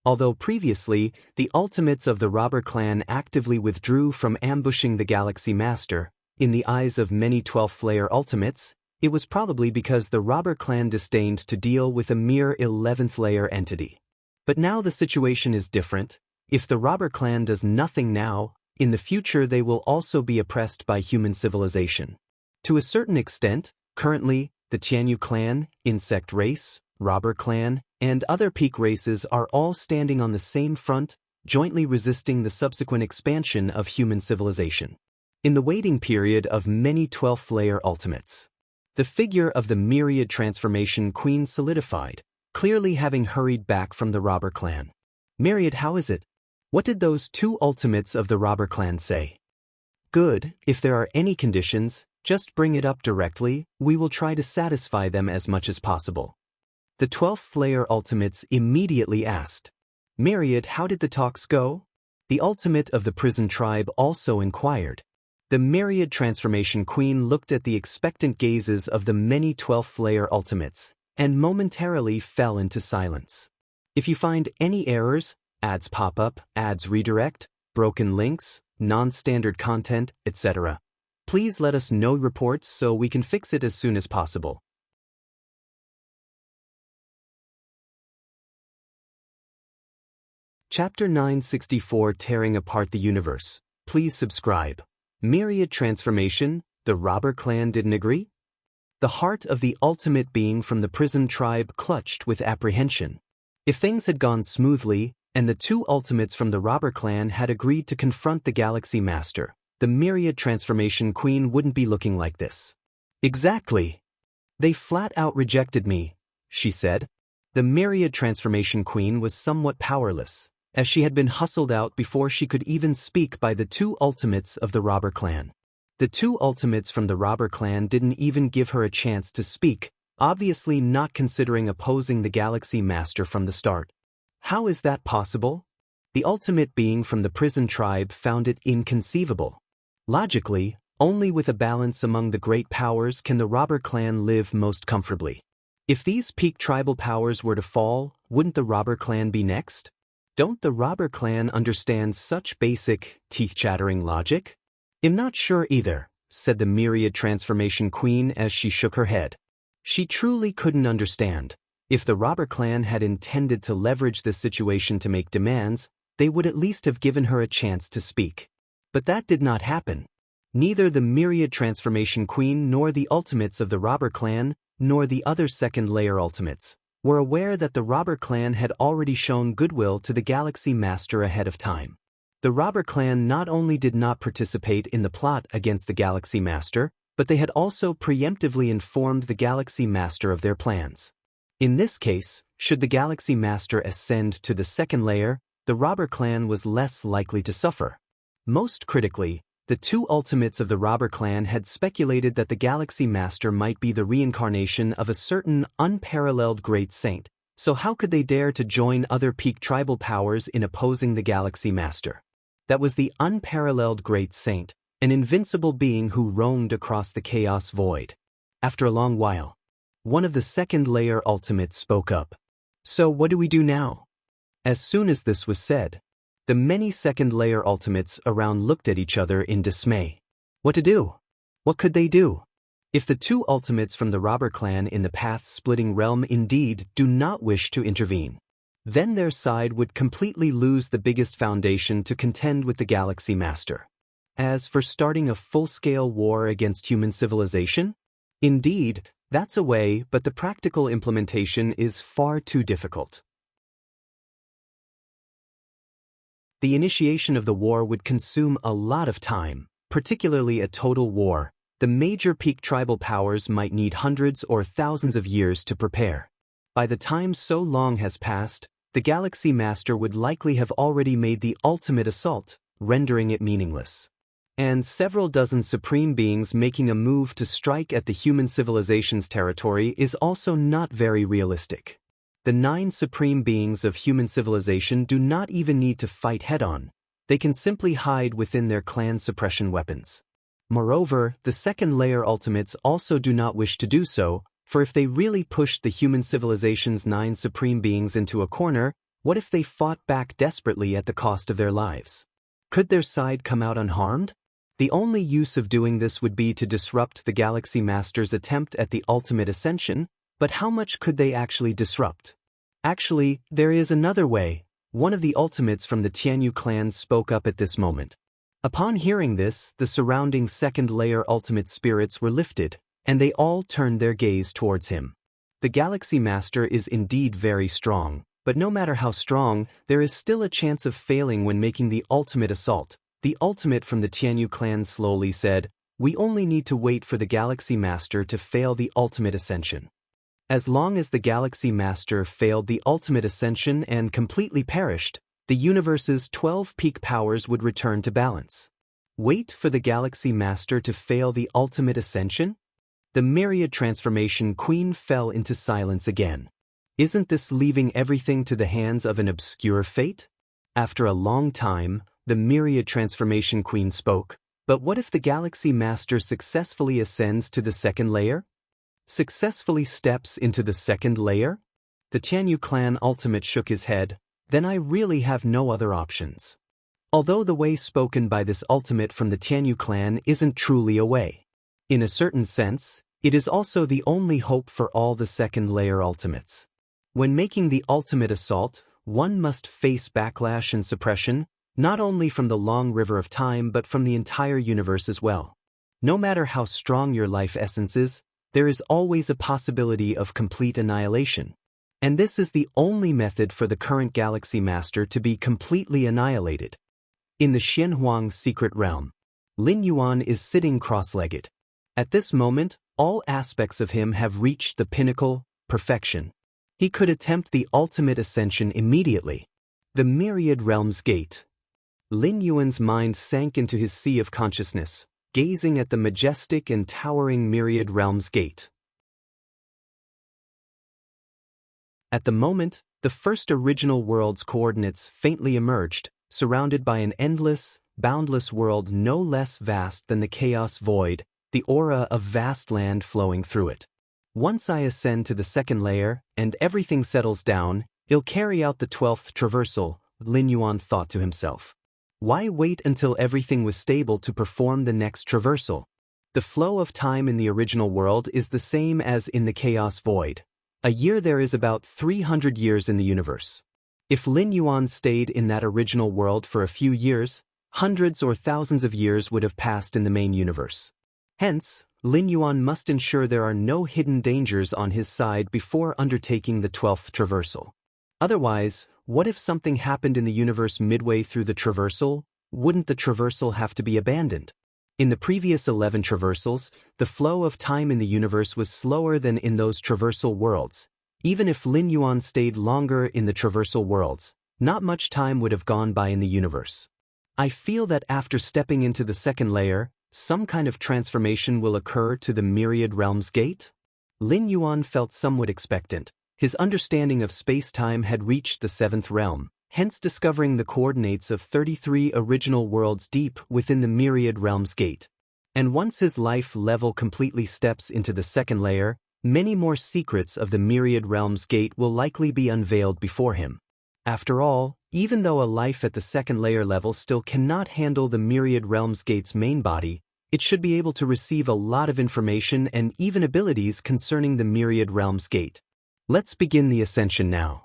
Although previously, the ultimates of the robber clan actively withdrew from ambushing the Galaxy Master, in the eyes of many 12th layer ultimates, it was probably because the robber clan disdained to deal with a mere 11th layer entity. But now the situation is different. If the robber clan does nothing now, in the future they will also be oppressed by human civilization. To a certain extent, currently, the Tianyu clan, insect race, robber clan, and other peak races are all standing on the same front, jointly resisting the subsequent expansion of human civilization. In the waiting period of many 12th layer ultimates, the figure of the myriad transformation queen solidified, clearly having hurried back from the robber clan. Myriad, how is it? What did those two ultimates of the robber clan say? Good, if there are any conditions, just bring it up directly, we will try to satisfy them as much as possible. The 12th layer ultimates immediately asked. Myriad, how did the talks go? The ultimate of the prison tribe also inquired. The myriad transformation queen looked at the expectant gazes of the many 12th layer ultimates, and momentarily fell into silence. If you find any errors, ads pop up, ads redirect, broken links, non-standard content, etc., please let us know reports so we can fix it as soon as possible. Chapter 964, Tearing Apart the Universe. Please subscribe. Myriad transformation, the robber clan didn't agree? The heart of the ultimate being from the prison tribe clutched with apprehension. If things had gone smoothly, and the two ultimates from the robber clan had agreed to confront the Galaxy Master, the myriad transformation queen wouldn't be looking like this. Exactly. They flat out rejected me, she said. The myriad transformation queen was somewhat powerless, as she had been hustled out before she could even speak by the two ultimates of the robber clan. The two ultimates from the robber clan didn't even give her a chance to speak, obviously not considering opposing the Galaxy Master from the start. How is that possible? The ultimate being from the prison tribe found it inconceivable. Logically, only with a balance among the great powers can the robber clan live most comfortably. If these peak tribal powers were to fall, wouldn't the robber clan be next? Don't the robber clan understand such basic, teeth-chattering logic? I'm not sure either, said the myriad transformation queen as she shook her head. She truly couldn't understand. If the robber clan had intended to leverage this situation to make demands, they would at least have given her a chance to speak. But that did not happen. Neither the myriad transformation queen nor the ultimates of the robber clan, nor the other second layer ultimates, were aware that the robber clan had already shown goodwill to the Galaxy Master ahead of time. The robber clan not only did not participate in the plot against the Galaxy Master, but they had also preemptively informed the Galaxy Master of their plans. In this case, should the Galaxy Master ascend to the second layer, the robber clan was less likely to suffer. Most critically, the two ultimates of the robber clan had speculated that the Galaxy Master might be the reincarnation of a certain unparalleled great saint, so how could they dare to join other peak tribal powers in opposing the Galaxy Master? That was the unparalleled great saint, an invincible being who roamed across the chaos void. After a long while, one of the second layer ultimates spoke up. So what do we do now? As soon as this was said, the many second layer ultimates around looked at each other in dismay. What to do? What could they do? If the two ultimates from the robber clan in the path-splitting realm indeed do not wish to intervene, then their side would completely lose the biggest foundation to contend with the Galaxy Master. As for starting a full-scale war against human civilization, indeed, that's a way, but the practical implementation is far too difficult. The initiation of the war would consume a lot of time, particularly a total war. The major peak tribal powers might need hundreds or thousands of years to prepare. By the time so long has passed, the Galaxy Master would likely have already made the ultimate assault, rendering it meaningless. and several dozen supreme beings making a move to strike at the human civilization's territory is also not very realistic. The 9 supreme beings of human civilization do not even need to fight head-on. They can simply hide within their clan suppression weapons. Moreover, the second layer ultimates also do not wish to do so, for if they really pushed the human civilization's 9 supreme beings into a corner, what if they fought back desperately at the cost of their lives? Could their side come out unharmed? The only use of doing this would be to disrupt the Galaxy Master's attempt at the ultimate ascension, but how much could they actually disrupt? Actually, there is another way. One of the ultimates from the Tianyu clan spoke up at this moment. Upon hearing this, the surrounding second layer ultimate spirits were lifted, and they all turned their gaze towards him. The Galaxy Master is indeed very strong, but no matter how strong, there is still a chance of failing when making the ultimate assault. The ultimate from the Tianyu clan slowly said, "We only need to wait for the Galaxy Master to fail the ultimate ascension." As long as the Galaxy Master failed the ultimate ascension and completely perished, the universe's 12 peak powers would return to balance. Wait for the Galaxy Master to fail the ultimate ascension? The myriad transformation queen fell into silence again. Isn't this leaving everything to the hands of an obscure fate? After a long time, the myriad transformation queen spoke, but what if the Galaxy Master successfully ascends to the second layer? Successfully steps into the second layer? The Tianyu clan ultimate shook his head. Then I really have no other options. Although the way spoken by this ultimate from the Tianyu clan isn't truly a way. In a certain sense, it is also the only hope for all the second layer ultimates. When making the ultimate assault, one must face backlash and suppression, not only from the long river of time but from the entire universe as well. No matter how strong your life essence is, there is always a possibility of complete annihilation. And this is the only method for the current Galaxy Master to be completely annihilated. In the Xianhuang's secret realm, Lin Yuan is sitting cross-legged. At this moment, all aspects of him have reached the pinnacle, perfection. He could attempt the ultimate ascension immediately. The Myriad Realms Gate. Lin Yuan's mind sank into his sea of consciousness, gazing at the majestic and towering Myriad Realms Gate. At the moment, the first original world's coordinates faintly emerged, surrounded by an endless, boundless world no less vast than the chaos void, the aura of vast land flowing through it. Once I ascend to the second layer, and everything settles down, I'll carry out the 12th traversal, Lin Yuan thought to himself. Why wait until everything was stable to perform the next traversal? The flow of time in the original world is the same as in the chaos void. A year there is about 300 years in the universe. If Lin Yuan stayed in that original world for a few years, hundreds or thousands of years would have passed in the main universe. Hence, Lin Yuan must ensure there are no hidden dangers on his side before undertaking the 12th traversal. Otherwise, what if something happened in the universe midway through the traversal? Wouldn't the traversal have to be abandoned? In the previous 11 traversals, the flow of time in the universe was slower than in those traversal worlds. Even if Lin Yuan stayed longer in the traversal worlds, not much time would have gone by in the universe. I feel that after stepping into the second layer, some kind of transformation will occur to the Myriad Realms Gate? Lin Yuan felt somewhat expectant. His understanding of space-time had reached the 7th realm, hence discovering the coordinates of 33 original worlds deep within the Myriad Realms Gate. And once his life level completely steps into the second layer, many more secrets of the Myriad Realms Gate will likely be unveiled before him. After all, even though a life at the second layer level still cannot handle the Myriad Realms Gate's main body, it should be able to receive a lot of information and even abilities concerning the Myriad Realms Gate. Let's begin the ascension now.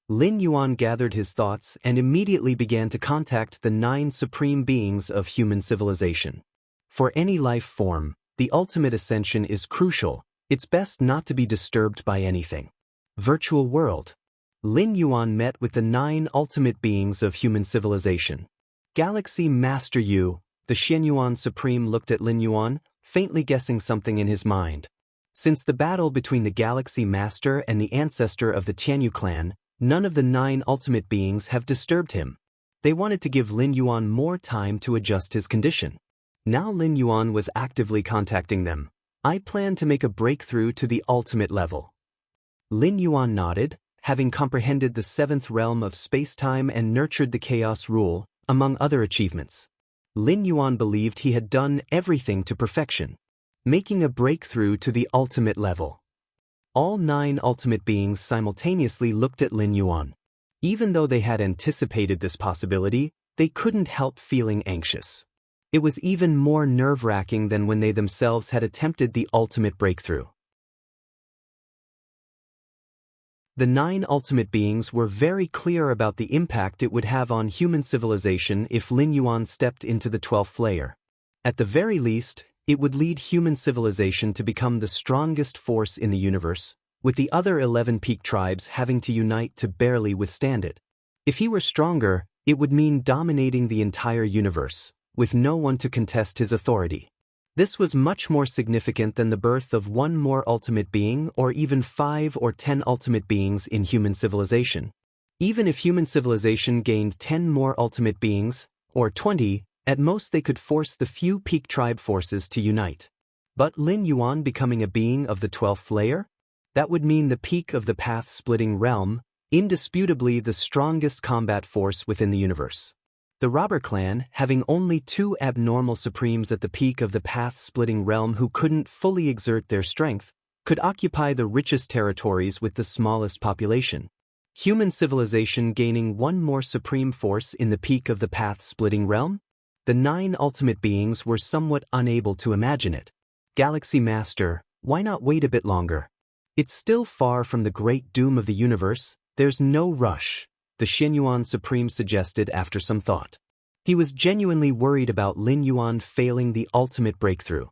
Lin Yuan gathered his thoughts and immediately began to contact the 9 supreme beings of human civilization. For any life form, the ultimate ascension is crucial. It's best not to be disturbed by anything. Virtual world. Lin Yuan met with the 9 ultimate beings of human civilization. Galaxy Master Yu, the Xianyuan Supreme looked at Lin Yuan, faintly guessing something in his mind. Since the battle between the Galaxy Master and the ancestor of the Tianyu clan, none of the 9 ultimate beings have disturbed him. They wanted to give Lin Yuan more time to adjust his condition. Now Lin Yuan was actively contacting them. I plan to make a breakthrough to the ultimate level. Lin Yuan nodded, having comprehended the seventh realm of space-time and nurtured the chaos rule, among other achievements. Lin Yuan believed he had done everything to perfection, making a breakthrough to the ultimate level. All 9 ultimate beings simultaneously looked at Lin Yuan. Even though they had anticipated this possibility, they couldn't help feeling anxious. It was even more nerve-wracking than when they themselves had attempted the ultimate breakthrough. The 9 ultimate beings were very clear about the impact it would have on human civilization if Lin Yuan stepped into the 12th layer. At the very least, it would lead human civilization to become the strongest force in the universe, with the other 11 peak tribes having to unite to barely withstand it. If he were stronger, it would mean dominating the entire universe, with no one to contest his authority. This was much more significant than the birth of 1 more ultimate being or even 5 or 10 ultimate beings in human civilization. Even if human civilization gained 10 more ultimate beings, or 20, at most they could force the few peak tribe forces to unite. But Lin Yuan becoming a being of the 12th layer? That would mean the peak of the path-splitting realm, indisputably the strongest combat force within the universe. The robber clan, having only 2 abnormal supremes at the peak of the path-splitting realm who couldn't fully exert their strength, could occupy the richest territories with the smallest population. Human civilization gaining 1 more supreme force in the peak of the path-splitting realm? The 9 ultimate beings were somewhat unable to imagine it. Galaxy Master, why not wait a bit longer? It's still far from the great doom of the universe, there's no rush, the Xianyuan Supreme suggested after some thought. He was genuinely worried about Lin Yuan failing the ultimate breakthrough.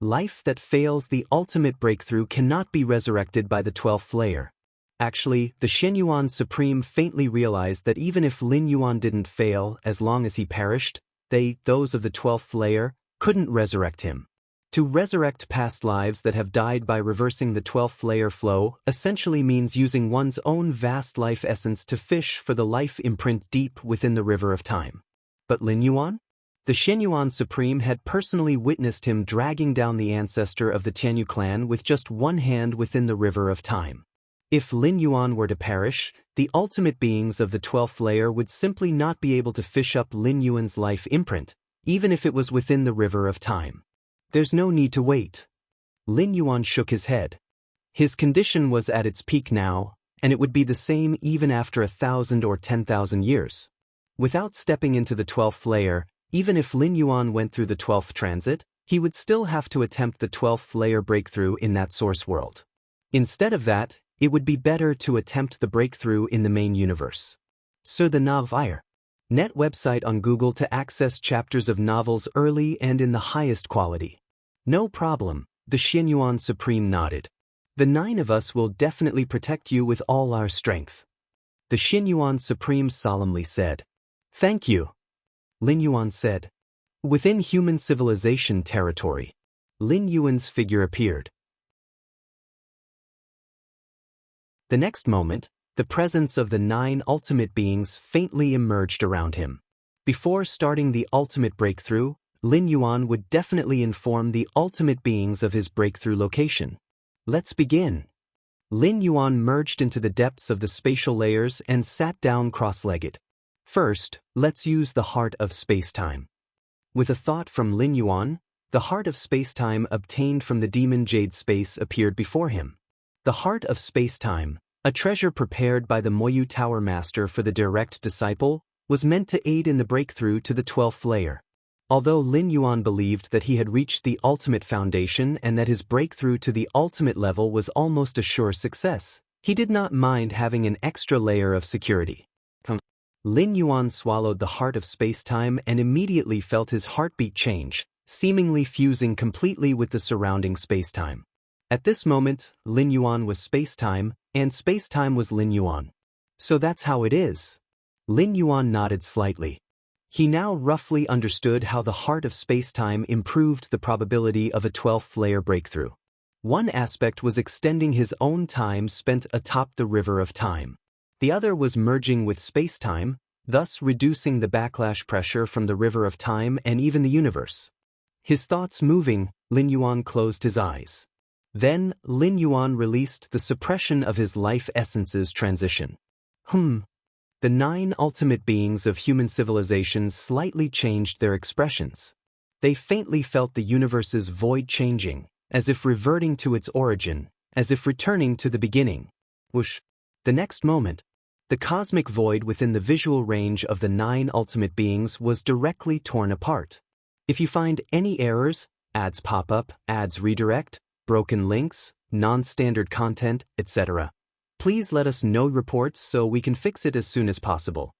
Life that fails the ultimate breakthrough cannot be resurrected by the 12th layer. Actually, the Xianyuan Supreme faintly realized that even if Lin Yuan didn't fail, as long as he perished, those of the 12th layer, couldn't resurrect him. To resurrect past lives that have died by reversing the 12th layer flow essentially means using one's own vast life essence to fish for the life imprint deep within the river of time. But Lin Yuan? The Xianyuan Supreme had personally witnessed him dragging down the ancestor of the Tianyu clan with just one hand within the river of time. If Lin Yuan were to perish, the ultimate beings of the 12th layer would simply not be able to fish up Lin Yuan's life imprint, even if it was within the river of time. There's no need to wait. Lin Yuan shook his head. His condition was at its peak now, and it would be the same even after 1,000 or 10,000 years. Without stepping into the 12th layer, even if Lin Yuan went through the 12th transit, he would still have to attempt the 12th layer breakthrough in that source world. Instead of that, it would be better to attempt the breakthrough in the main universe. Sur the Navire. Net website on Google to access chapters of novels early and in the highest quality. No problem, the Xianyuan Supreme nodded. The 9 of us will definitely protect you with all our strength. The Xianyuan Supreme solemnly said. Thank you. Lin Yuan said. Within human civilization territory, Lin Yuan's figure appeared. The next moment, the presence of the 9 ultimate beings faintly emerged around him. Before starting the ultimate breakthrough, Lin Yuan would definitely inform the ultimate beings of his breakthrough location. Let's begin. Lin Yuan merged into the depths of the spatial layers and sat down cross-legged. First, let's use the heart of space-time. With a thought from Lin Yuan, the heart of space-time obtained from the demon Jade Space appeared before him. The heart of space-time, a treasure prepared by the Moyu Tower Master for the direct disciple, was meant to aid in the breakthrough to the 12th layer. Although Lin Yuan believed that he had reached the ultimate foundation and that his breakthrough to the ultimate level was almost a sure success, he did not mind having an extra layer of security. Lin Yuan swallowed the heart of space-time and immediately felt his heartbeat change, seemingly fusing completely with the surrounding space-time. At this moment, Lin Yuan was space-time, and space-time was Lin Yuan. So that's how it is. Lin Yuan nodded slightly. He now roughly understood how the heart of space-time improved the probability of a 12th layer breakthrough. One aspect was extending his own time spent atop the river of time. The other was merging with space-time, thus reducing the backlash pressure from the river of time and even the universe. His thoughts moving, Lin Yuan closed his eyes. Then, Lin Yuan released the suppression of his life essence's transition. The 9 ultimate beings of human civilization slightly changed their expressions. They faintly felt the universe's void changing, as if reverting to its origin, as if returning to the beginning. Whoosh! The next moment, the cosmic void within the visual range of the 9 ultimate beings was directly torn apart. If you find any errors, ads pop up, ads redirect, broken links, non-standard content, etc., please let us know reports so we can fix it as soon as possible.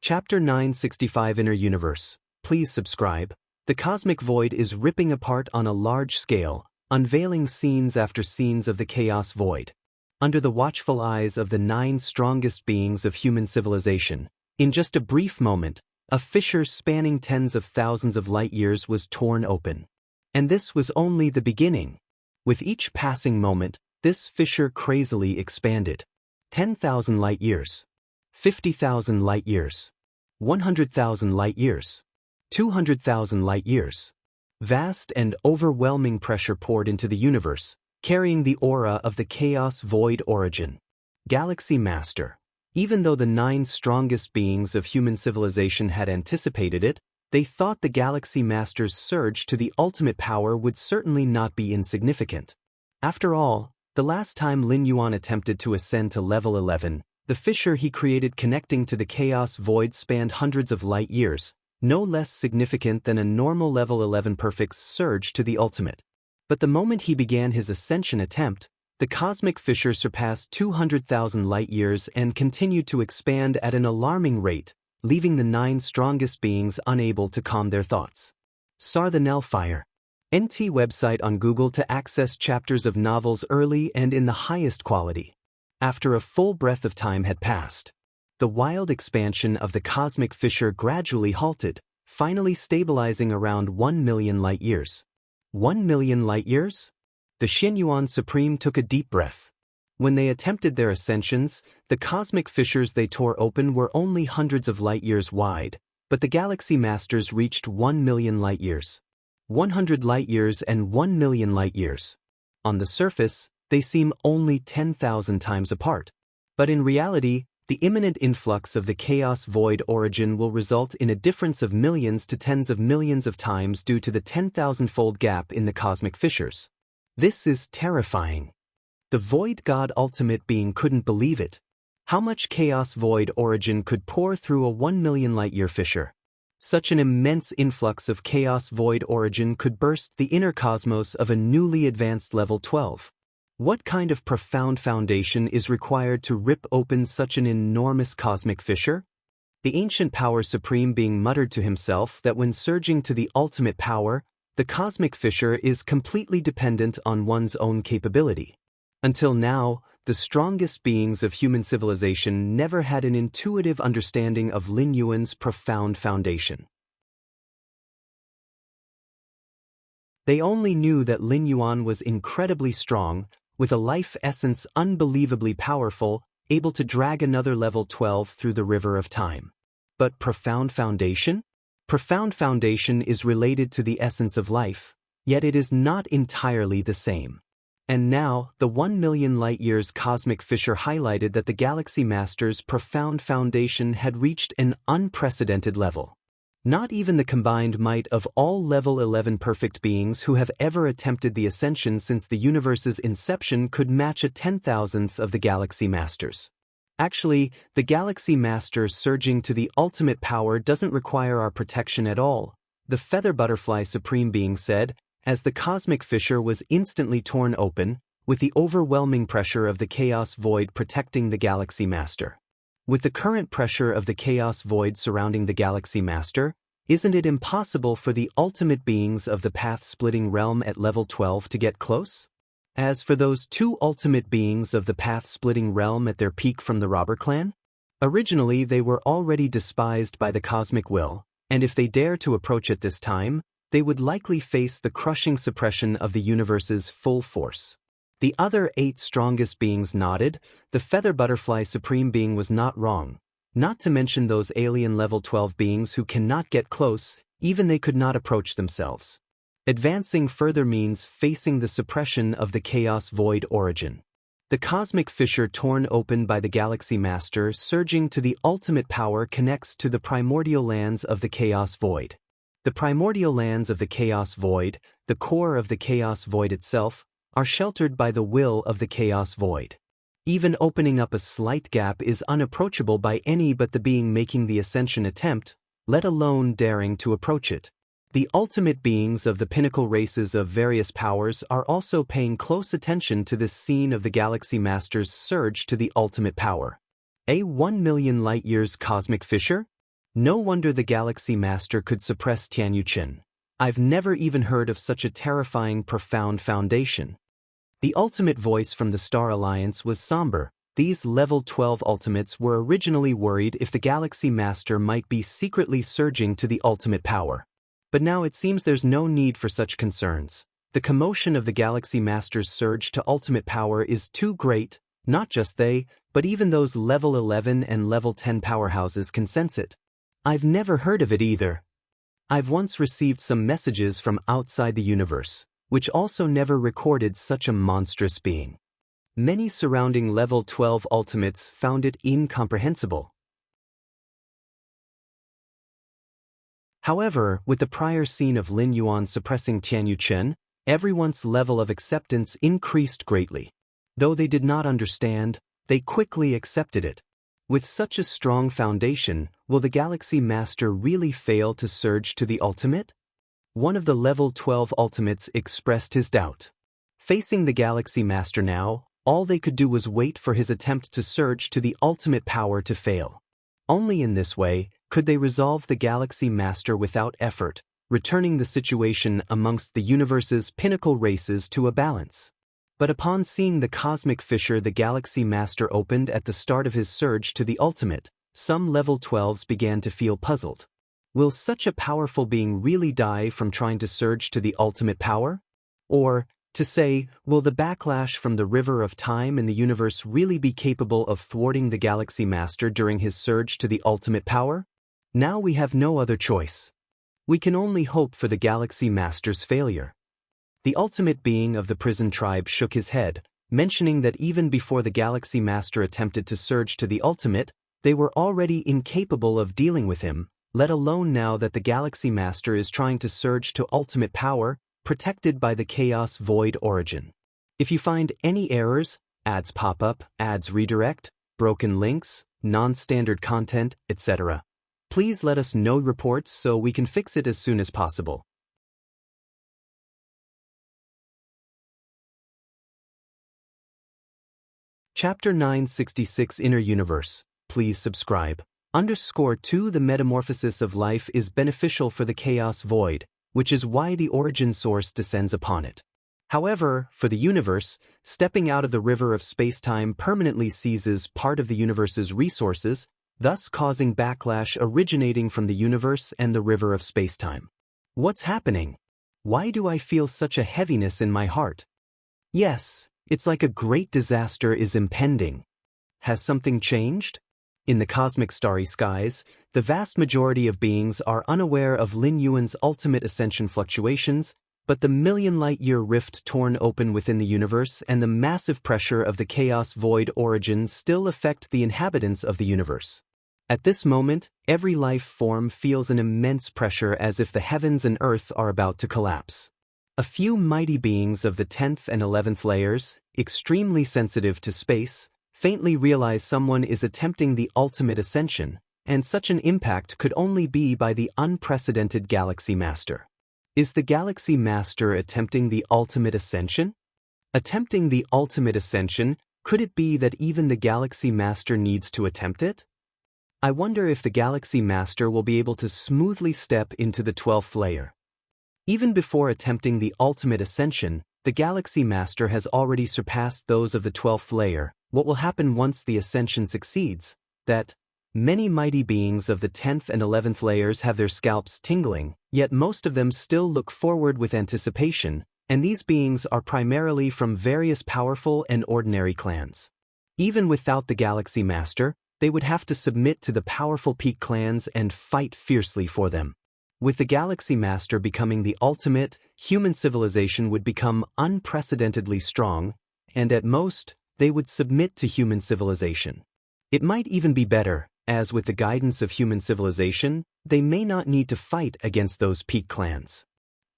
Chapter 965 Inner Universe. Please subscribe. The cosmic void is ripping apart on a large scale, unveiling scenes after scenes of the chaos void. Under the watchful eyes of the 9 strongest beings of human civilization, in just a brief moment, a fissure spanning tens of thousands of light years was torn open. And this was only the beginning. With each passing moment, this fissure crazily expanded. 10,000 light years. 50,000 light years. 100,000 light years. 200,000 light years. Vast and overwhelming pressure poured into the universe, carrying the aura of the chaos void origin. Galaxy Master. Even though the 9 strongest beings of human civilization had anticipated it, they thought the Galaxy Master's surge to the ultimate power would certainly not be insignificant. After all, the last time Lin Yuan attempted to ascend to level 11, the fissure he created connecting to the chaos void spanned hundreds of light years, no less significant than a normal level 11 perfect's surge to the ultimate. But the moment he began his ascension attempt, the cosmic fissure surpassed 200,000 light years and continued to expand at an alarming rate, leaving the 9 strongest beings unable to calm their thoughts. Sarthanel Fire. NT website on Google to access chapters of novels early and in the highest quality. After a full breath of time had passed, the wild expansion of the cosmic fissure gradually halted, finally stabilizing around 1 million light years. 1 million light years? The Xianyuan Supreme took a deep breath. When they attempted their ascensions, the cosmic fissures they tore open were only hundreds of light years wide, but the Galaxy Masters reached 1 million light years. 100 light years and 1 million light years. On the surface, they seem only 10,000 times apart. But in reality, the imminent influx of the chaos void origin will result in a difference of millions to tens of millions of times due to the 10,000-fold gap in the cosmic fissures. This is terrifying. The Void God Ultimate Being couldn't believe it. How much chaos void origin could pour through a 1 million light-year fissure? Such an immense influx of chaos void origin could burst the inner cosmos of a newly advanced level 12. What kind of profound foundation is required to rip open such an enormous cosmic fissure? The ancient power supreme being muttered to himself that when surging to the ultimate power, the cosmic fissure is completely dependent on one's own capability. Until now, the strongest beings of human civilization never had an intuitive understanding of Lin Yuan's profound foundation. They only knew that Lin Yuan was incredibly strong, with a life essence unbelievably powerful, able to drag another level 12 through the river of time. But profound foundation? Profound foundation is related to the essence of life, yet it is not entirely the same. And now, the 1 million light-years cosmic fissure highlighted that the Galaxy Master's profound foundation had reached an unprecedented level. Not even the combined might of all level 11 perfect beings who have ever attempted the ascension since the universe's inception could match a 10,000th of the Galaxy Masters. Actually, the Galaxy Master surging to the ultimate power doesn't require our protection at all, the Feather Butterfly Supreme Being said, as the cosmic fissure was instantly torn open, with the overwhelming pressure of the Chaos Void protecting the Galaxy Master. With the current pressure of the Chaos Void surrounding the Galaxy Master, isn't it impossible for the ultimate beings of the path-splitting realm at level 12 to get close? As for those 2 ultimate beings of the path-splitting realm at their peak from the Robber Clan, originally they were already despised by the cosmic will, and if they dare to approach at this time, they would likely face the crushing suppression of the universe's full force. The other 8 strongest beings nodded. The Feather Butterfly Supreme Being was not wrong. Not to mention those alien level 12 beings who cannot get close, even they could not approach themselves. Advancing further means facing the suppression of the chaos void origin. The cosmic fissure torn open by the Galaxy Master surging to the ultimate power connects to the primordial lands of the chaos void. The primordial lands of the chaos void, the core of the chaos void itself, are sheltered by the will of the chaos void. Even opening up a slight gap is unapproachable by any but the being making the ascension attempt, let alone daring to approach it. The ultimate beings of the pinnacle races of various powers are also paying close attention to this scene of the Galaxy Master's surge to the ultimate power. A 1,000,000 light-years cosmic fissure? No wonder the Galaxy Master could suppress Tianyuchen. I've never even heard of such a terrifying, profound foundation. The ultimate voice from the Star Alliance was somber. These level 12 ultimates were originally worried if the Galaxy Master might be secretly surging to the ultimate power. But now it seems there's no need for such concerns. The commotion of the Galaxy Master's surge to ultimate power is too great. Not just they, but even those level 11 and level 10 powerhouses can sense it. I've never heard of it either. I've once received some messages from outside the universe, which also never recorded such a monstrous being. Many surrounding level 12 ultimates found it incomprehensible. However, with the prior scene of Lin Yuan suppressing Tianyuchen, everyone's level of acceptance increased greatly. Though they did not understand, they quickly accepted it. With such a strong foundation, will the Galaxy Master really fail to surge to the ultimate? One of the level 12 ultimates expressed his doubt. Facing the Galaxy Master now, all they could do was wait for his attempt to surge to the ultimate power to fail. Only in this way could they resolve the Galaxy Master without effort, returning the situation amongst the universe's pinnacle races to a balance. But upon seeing the cosmic fissure the Galaxy Master opened at the start of his surge to the ultimate, some level 12s began to feel puzzled. Will such a powerful being really die from trying to surge to the ultimate power? Or, to say, will the backlash from the river of time in the universe really be capable of thwarting the Galaxy Master during his surge to the ultimate power? Now we have no other choice. We can only hope for the Galaxy Master's failure. The ultimate being of the prison tribe shook his head, mentioning that even before the Galaxy Master attempted to surge to the ultimate, they were already incapable of dealing with him, let alone now that the Galaxy Master is trying to surge to ultimate power, protected by the Chaos Void origin. If you find any errors, ads pop up, ads redirect, broken links, non-standard content, etc., please let us know reports so we can fix it as soon as possible. Chapter 966 Inner Universe. Please subscribe. _2 The metamorphosis of life is beneficial for the Chaos Void, which is why the origin source descends upon it. However, for the universe, stepping out of the river of space-time permanently seizes part of the universe's resources, thus causing backlash originating from the universe and the river of space-time. What's happening? Why do I feel such a heaviness in my heart? Yes, it's like a great disaster is impending. Has something changed? In the cosmic starry skies, the vast majority of beings are unaware of Lin Yuan's ultimate ascension fluctuations, but the million-light-year rift torn open within the universe and the massive pressure of the Chaos Void origin still affect the inhabitants of the universe. At this moment, every life form feels an immense pressure as if the heavens and earth are about to collapse. A few mighty beings of the 10th and 11th layers, extremely sensitive to space, faintly realize someone is attempting the ultimate ascension, and such an impact could only be by the unprecedented Galaxy Master. Is the Galaxy Master attempting the ultimate ascension? Attempting the ultimate ascension, could it be that even the Galaxy Master needs to attempt it? I wonder if the Galaxy Master will be able to smoothly step into the 12th layer. Even before attempting the ultimate ascension, the Galaxy Master has already surpassed those of the 12th layer. What will happen once the ascension succeeds? That many mighty beings of the 10th and 11th layers have their scalps tingling, yet most of them still look forward with anticipation, and these beings are primarily from various powerful and ordinary clans. Even without the Galaxy Master, they would have to submit to the powerful peak clans and fight fiercely for them. With the Galaxy Master becoming the ultimate, human civilization would become unprecedentedly strong, and at most, they would submit to human civilization. It might even be better, as with the guidance of human civilization, they may not need to fight against those peak clans.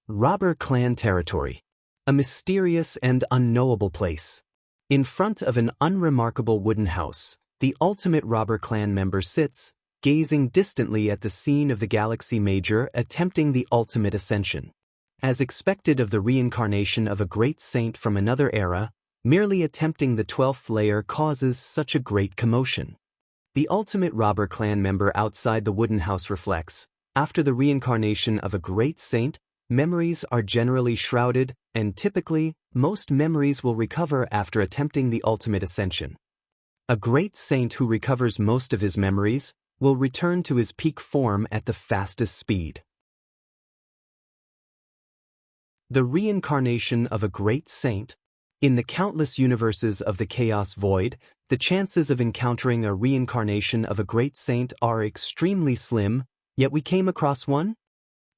Robber Clan Territory. A mysterious and unknowable place. In front of an unremarkable wooden house, the ultimate robber clan member sits, gazing distantly at the scene of the Galaxy Major attempting the ultimate ascension. As expected of the reincarnation of a great saint from another era, merely attempting the 12th layer causes such a great commotion. The ultimate robber clan member outside the wooden house reflects, after the reincarnation of a great saint, memories are generally shrouded, and typically, most memories will recover after attempting the ultimate ascension. A great saint who recovers most of his memories will return to his peak form at the fastest speed. The reincarnation of a great saint. In the countless universes of the Chaos Void, the chances of encountering a reincarnation of a great saint are extremely slim, yet we came across one?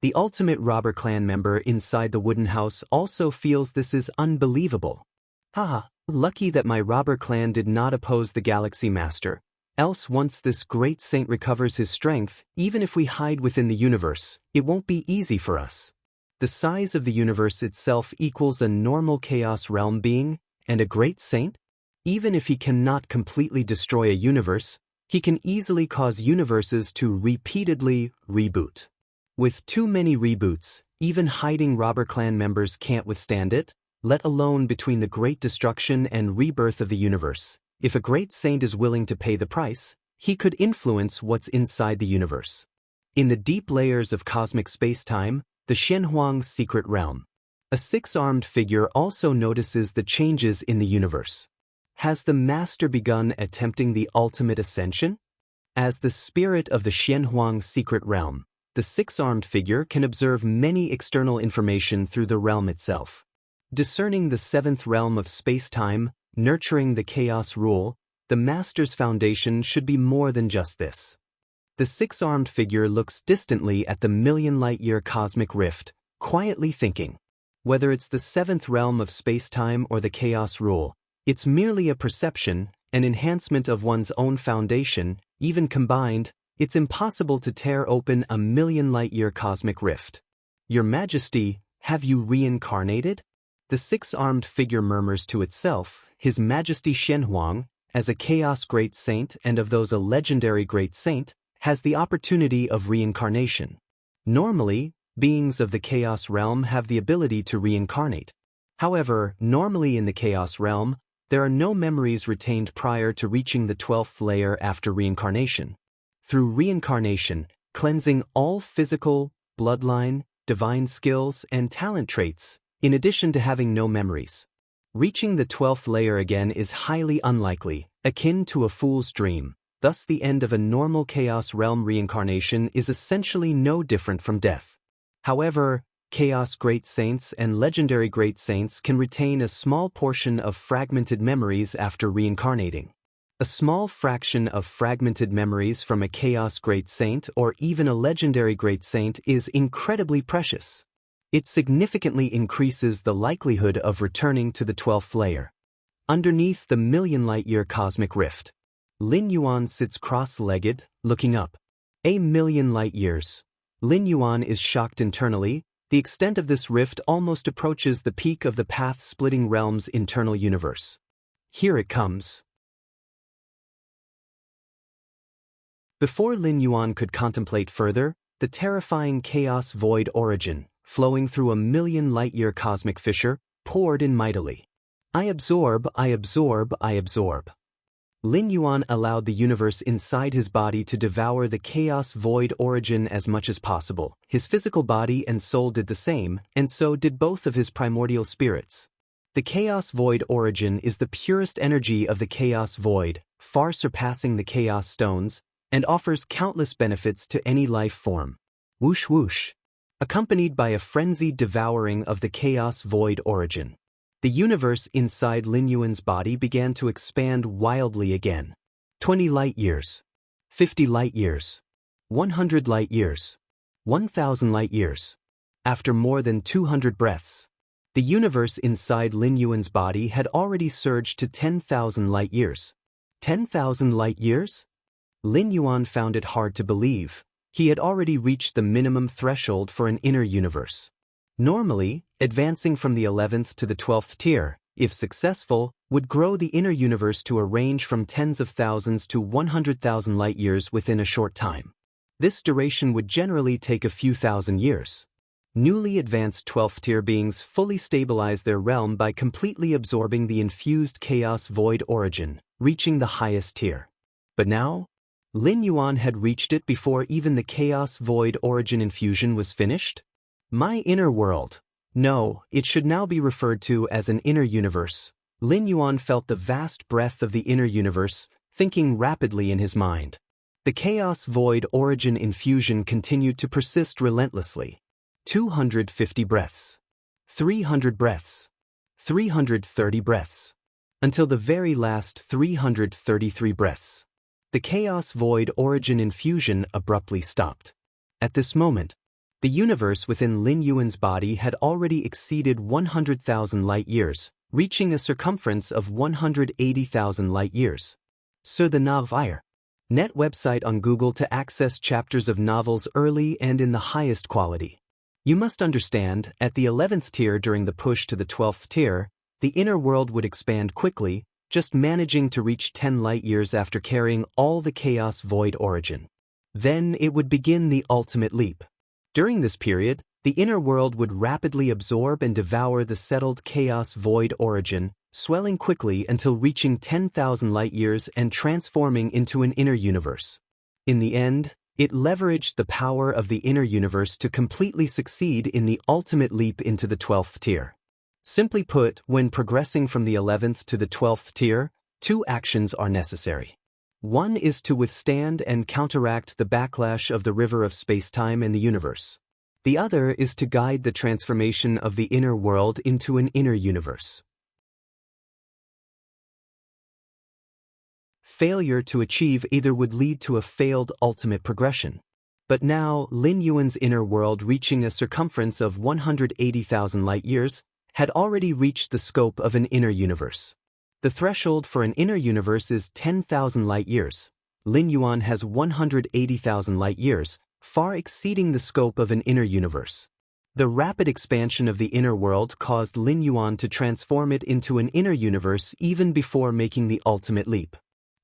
The ultimate robber clan member inside the wooden house also feels this is unbelievable. Haha, lucky that my robber clan did not oppose the Galaxy Master. Else once this great saint recovers his strength, even if we hide within the universe, it won't be easy for us. The size of the universe itself equals a normal Chaos Realm being, and a great saint? Even if he cannot completely destroy a universe, he can easily cause universes to repeatedly reboot. With too many reboots, even hiding robber clan members can't withstand it, let alone between the great destruction and rebirth of the universe. If a great saint is willing to pay the price, he could influence what's inside the universe. In the deep layers of cosmic space-time, the Xianxia secret realm. A six-armed figure also notices the changes in the universe. Has the Master begun attempting the ultimate ascension? As the spirit of the Xianxia secret realm, the six-armed figure can observe many external information through the realm itself. Discerning the seventh realm of space-time, nurturing the chaos rule, the Master's foundation should be more than just this. The six-armed figure looks distantly at the million-light-year cosmic rift, quietly thinking. Whether it's the seventh realm of space-time or the chaos rule, it's merely a perception, an enhancement of one's own foundation. Even combined, it's impossible to tear open a million-light-year cosmic rift. Your Majesty, have you reincarnated? The six-armed figure murmurs to itself, His Majesty Xianxia, as a chaos great saint and of those a legendary great saint, has the opportunity of reincarnation. Normally, beings of the chaos realm have the ability to reincarnate. However, normally in the chaos realm, there are no memories retained prior to reaching the 12th layer after reincarnation. Through reincarnation, cleansing all physical, bloodline, divine skills, and talent traits, in addition to having no memories. Reaching the 12th layer again is highly unlikely, akin to a fool's dream. Thus the end of a normal Chaos Realm reincarnation is essentially no different from death. However, Chaos Great Saints and Legendary Great Saints can retain a small portion of fragmented memories after reincarnating. A small fraction of fragmented memories from a Chaos Great Saint or even a Legendary Great Saint is incredibly precious. It significantly increases the likelihood of returning to the 12th layer. Underneath the million-light-year cosmic rift, Lin Yuan sits cross-legged, looking up. A million light years. Lin Yuan is shocked internally. The extent of this rift almost approaches the peak of the path-splitting realm's internal universe. Here it comes. Before Lin Yuan could contemplate further, the terrifying chaos void origin, flowing through a million light-year cosmic fissure, poured in mightily. I absorb, I absorb, I absorb. Lin Yuan allowed the universe inside his body to devour the chaos void origin as much as possible. His physical body and soul did the same, and so did both of his primordial spirits. The chaos void origin is the purest energy of the chaos void, far surpassing the chaos stones, and offers countless benefits to any life form. Whoosh whoosh. Accompanied by a frenzied devouring of the chaos void origin, the universe inside Lin Yuan's body began to expand wildly again. 20 light years, 50 light years, 100 light years, 1,000 light years. After more than 200 breaths, the universe inside Lin Yuan's body had already surged to 10,000 light years. 10,000 light years? Lin Yuan found it hard to believe. He had already reached the minimum threshold for an inner universe. Normally, advancing from the 11th to the 12th tier, if successful, would grow the inner universe to a range from tens of thousands to 100,000 light years within a short time. This duration would generally take a few thousand years. Newly advanced 12th tier beings fully stabilize their realm by completely absorbing the infused chaos void origin, reaching the highest tier. But now, Lin Yuan had reached it before even the chaos void origin infusion was finished? My inner world. No, it should now be referred to as an inner universe. Lin Yuan felt the vast breadth of the inner universe, thinking rapidly in his mind. The chaos void origin infusion continued to persist relentlessly. 250 breaths. 300 breaths. 330 breaths. Until the very last 333 breaths. The chaos void origin infusion abruptly stopped. At this moment, the universe within Lin Yuan's body had already exceeded 100,000 light years, reaching a circumference of 180,000 light years. Sur the Navire. Net website on Google to access chapters of novels early and in the highest quality. You must understand, at the 11th tier during the push to the 12th tier, the inner world would expand quickly, just managing to reach 10 light years after carrying all the chaos void origin. Then it would begin the ultimate leap. During this period, the inner world would rapidly absorb and devour the settled chaos void origin, swelling quickly until reaching 10,000 light years and transforming into an inner universe. In the end, it leveraged the power of the inner universe to completely succeed in the ultimate leap into the 12th tier. Simply put, when progressing from the 11th to the 12th tier, two actions are necessary. One is to withstand and counteract the backlash of the river of space-time and the universe. The other is to guide the transformation of the inner world into an inner universe. Failure to achieve either would lead to a failed ultimate progression. But now, Lin Yuan's inner world, reaching a circumference of 180,000 light years, had already reached the scope of an inner universe. The threshold for an inner universe is 10,000 light years. Lin Yuan has 180,000 light years, far exceeding the scope of an inner universe. The rapid expansion of the inner world caused Lin Yuan to transform it into an inner universe even before making the ultimate leap.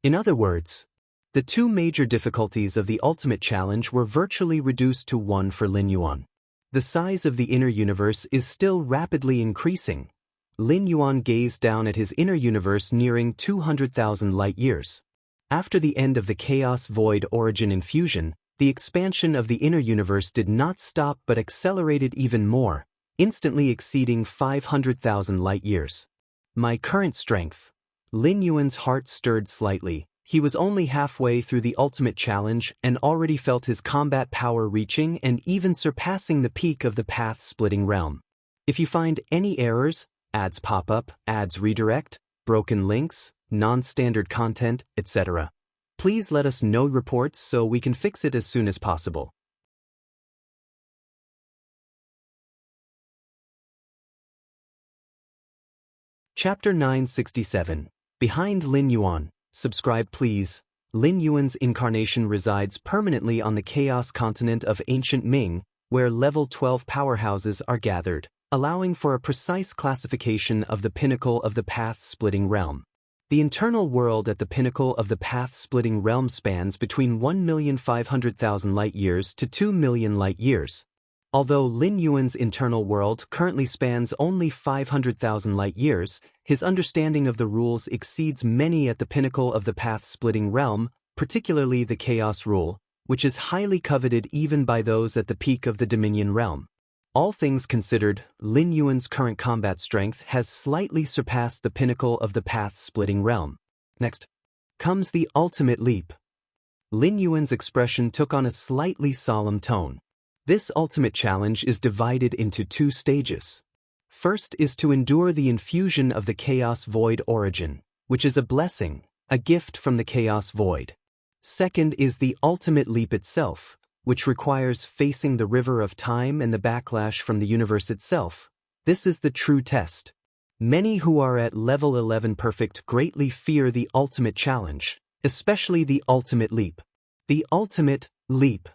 In other words, the two major difficulties of the ultimate challenge were virtually reduced to one for Lin Yuan. The size of the inner universe is still rapidly increasing. Lin Yuan gazed down at his inner universe nearing 200,000 light years. After the end of the chaos void origin infusion, the expansion of the inner universe did not stop but accelerated even more, instantly exceeding 500,000 light years. My current strength. Lin Yuan's heart stirred slightly. He was only halfway through the ultimate challenge and already felt his combat power reaching and even surpassing the peak of the path-splitting realm. If you find any errors, ads pop up, ads redirect, broken links, non-standard content, etc., please let us know reports so we can fix it as soon as possible. Chapter 967. Behind Lin Yuan. Subscribe please. Lin Yuan's incarnation resides permanently on the chaos continent of ancient Ming, where level 12 powerhouses are gathered, allowing for a precise classification of the pinnacle of the path-splitting realm. The internal world at the pinnacle of the path-splitting realm spans between 1,500,000 light years to 2 million light years. Although Lin Yuan's internal world currently spans only 500,000 light years, his understanding of the rules exceeds many at the pinnacle of the path-splitting realm, particularly the Chaos Rule, which is highly coveted even by those at the peak of the Dominion realm. All things considered, Lin Yuan's current combat strength has slightly surpassed the pinnacle of the path-splitting realm. Next comes the ultimate leap. Lin Yuan's expression took on a slightly solemn tone. This ultimate challenge is divided into two stages. First is to endure the infusion of the Chaos Void origin, which is a blessing, a gift from the chaos void. Second is the ultimate leap itself, which requires facing the river of time and the backlash from the universe itself. This is the true test. Many who are at level 11 perfect greatly fear the ultimate challenge, especially the ultimate leap. The ultimate leap.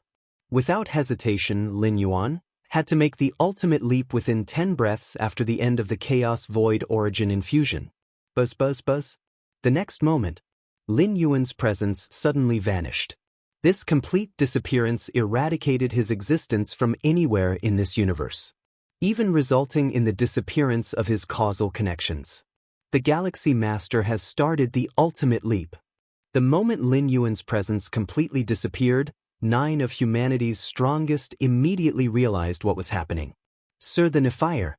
Without hesitation, Lin Yuan had to make the ultimate leap within 10 breaths after the end of the chaos void origin infusion. Buzz buzz buzz. The next moment, Lin Yuan's presence suddenly vanished. This complete disappearance eradicated his existence from anywhere in this universe, even resulting in the disappearance of his causal connections. The Galaxy Master has started the ultimate leap. The moment Lin Yuan's presence completely disappeared, 9 of humanity's strongest immediately realized what was happening. Sir the Nefire.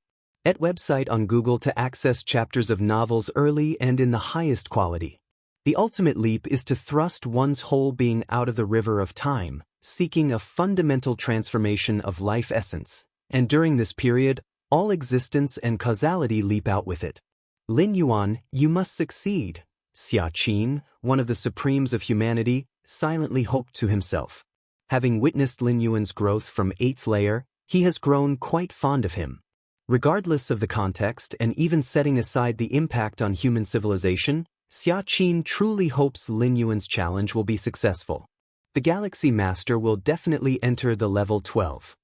Et website on Google to access chapters of novels early and in the highest quality. The ultimate leap is to thrust one's whole being out of the river of time, seeking a fundamental transformation of life essence, and during this period, all existence and causality leap out with it. Lin Yuan, you must succeed, Xia Qin, one of the supremes of humanity, silently hoped to himself. Having witnessed Lin Yuan's growth from 8th layer, he has grown quite fond of him. Regardless of the context and even setting aside the impact on human civilization, Xia Qin truly hopes Lin Yuan's challenge will be successful. The Galaxy Master will definitely enter the level 12.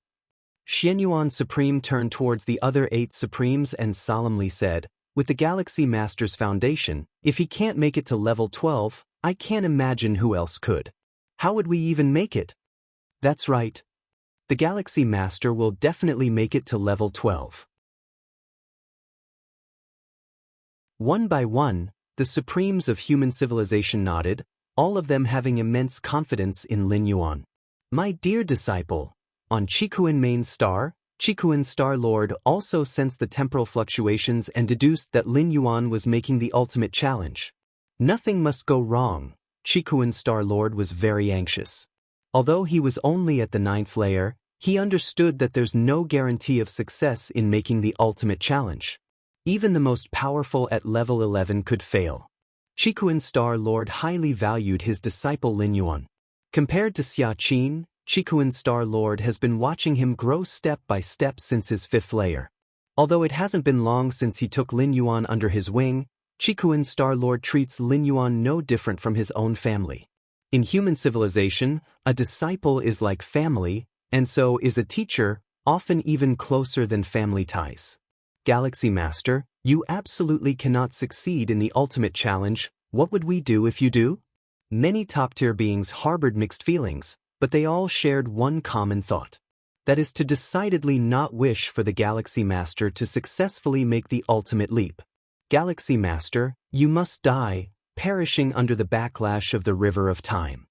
Xianyuan Supreme turned towards the other 8 Supremes and solemnly said, with the Galaxy Master's foundation, if he can't make it to level 12, I can't imagine who else could. How would we even make it? That's right. The Galaxy Master will definitely make it to level 12. One by one, the Supremes of human civilization nodded, all of them having immense confidence in Lin Yuan. My dear disciple, on Chikuan Main Star, Chikuan Star Lord also sensed the temporal fluctuations and deduced that Lin Yuan was making the ultimate challenge. Nothing must go wrong. Chikuan Star Lord was very anxious. Although he was only at the 9th layer, he understood that there's no guarantee of success in making the ultimate challenge. Even the most powerful at level 11 could fail. Chikuan Star Lord highly valued his disciple Lin Yuan. Compared to Xia Qin, Chikuan Star Lord has been watching him grow step by step since his 5th layer. Although it hasn't been long since he took Lin Yuan under his wing, Chikuan Star Lord treats Lin Yuan no different from his own family. In human civilization, a disciple is like family, and so is a teacher, often even closer than family ties. Galaxy Master, you absolutely cannot succeed in the ultimate challenge. What would we do if you do? Many top-tier beings harbored mixed feelings, but they all shared one common thought. That is to decidedly not wish for the Galaxy Master to successfully make the ultimate leap. Galaxy Master, you must die, perishing under the backlash of the river of time.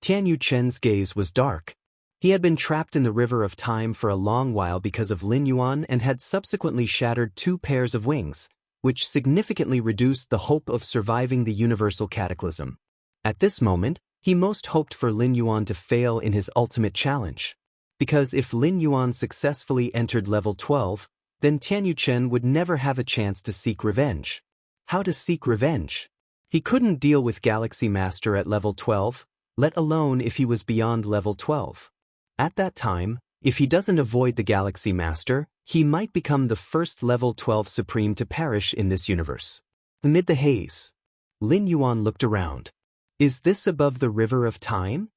Tian Yuchen's gaze was dark. He had been trapped in the river of time for a long while because of Lin Yuan and had subsequently shattered 2 pairs of wings, which significantly reduced the hope of surviving the universal cataclysm. At this moment, he most hoped for Lin Yuan to fail in his ultimate challenge. Because if Lin Yuan successfully entered level 12, then Tian Yuchen would never have a chance to seek revenge. How to seek revenge? He couldn't deal with Galaxy Master at level 12, let alone if he was beyond level 12. At that time, if he doesn't avoid the Galaxy Master, he might become the first level 12 Supreme to perish in this universe. Amid the haze, Lin Yuan looked around. Is this above the river of time?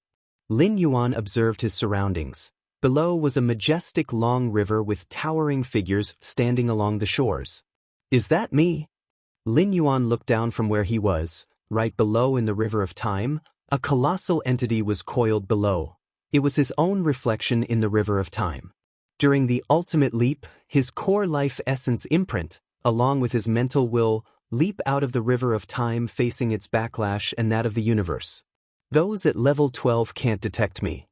Lin Yuan observed his surroundings. Below was a majestic long river with towering figures standing along the shores. Is that me? Lin Yuan looked down from where he was. Right below in the river of time, a colossal entity was coiled below. It was his own reflection in the river of time. During the ultimate leap, his core life essence imprint, along with his mental will, leap out of the river of time facing its backlash and that of the universe. Those at level 12 can't detect me.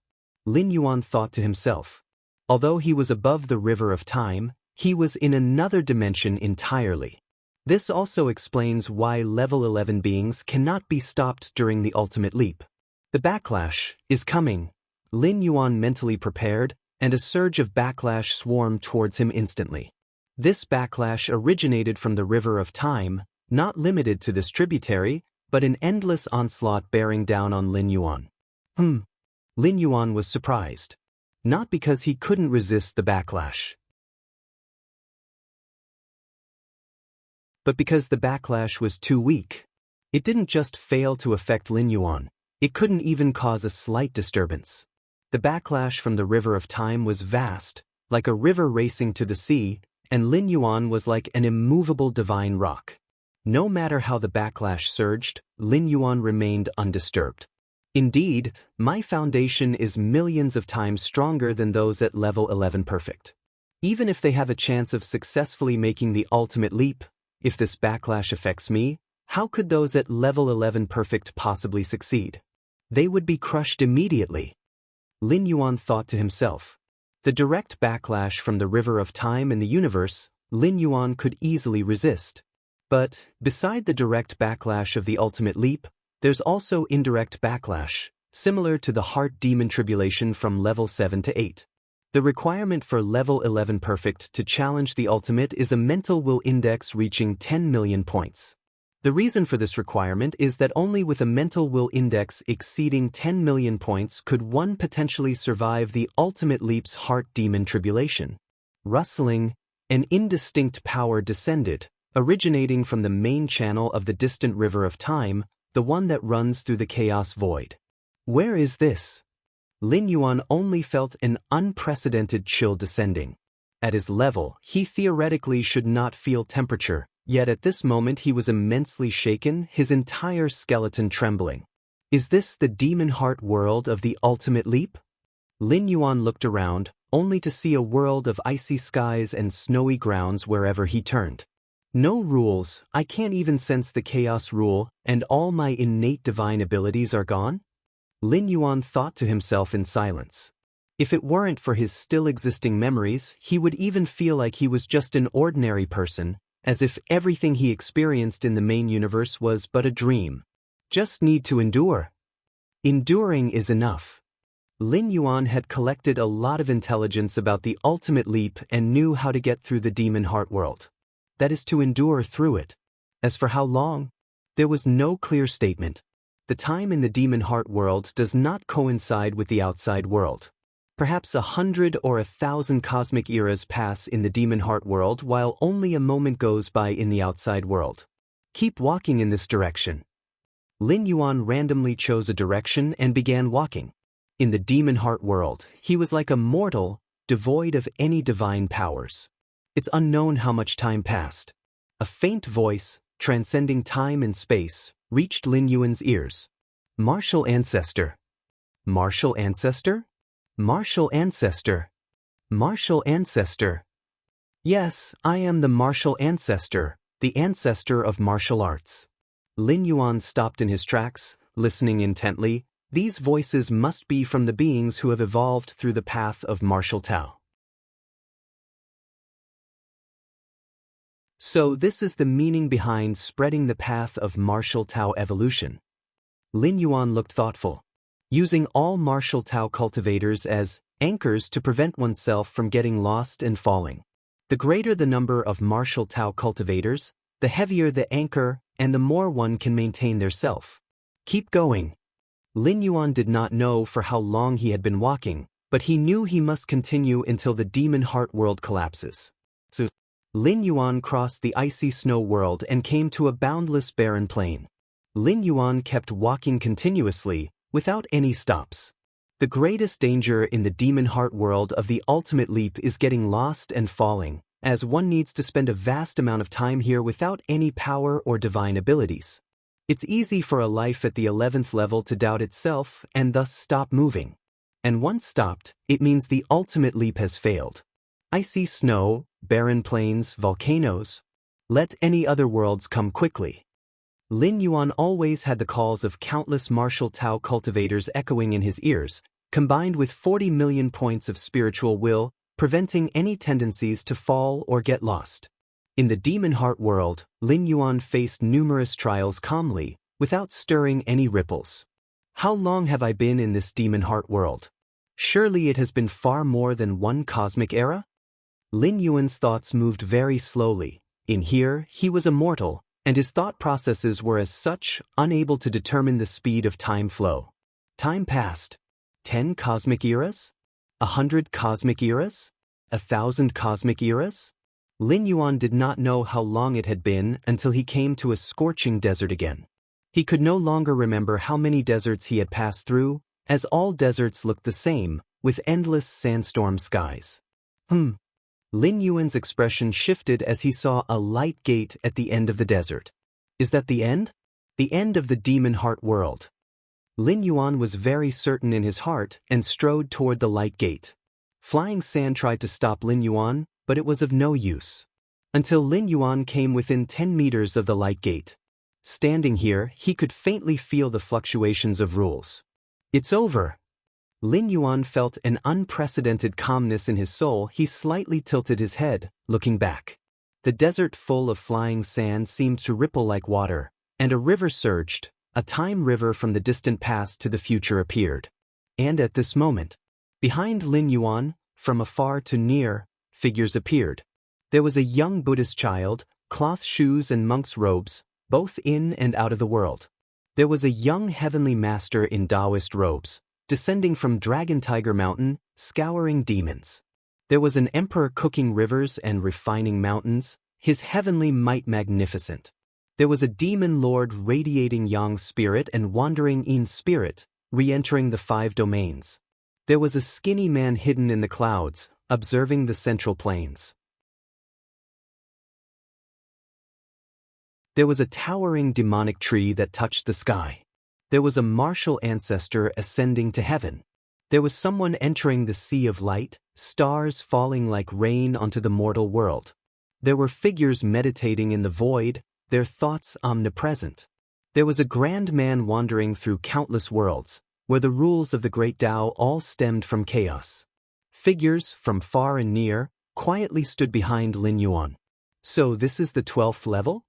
Lin Yuan thought to himself. Although he was above the river of time, he was in another dimension entirely. This also explains why level 11 beings cannot be stopped during the ultimate leap. The backlash is coming. Lin Yuan mentally prepared, and a surge of backlash swarmed towards him instantly. This backlash originated from the river of time, not limited to this tributary, but an endless onslaught bearing down on Lin Yuan. Lin Yuan was surprised. Not because he couldn't resist the backlash, but because the backlash was too weak. It didn't just fail to affect Lin Yuan, it couldn't even cause a slight disturbance. The backlash from the river of time was vast, like a river racing to the sea, and Lin Yuan was like an immovable divine rock. No matter how the backlash surged, Lin Yuan remained undisturbed. Indeed, my foundation is millions of times stronger than those at level 11 perfect. Even if they have a chance of successfully making the ultimate leap, if this backlash affects me, how could those at level 11 perfect possibly succeed? They would be crushed immediately. Lin Yuan thought to himself. The direct backlash from the river of time in the universe, Lin Yuan could easily resist. But, beside the direct backlash of the ultimate leap, there's also indirect backlash, similar to the heart demon tribulation from level 7 to 8. The requirement for level 11 perfect to challenge the ultimate is a mental will index reaching 10 million points. The reason for this requirement is that only with a mental will index exceeding 10 million points could one potentially survive the ultimate leap's heart demon tribulation. Rustling, an indistinct power descended, originating from the main channel of the distant river of time, the one that runs through the chaos void. Where is this? Lin Yuan only felt an unprecedented chill descending. At his level, he theoretically should not feel temperature, yet at this moment he was immensely shaken, his entire skeleton trembling. Is this the demon heart world of the ultimate leap? Lin Yuan looked around, only to see a world of icy skies and snowy grounds wherever he turned. No rules, I can't even sense the chaos rule, and all my innate divine abilities are gone? Lin Yuan thought to himself in silence. If it weren't for his still existing memories, he would even feel like he was just an ordinary person, as if everything he experienced in the main universe was but a dream. Just need to endure. Enduring is enough. Lin Yuan had collected a lot of intelligence about the ultimate leap and knew how to get through the demon heart world. That is to endure through it. As for how long? There was no clear statement. The time in the demon heart world does not coincide with the outside world. Perhaps 100 or 1,000 cosmic eras pass in the demon heart world while only a moment goes by in the outside world. Keep walking in this direction. Lin Yuan randomly chose a direction and began walking. In the demon heart world, he was like a mortal, devoid of any divine powers. It's unknown how much time passed. A faint voice, transcending time and space, reached Lin Yuan's ears. Martial ancestor. Martial ancestor? Martial ancestor. Martial ancestor. Yes, I am the martial ancestor, the ancestor of martial arts. Lin Yuan stopped in his tracks, listening intently. These voices must be from the beings who have evolved through the path of martial Tao. So this is the meaning behind spreading the path of martial Tao evolution. Lin Yuan looked thoughtful. Using all martial Tao cultivators as anchors to prevent oneself from getting lost and falling. The greater the number of martial Tao cultivators, the heavier the anchor and the more one can maintain their self. Keep going. Lin Yuan did not know for how long he had been walking, but he knew he must continue until the demon heart world collapses. So, Lin Yuan crossed the icy snow world and came to a boundless barren plain. Lin Yuan kept walking continuously, without any stops. The greatest danger in the demon heart world of the ultimate leap is getting lost and falling, as one needs to spend a vast amount of time here without any power or divine abilities. It's easy for a life at the 11th level to doubt itself and thus stop moving. And once stopped, it means the ultimate leap has failed. Icy snow, barren plains, volcanoes. Let any other worlds come quickly. Lin Yuan always had the calls of countless martial Tao cultivators echoing in his ears, combined with 40 million points of spiritual will, preventing any tendencies to fall or get lost. In the demon heart world, Lin Yuan faced numerous trials calmly, without stirring any ripples. How long have I been in this demon heart world? Surely it has been far more than one cosmic era? Lin Yuan's thoughts moved very slowly. In here, he was immortal, and his thought processes were as such unable to determine the speed of time flow. Time passed. 10 cosmic eras? 100 cosmic eras? 1,000 cosmic eras? Lin Yuan did not know how long it had been until he came to a scorching desert again. He could no longer remember how many deserts he had passed through, as all deserts looked the same, with endless sandstorm skies. Lin Yuan's expression shifted as he saw a light gate at the end of the desert. Is that the end? The end of the demon heart world. Lin Yuan was very certain in his heart and strode toward the light gate. Flying Sand tried to stop Lin Yuan, but it was of no use. Until Lin Yuan came within 10 meters of the light gate. Standing here, he could faintly feel the fluctuations of rules. It's over. Lin Yuan felt an unprecedented calmness in his soul. He slightly tilted his head, looking back. The desert full of flying sand seemed to ripple like water, and a river surged. A time river from the distant past to the future appeared. And at this moment, behind Lin Yuan, from afar to near, figures appeared. There was a young Buddhist child, cloth shoes and monk's robes, both in and out of the world. There was a young heavenly master in Daoist robes, descending from Dragon Tiger Mountain, scouring demons. There was an emperor cooking rivers and refining mountains, his heavenly might magnificent. There was a demon lord radiating Yang spirit and wandering Yin spirit, re-entering the 5 domains. There was a skinny man hidden in the clouds, observing the central plains. There was a towering demonic tree that touched the sky. There was a martial ancestor ascending to heaven. There was someone entering the sea of light, stars falling like rain onto the mortal world. There were figures meditating in the void, their thoughts omnipresent. There was a grand man wandering through countless worlds, where the rules of the great Tao all stemmed from chaos. Figures, from far and near, quietly stood behind Lin Yuan. So this is the 12th level?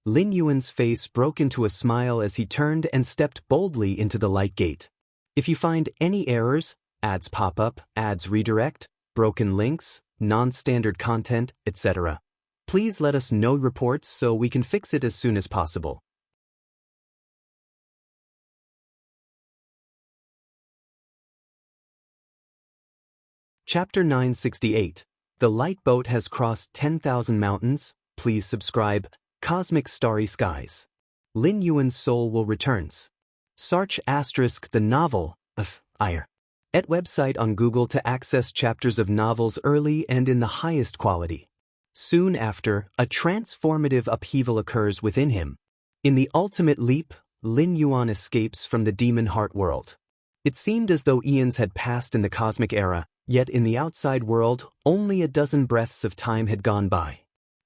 Lin Yuan's face broke into a smile as he turned and stepped boldly into the light gate. If you find any errors, ads pop up, ads redirect, broken links, non-standard content, etc., please let us know reports so we can fix it as soon as possible. Chapter 968. The Light Boat has crossed 10,000 mountains. Please subscribe. Cosmic Starry Skies. Lin Yuan's soul will returns. Search * the novel of Ire. At website on Google to access chapters of novels early and in the highest quality. Soon after, a transformative upheaval occurs within him. In the ultimate leap, Lin Yuan escapes from the demon heart world. It seemed as though eons had passed in the cosmic era, yet in the outside world, only a dozen breaths of time had gone by.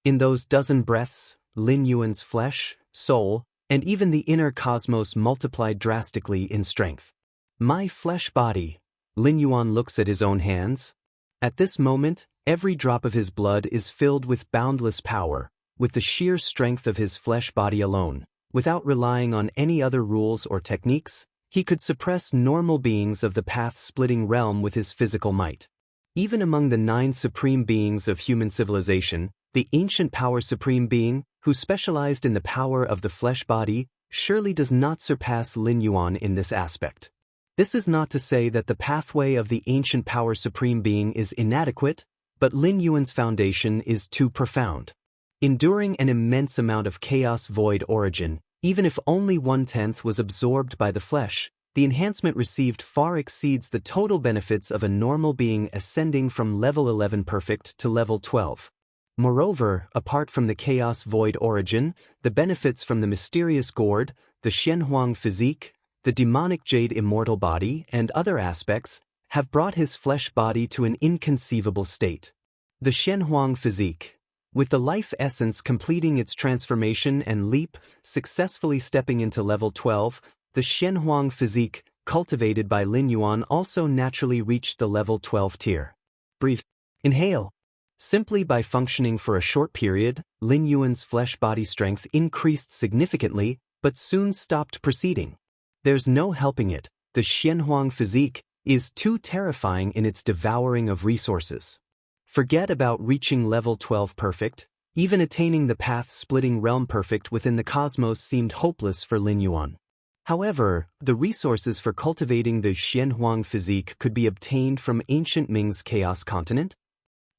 In those dozen breaths, Lin Yuan's flesh, soul, and even the inner cosmos multiplied drastically in strength. My flesh body. Lin Yuan looks at his own hands. At this moment, every drop of his blood is filled with boundless power, with the sheer strength of his flesh body alone. Without relying on any other rules or techniques, he could suppress normal beings of the path-splitting realm with his physical might. Even among the 9 supreme beings of human civilization, the ancient power supreme being, who specialized in the power of the flesh body, surely does not surpass Lin Yuan in this aspect. This is not to say that the pathway of the ancient power supreme being is inadequate, but Lin Yuan's foundation is too profound. Enduring an immense amount of chaos void origin, even if only 1/10 was absorbed by the flesh, the enhancement received far exceeds the total benefits of a normal being ascending from level 11 perfect to level 12. Moreover, apart from the chaos void origin, the benefits from the mysterious gourd, the Xianhuang physique, the demonic jade immortal body, and other aspects, have brought his flesh body to an inconceivable state. The Xianhuang physique, with the life essence completing its transformation and leap, successfully stepping into level 12, the Xianhuang physique, cultivated by Lin Yuan, also naturally reached the level 12 tier. Breathe. Inhale. Simply by functioning for a short period, Lin Yuan's flesh body strength increased significantly, but soon stopped proceeding. There's no helping it, the Xianhuang physique is too terrifying in its devouring of resources. Forget about reaching level 12 perfect, Even attaining the path-splitting realm perfect within the cosmos seemed hopeless for Lin Yuan. However, the resources for cultivating the Xianhuang physique could be obtained from ancient Ming's chaos continent.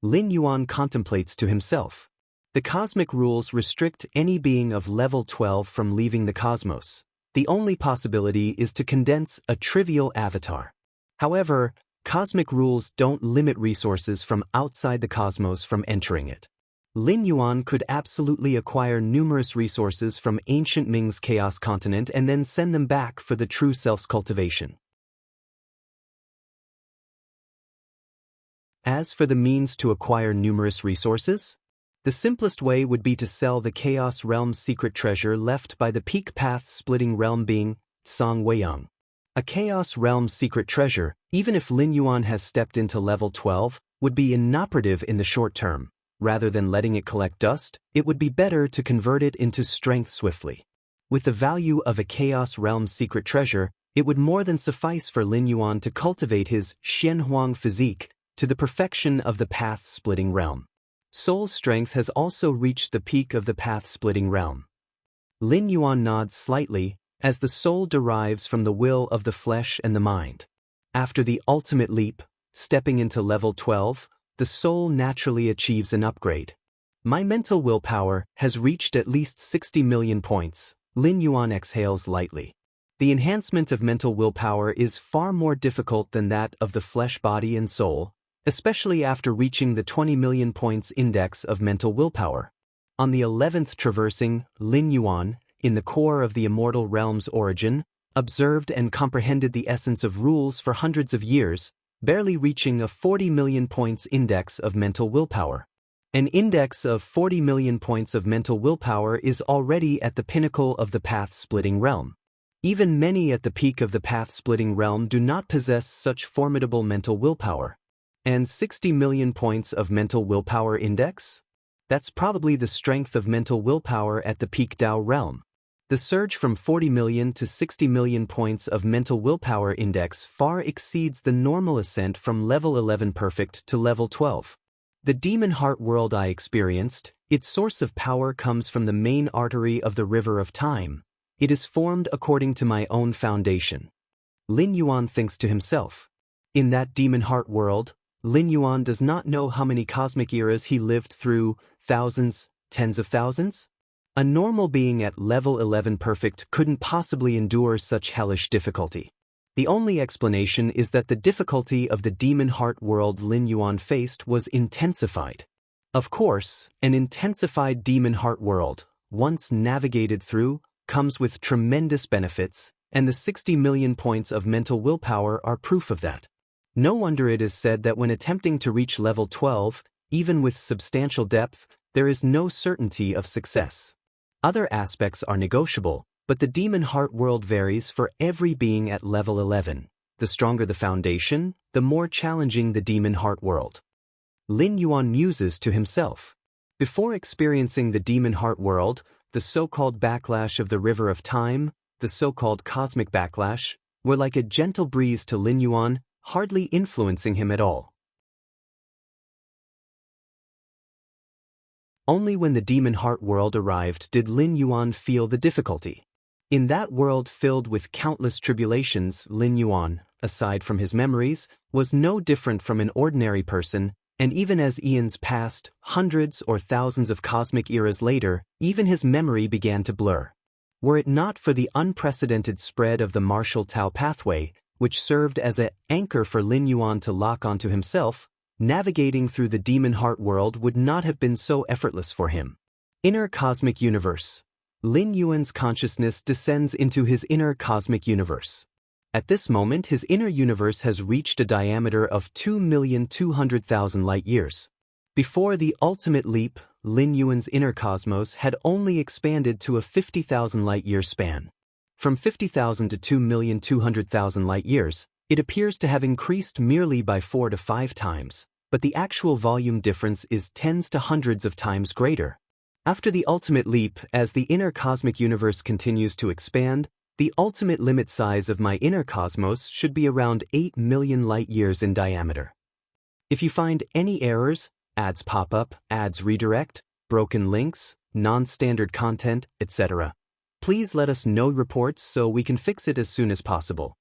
Lin Yuan contemplates to himself. The cosmic rules restrict any being of level 12 from leaving the cosmos. The only possibility is to condense a trivial avatar. However, cosmic rules don't limit resources from outside the cosmos from entering it. Lin Yuan could absolutely acquire numerous resources from ancient Ming's chaos continent and then send them back for the true self's cultivation. As for the means to acquire numerous resources, the simplest way would be to sell the Chaos Realm's secret treasure left by the peak path-splitting realm being Song Weiyang. A Chaos Realm's secret treasure, even if Lin Yuan has stepped into level 12, would be inoperative in the short term. Rather than letting it collect dust, it would be better to convert it into strength swiftly. With the value of a Chaos Realm's secret treasure, it would more than suffice for Lin Yuan to cultivate his Xianhuang physique to the perfection of the path-splitting realm. Soul strength has also reached the peak of the path-splitting realm. Lin Yuan nods slightly, as the soul derives from the will of the flesh and the mind. After the ultimate leap, stepping into level 12, the soul naturally achieves an upgrade. My mental willpower has reached at least 60 million points. Lin Yuan exhales lightly. The enhancement of mental willpower is far more difficult than that of the flesh, body, and soul, especially after reaching the 20 million points index of mental willpower. On the 11th traversing, Lin Yuan, in the core of the immortal realm's origin, observed and comprehended the essence of rules for hundreds of years, barely reaching a 40 million points index of mental willpower. An index of 40 million points of mental willpower is already at the pinnacle of the path-splitting realm. Even many at the peak of the path-splitting realm do not possess such formidable mental willpower. And 60 million points of mental willpower index? That's probably the strength of mental willpower at the peak Dao realm. The surge from 40 million to 60 million points of mental willpower index far exceeds the normal ascent from level 11 perfect to level 12. The demon heart world I experienced, its source of power comes from the main artery of the river of time. It is formed according to my own foundation. Lin Yuan thinks to himself. In that demon heart world, Lin Yuan does not know how many cosmic eras he lived through, thousands, tens of thousands? A normal being at level 11 perfect couldn't possibly endure such hellish difficulty. The only explanation is that the difficulty of the demon heart world Lin Yuan faced was intensified. Of course, an intensified demon heart world, once navigated through, comes with tremendous benefits, and the 60 million points of mental willpower are proof of that. No wonder it is said that when attempting to reach level 12, even with substantial depth, there is no certainty of success. Other aspects are negotiable, but the demon heart world varies for every being at level 11. The stronger the foundation, the more challenging the demon heart world. Lin Yuan muses to himself. Before experiencing the demon heart world, the so-called backlash of the river of time, the so-called cosmic backlash, were like a gentle breeze to Lin Yuan, hardly influencing him at all. Only when the demon heart world arrived did Lin Yuan feel the difficulty. In that world filled with countless tribulations, Lin Yuan, aside from his memories, was no different from an ordinary person, and even as eons passed, hundreds or thousands of cosmic eras later, even his memory began to blur. Were it not for the unprecedented spread of the martial Tao pathway, which served as an anchor for Lin Yuan to lock onto himself, navigating through the demon heart world would not have been so effortless for him. Inner cosmic universe. Lin Yuan's consciousness descends into his inner cosmic universe. At this moment, his inner universe has reached a diameter of 2,200,000 light-years. Before the ultimate leap, Lin Yuan's inner cosmos had only expanded to a 50,000 light-year span. From 50,000 to 2,200,000 light-years, it appears to have increased merely by 4 to 5 times, but the actual volume difference is tens to hundreds of times greater. After the ultimate leap, as the inner cosmic universe continues to expand, the ultimate limit size of my inner cosmos should be around 8 million light-years in diameter. If you find any errors, ads pop up, ads redirect, broken links, non-standard content, etc. Please let us know reports so we can fix it as soon as possible.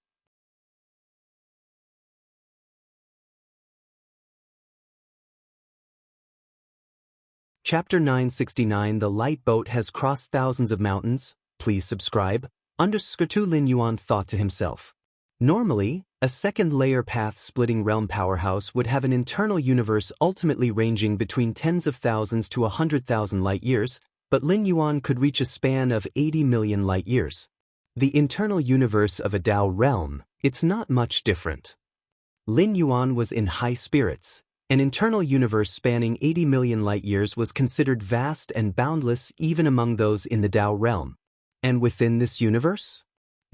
Chapter 969 The Light Boat has crossed thousands of mountains. Please subscribe. _ Lin Yuan thought to himself. Normally, a second-layer path-splitting realm powerhouse would have an internal universe ultimately ranging between tens of thousands to 100,000 light-years, but Lin Yuan could reach a span of 80 million light-years. The internal universe of a Dao realm, it's not much different. Lin Yuan was in high spirits. An internal universe spanning 80 million light-years was considered vast and boundless even among those in the Dao realm. And within this universe?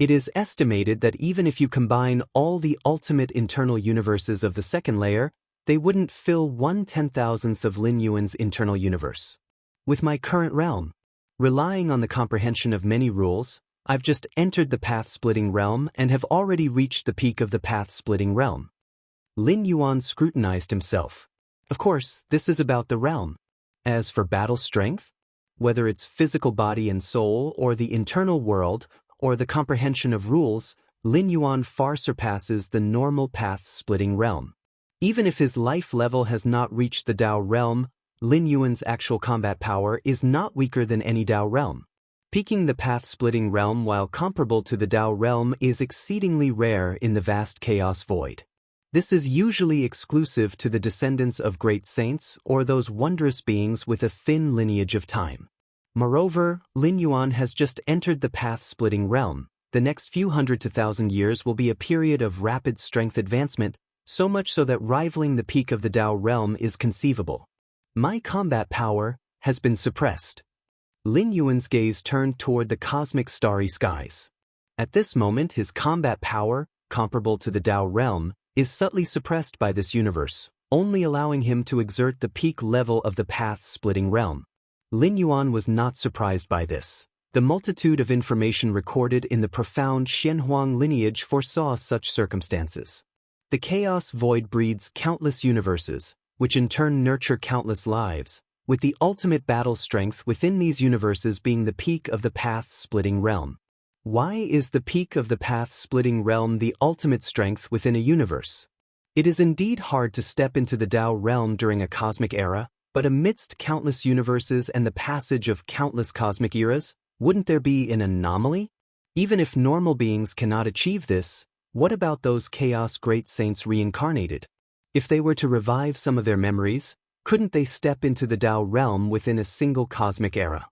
It is estimated that even if you combine all the ultimate internal universes of the second layer, they wouldn't fill 1/10,000th of Lin Yuan's internal universe. With my current realm, relying on the comprehension of many rules, I've just entered the path-splitting realm and have already reached the peak of the path-splitting realm. Lin Yuan scrutinized himself. Of course, this is about the realm. As for battle strength, whether it's physical body and soul or the internal world or the comprehension of rules, Lin Yuan far surpasses the normal path-splitting realm. Even if his life level has not reached the Dao realm, Lin Yuan's actual combat power is not weaker than any Dao realm. Peaking the path-splitting realm while comparable to the Dao realm is exceedingly rare in the vast chaos void. This is usually exclusive to the descendants of great saints or those wondrous beings with a thin lineage of time. Moreover, Lin Yuan has just entered the path-splitting realm. The next few hundred to thousand years will be a period of rapid strength advancement, so much so that rivaling the peak of the Dao realm is conceivable. My combat power has been suppressed. Lin Yuan's gaze turned toward the cosmic starry skies. At this moment, his combat power, comparable to the Dao realm, is subtly suppressed by this universe, only allowing him to exert the peak level of the path-splitting realm. Lin Yuan was not surprised by this. The multitude of information recorded in the profound Xianhuang lineage foresaw such circumstances. The chaos void breeds countless universes, which in turn nurture countless lives, with the ultimate battle strength within these universes being the peak of the path-splitting realm. Why is the peak of the path-splitting realm the ultimate strength within a universe? It is indeed hard to step into the Dao realm during a cosmic era, but amidst countless universes and the passage of countless cosmic eras, wouldn't there be an anomaly? Even if normal beings cannot achieve this, what about those chaos great saints reincarnated? If they were to revive some of their memories, couldn't they step into the Dao realm within a single cosmic era?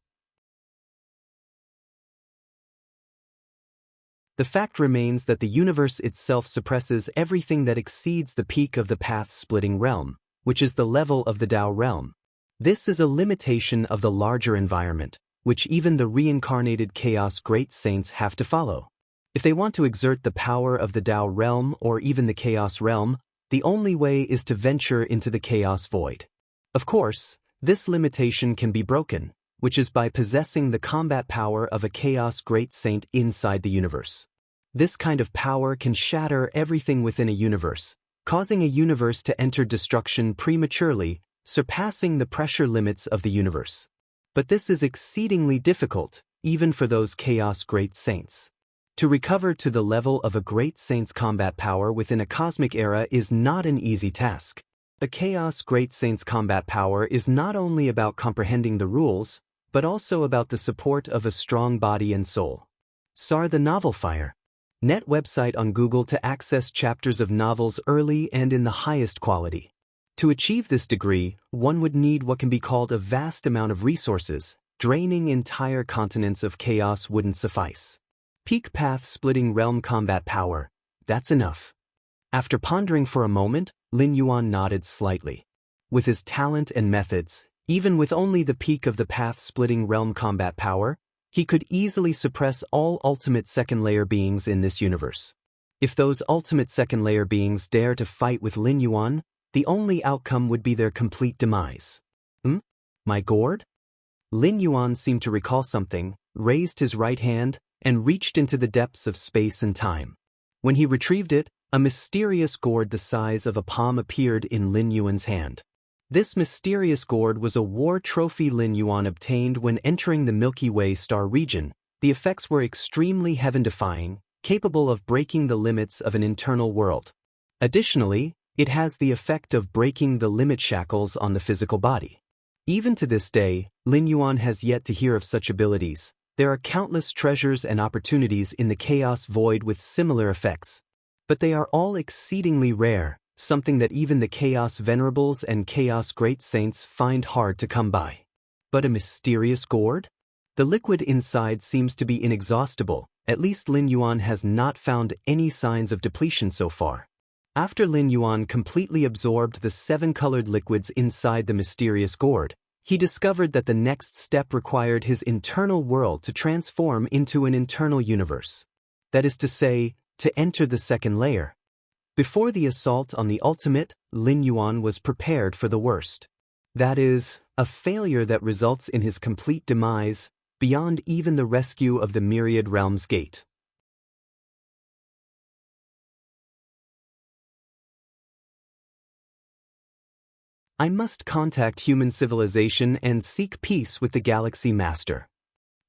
The fact remains that the universe itself suppresses everything that exceeds the peak of the path-splitting realm, which is the level of the Dao realm. This is a limitation of the larger environment, which even the reincarnated chaos great saints have to follow. If they want to exert the power of the Dao realm or even the chaos realm, the only way is to venture into the chaos void. Of course, this limitation can be broken, which is by possessing the combat power of a chaos great saint inside the universe. This kind of power can shatter everything within a universe, causing a universe to enter destruction prematurely, surpassing the pressure limits of the universe. But this is exceedingly difficult, even for those chaos great saints. To recover to the level of a great saint's combat power within a cosmic era is not an easy task. A chaos great saint's combat power is not only about comprehending the rules, but also about the support of a strong body and soul. SAR the Novel Fire. Net website on Google to access chapters of novels early and in the highest quality. To achieve this degree, one would need what can be called a vast amount of resources. Draining entire continents of chaos wouldn't suffice. Peak path-splitting realm combat power. That's enough. After pondering for a moment, Lin Yuan nodded slightly. With his talent and methods, even with only the peak of the path-splitting realm combat power, he could easily suppress all ultimate second-layer beings in this universe. If those ultimate second-layer beings dare to fight with Lin Yuan, the only outcome would be their complete demise. My gourd? Lin Yuan seemed to recall something, raised his right hand, and reached into the depths of space and time. When he retrieved it, a mysterious gourd the size of a palm appeared in Lin Yuan's hand. This mysterious gourd was a war trophy Lin Yuan obtained when entering the Milky Way star region. The effects were extremely heaven-defying, capable of breaking the limits of an internal world. Additionally, it has the effect of breaking the limit shackles on the physical body. Even to this day, Lin Yuan has yet to hear of such abilities. There are countless treasures and opportunities in the chaos void with similar effects. But they are all exceedingly rare, something that even the Chaos Venerables and Chaos Great Saints find hard to come by. But a mysterious gourd? The liquid inside seems to be inexhaustible. At least Lin Yuan has not found any signs of depletion so far. After Lin Yuan completely absorbed the 7 colored liquids inside the mysterious gourd, he discovered that the next step required his internal world to transform into an internal universe. That is to say, to enter the second layer. Before the assault on the ultimate, Lin Yuan was prepared for the worst. That is, a failure that results in his complete demise, beyond even the rescue of the Myriad Realms Gate. I must contact human civilization and seek peace with the Galaxy Master.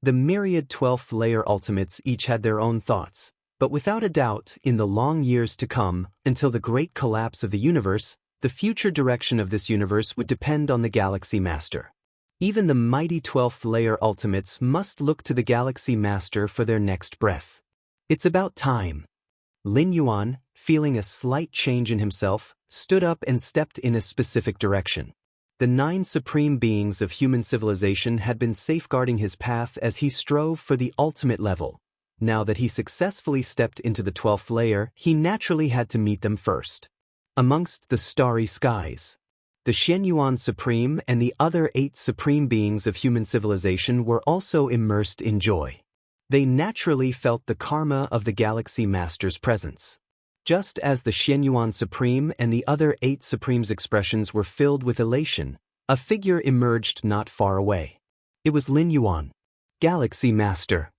The myriad 12th layer ultimates each had their own thoughts, but without a doubt, in the long years to come, until the great collapse of the universe, the future direction of this universe would depend on the Galaxy Master. Even the mighty 12th layer ultimates must look to the Galaxy Master for their next breath. It's about time. Lin Yuan, feeling a slight change in himself, stood up and stepped in a specific direction. The 9 supreme beings of human civilization had been safeguarding his path as he strove for the ultimate level. Now that he successfully stepped into the 12th layer, he naturally had to meet them first. Amongst the starry skies, the Xianyuan Supreme and the other 8 supreme beings of human civilization were also immersed in joy. They naturally felt the karma of the Galaxy Master's presence. Just as the Xianyuan Supreme and the other 8 Supremes' expressions were filled with elation, a figure emerged not far away. It was Lin Yuan, Galaxy Master.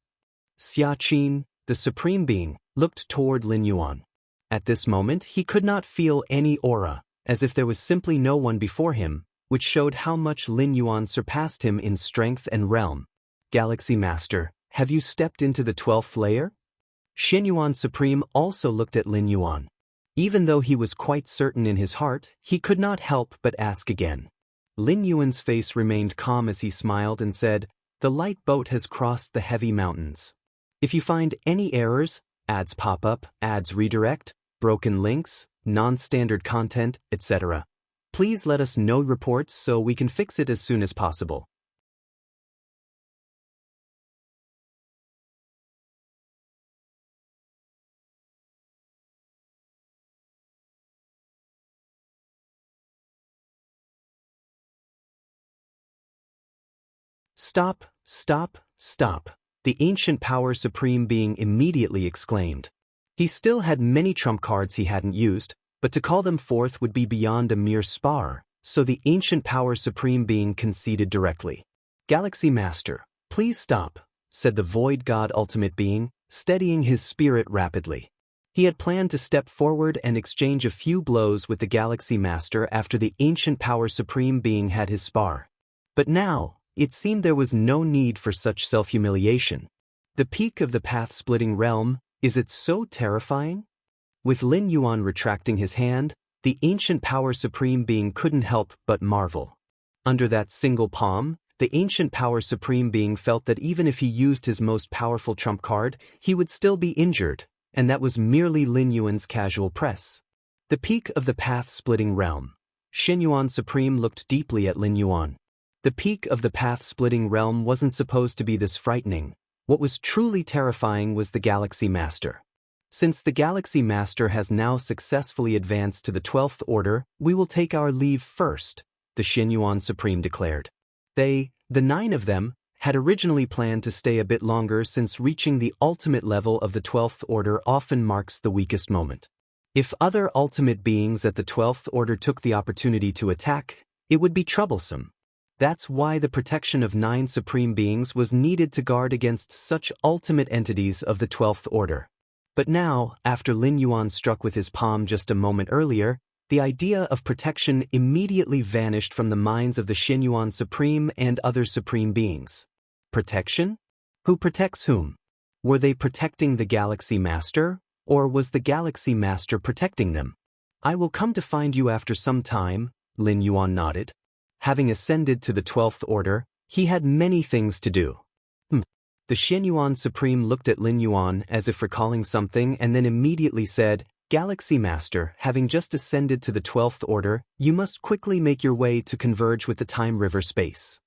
Xiaqin, the Supreme Being, looked toward Lin Yuan. At this moment he could not feel any aura, as if there was simply no one before him, which showed how much Lin Yuan surpassed him in strength and realm. Galaxy Master, have you stepped into the 12th layer? Xianyuan Supreme also looked at Lin Yuan. Even though he was quite certain in his heart, he could not help but ask again. Lin Yuan's face remained calm as he smiled and said, "The light boat has crossed the heavy mountains. If you find any errors, ads pop up, ads redirect, broken links, non-standard content, etc., please let us know reports so we can fix it as soon as possible." Stop, stop, stop, the ancient power supreme being immediately exclaimed. He still had many trump cards he hadn't used, but to call them forth would be beyond a mere spar, so the ancient power supreme being conceded directly. "Galaxy Master, please stop," said the Void God Ultimate Being, steadying his spirit rapidly. He had planned to step forward and exchange a few blows with the Galaxy Master after the ancient power supreme being had his spar. But now, it seemed there was no need for such self-humiliation. The peak of the path-splitting realm, is it so terrifying? With Lin Yuan retracting his hand, the ancient power supreme being couldn't help but marvel. Under that single palm, the ancient power supreme being felt that even if he used his most powerful trump card, he would still be injured, and that was merely Lin Yuan's casual press. The peak of the path-splitting realm. Xianyuan Supreme looked deeply at Lin Yuan. The peak of the path-splitting realm wasn't supposed to be this frightening. What was truly terrifying was the Galaxy Master. Since the Galaxy Master has now successfully advanced to the 12th Order, we will take our leave first, the Xianyuan Supreme declared. They, the 9 of them, had originally planned to stay a bit longer since reaching the ultimate level of the 12th Order often marks the weakest moment. If other ultimate beings at the 12th Order took the opportunity to attack, it would be troublesome. That's why the protection of 9 supreme beings was needed to guard against such ultimate entities of the 12th Order. But now, after Lin Yuan struck with his palm just a moment earlier, The idea of protection immediately vanished from the minds of the Xianyuan Supreme and other supreme beings. Protection? Who protects whom? Were they protecting the Galaxy Master, or was the Galaxy Master protecting them? I will come to find you after some time, Lin Yuan nodded. Having ascended to the 12th order, he had many things to do. The Xianyuan Supreme looked at Lin Yuan as if recalling something and then immediately said, Galaxy Master, having just ascended to the 12th order, you must quickly make your way to converge with the Time River space.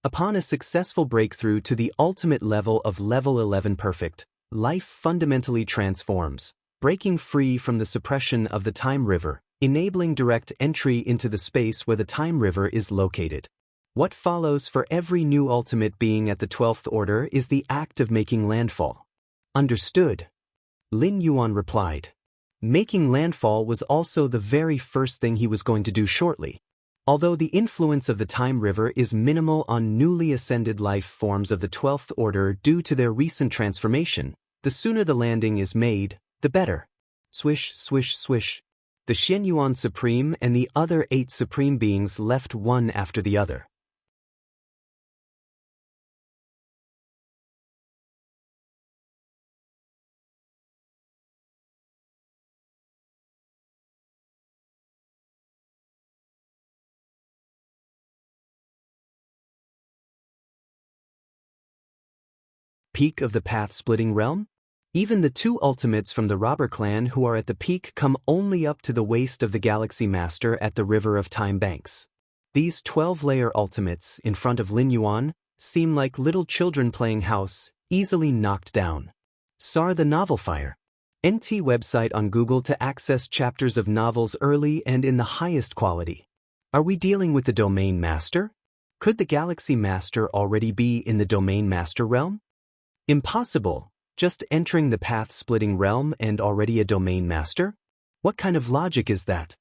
Upon a successful breakthrough to the ultimate level of Level 11 Perfect, life fundamentally transforms, breaking free from the suppression of the Time River, enabling direct entry into the space where the Time River is located. What follows for every new ultimate being at the 12th order is the act of making landfall. Understood? Lin Yuan replied. Making landfall was also the very first thing he was going to do shortly. Although the influence of the Time River is minimal on newly ascended life forms of the 12th order due to their recent transformation, the sooner the landing is made, the better. Swish, swish, swish. The Xianyuan Supreme and the other 8 supreme beings left one after the other. Peak of the path-splitting realm? Even the 2 ultimates from the robber clan who are at the peak come only up to the waist of the Galaxy Master at the River of Time Banks. These 12-layer ultimates, in front of Lin Yuan, seem like little children playing house, easily knocked down. Sar the Novel Fire. NT website on Google to access chapters of novels early and in the highest quality. Are we dealing with the Domain Master? Could the Galaxy Master already be in the Domain Master realm? Impossible. Just entering the path-splitting realm and already a Domain Master? What kind of logic is that?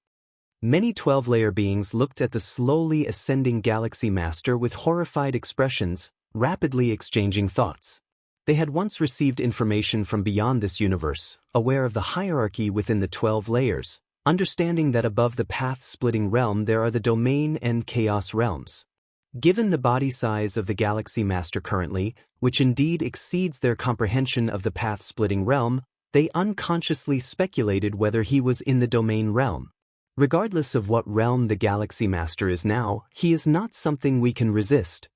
Many 12-layer beings looked at the slowly ascending Galaxy Master with horrified expressions, rapidly exchanging thoughts. They had once received information from beyond this universe, aware of the hierarchy within the 12 layers, understanding that above the path-splitting realm there are the Domain and Chaos realms. Given the body size of the Galaxy Master currently, which indeed exceeds their comprehension of the path-splitting realm, they unconsciously speculated whether he was in the Domain realm. Regardless of what realm the Galaxy Master is now, he is not something we can resist.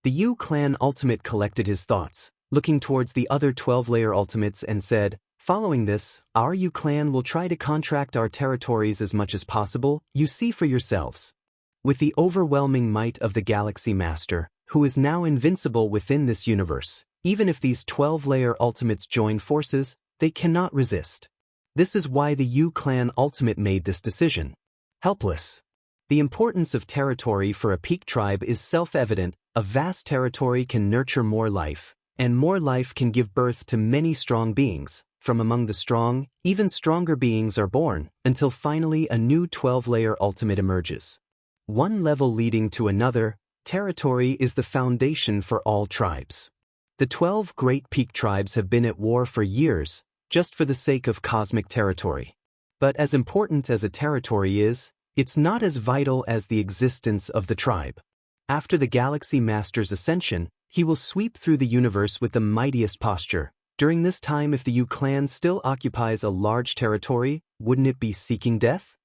The Yu Clan Ultimate collected his thoughts, looking towards the other 12-layer Ultimates and said, following this, our Yu Clan will try to contract our territories as much as possible, you see for yourselves. With the overwhelming might of the Galaxy Master, who is now invincible within this universe, even if these 12-layer Ultimates join forces, they cannot resist. This is why the Yu Clan Ultimate made this decision. Helpless. The importance of territory for a peak tribe is self-evident. A vast territory can nurture more life, and more life can give birth to many strong beings. From among the strong, even stronger beings are born, until finally a new 12-layer Ultimate emerges. One level leading to another, territory is the foundation for all tribes. The 12 great peak tribes have been at war for years, just for the sake of cosmic territory. But as important as a territory is, it's not as vital as the existence of the tribe. After the Galaxy Master's ascension, he will sweep through the universe with the mightiest posture. During this time, if the Yu Clan still occupies a large territory, wouldn't it be seeking death?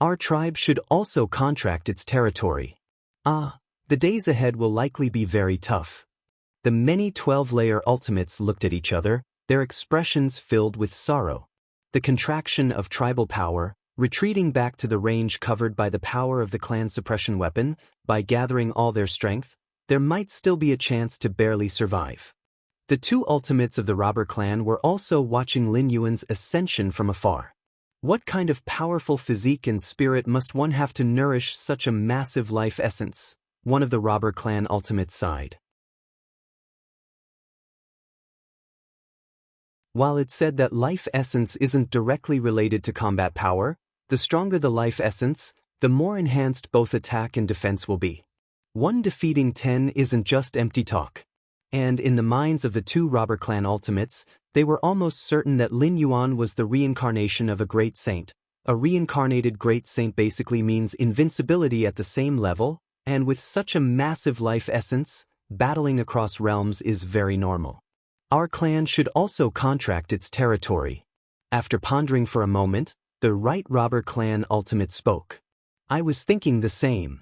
Our tribe should also contract its territory. The days ahead will likely be very tough. The many 12-layer Ultimates looked at each other, their expressions filled with sorrow. The contraction of tribal power, retreating back to the range covered by the power of the clan suppression weapon, by gathering all their strength, there might still be a chance to barely survive. The 2 Ultimates of the robber clan were also watching Lin Yuan's ascension from afar. What kind of powerful physique and spirit must one have to nourish such a massive life essence? One of the robber clan Ultimates sighed. While it's said that life essence isn't directly related to combat power, the stronger the life essence, the more enhanced both attack and defense will be. 1 defeating 10 isn't just empty talk. And in the minds of the 2 robber clan Ultimates, they were almost certain that Lin Yuan was the reincarnation of a great saint, A reincarnated great saint basically means invincibility at the same level, and with such a massive life essence, battling across realms is very normal. Our clan should also contract its territory. After pondering for a moment, the right robber clan ultimate spoke. I was thinking the same.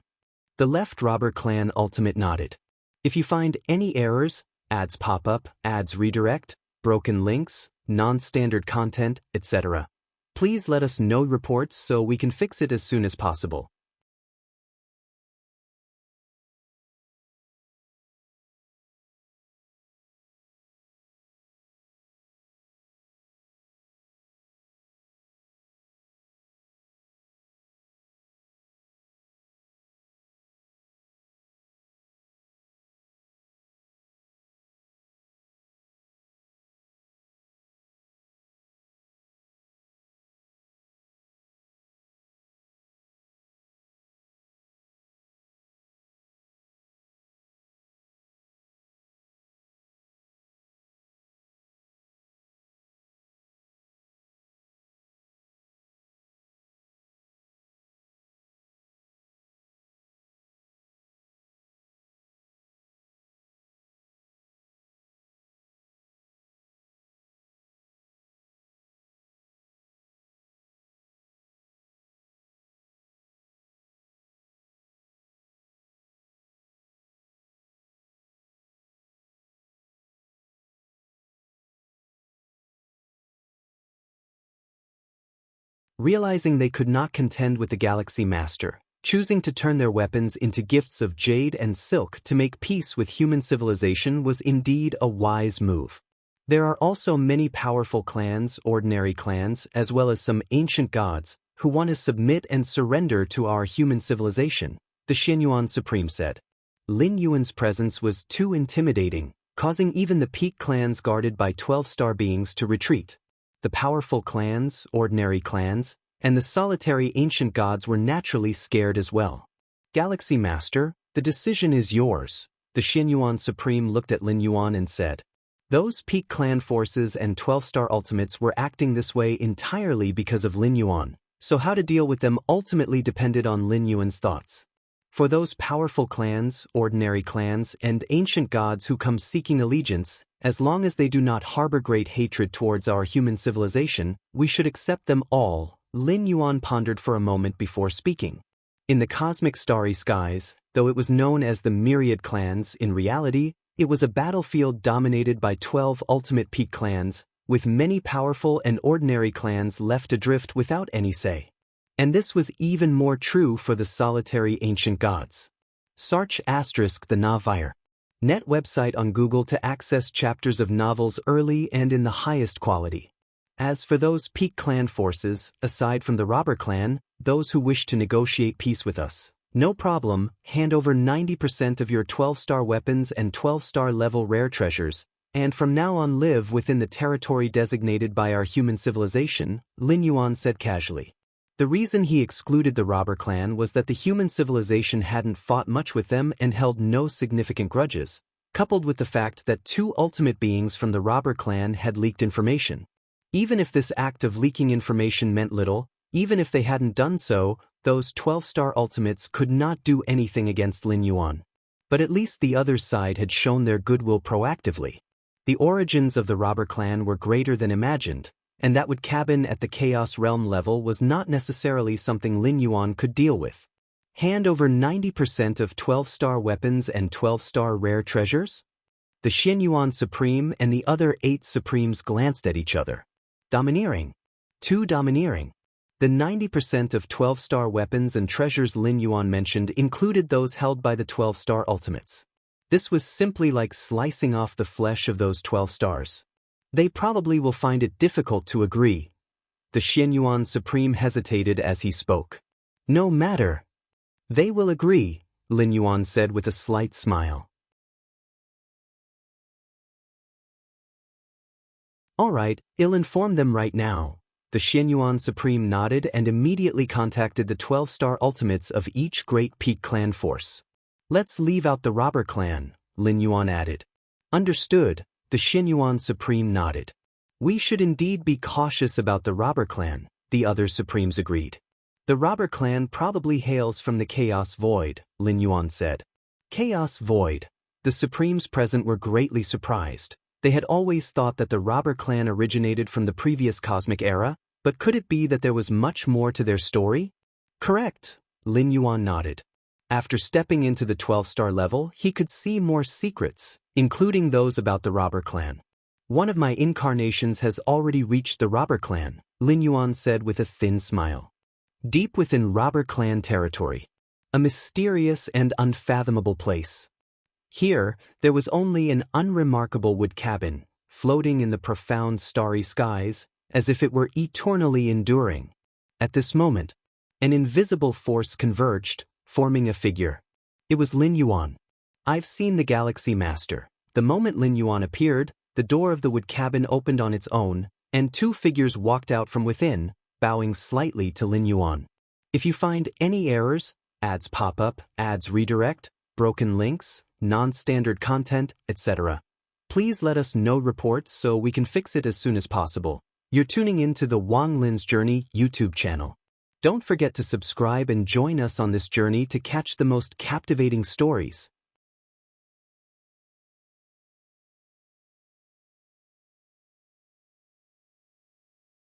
The left robber clan ultimate nodded. If you find any errors, ads pop up, ads redirect, broken links, non-standard content, etc., please let us know reports so we can fix it as soon as possible. Realizing they could not contend with the Galaxy Master, choosing to turn their weapons into gifts of jade and silk to make peace with human civilization was indeed a wise move. There are also many powerful clans, ordinary clans, as well as some ancient gods, who want to submit and surrender to our human civilization, the Xianyuan Supreme said. Lin Yuan's presence was too intimidating, causing even the peak clans guarded by 12-star beings to retreat. The powerful clans, ordinary clans, and the solitary ancient gods were naturally scared as well. Galaxy Master, the decision is yours, the Xianyuan Supreme looked at Lin Yuan and said. Those peak clan forces and 12-star ultimates were acting this way entirely because of Lin Yuan, so how to deal with them ultimately depended on Lin Yuan's thoughts. For those powerful clans, ordinary clans, and ancient gods who come seeking allegiance, as long as they do not harbor great hatred towards our human civilization, we should accept them all, Lin Yuan pondered for a moment before speaking. In the cosmic starry skies, though it was known as the myriad clans, in reality, it was a battlefield dominated by 12 ultimate peak clans, with many powerful and ordinary clans left adrift without any say. And this was even more true for the solitary ancient gods. Search * the Novire. Net website on Google to access chapters of novels early and in the highest quality. As for those peak clan forces, aside from the robber clan, those who wish to negotiate peace with us, no problem, hand over 90% of your 12-star weapons and 12-star level rare treasures, and from now on live within the territory designated by our human civilization, Lin Yuan said casually. The reason he excluded the robber clan was that the human civilization hadn't fought much with them and held no significant grudges, coupled with the fact that 2 ultimate beings from the robber clan had leaked information. Even if this act of leaking information meant little, even if they hadn't done so, those 12-star ultimates could not do anything against Lin Yuan. But at least the other side had shown their goodwill proactively. The origins of the robber clan were greater than imagined, and that would cabin at the Chaos Realm level was not necessarily something Lin Yuan could deal with. Hand over 90% of 12-star weapons and 12-star rare treasures? The Xianyuan Supreme and the other 8 Supremes glanced at each other. Domineering. Too domineering. The 90% of 12-star weapons and treasures Lin Yuan mentioned included those held by the 12-star ultimates. This was simply like slicing off the flesh of those 12 stars. They probably will find it difficult to agree. The Xianyuan Supreme hesitated as he spoke. No matter. They will agree, Lin Yuan said with a slight smile. All right, I'll inform them right now. The Xianyuan Supreme nodded and immediately contacted the 12-star ultimates of each great peak clan force. Let's leave out the robber clan, Lin Yuan added. Understood, the Xianyuan Supreme nodded. We should indeed be cautious about the robber clan, the other supremes agreed. The robber clan probably hails from the Chaos Void, Lin Yuan said. Chaos Void. The supremes present were greatly surprised. They had always thought that the robber clan originated from the previous cosmic era, but could it be that there was much more to their story? Correct, Lin Yuan nodded. After stepping into the 12-star level, he could see more secrets, including those about the robber clan. One of my incarnations has already reached the robber clan, Lin Yuan said with a thin smile. Deep within robber clan territory. A mysterious and unfathomable place. Here, there was only an unremarkable wood cabin, floating in the profound starry skies, as if it were eternally enduring. At this moment, an invisible force converged, forming a figure. It was Lin Yuan. I've seen the Galaxy Master. The moment Lin Yuan appeared, the door of the wood cabin opened on its own, and two figures walked out from within, bowing slightly to Lin Yuan. If you find any errors, ads pop up, ads redirect, broken links, non-standard content, etc., please let us know reports so we can fix it as soon as possible. You're tuning into the Wang Lin's Journey YouTube channel. Don't forget to subscribe and join us on this journey to catch the most captivating stories.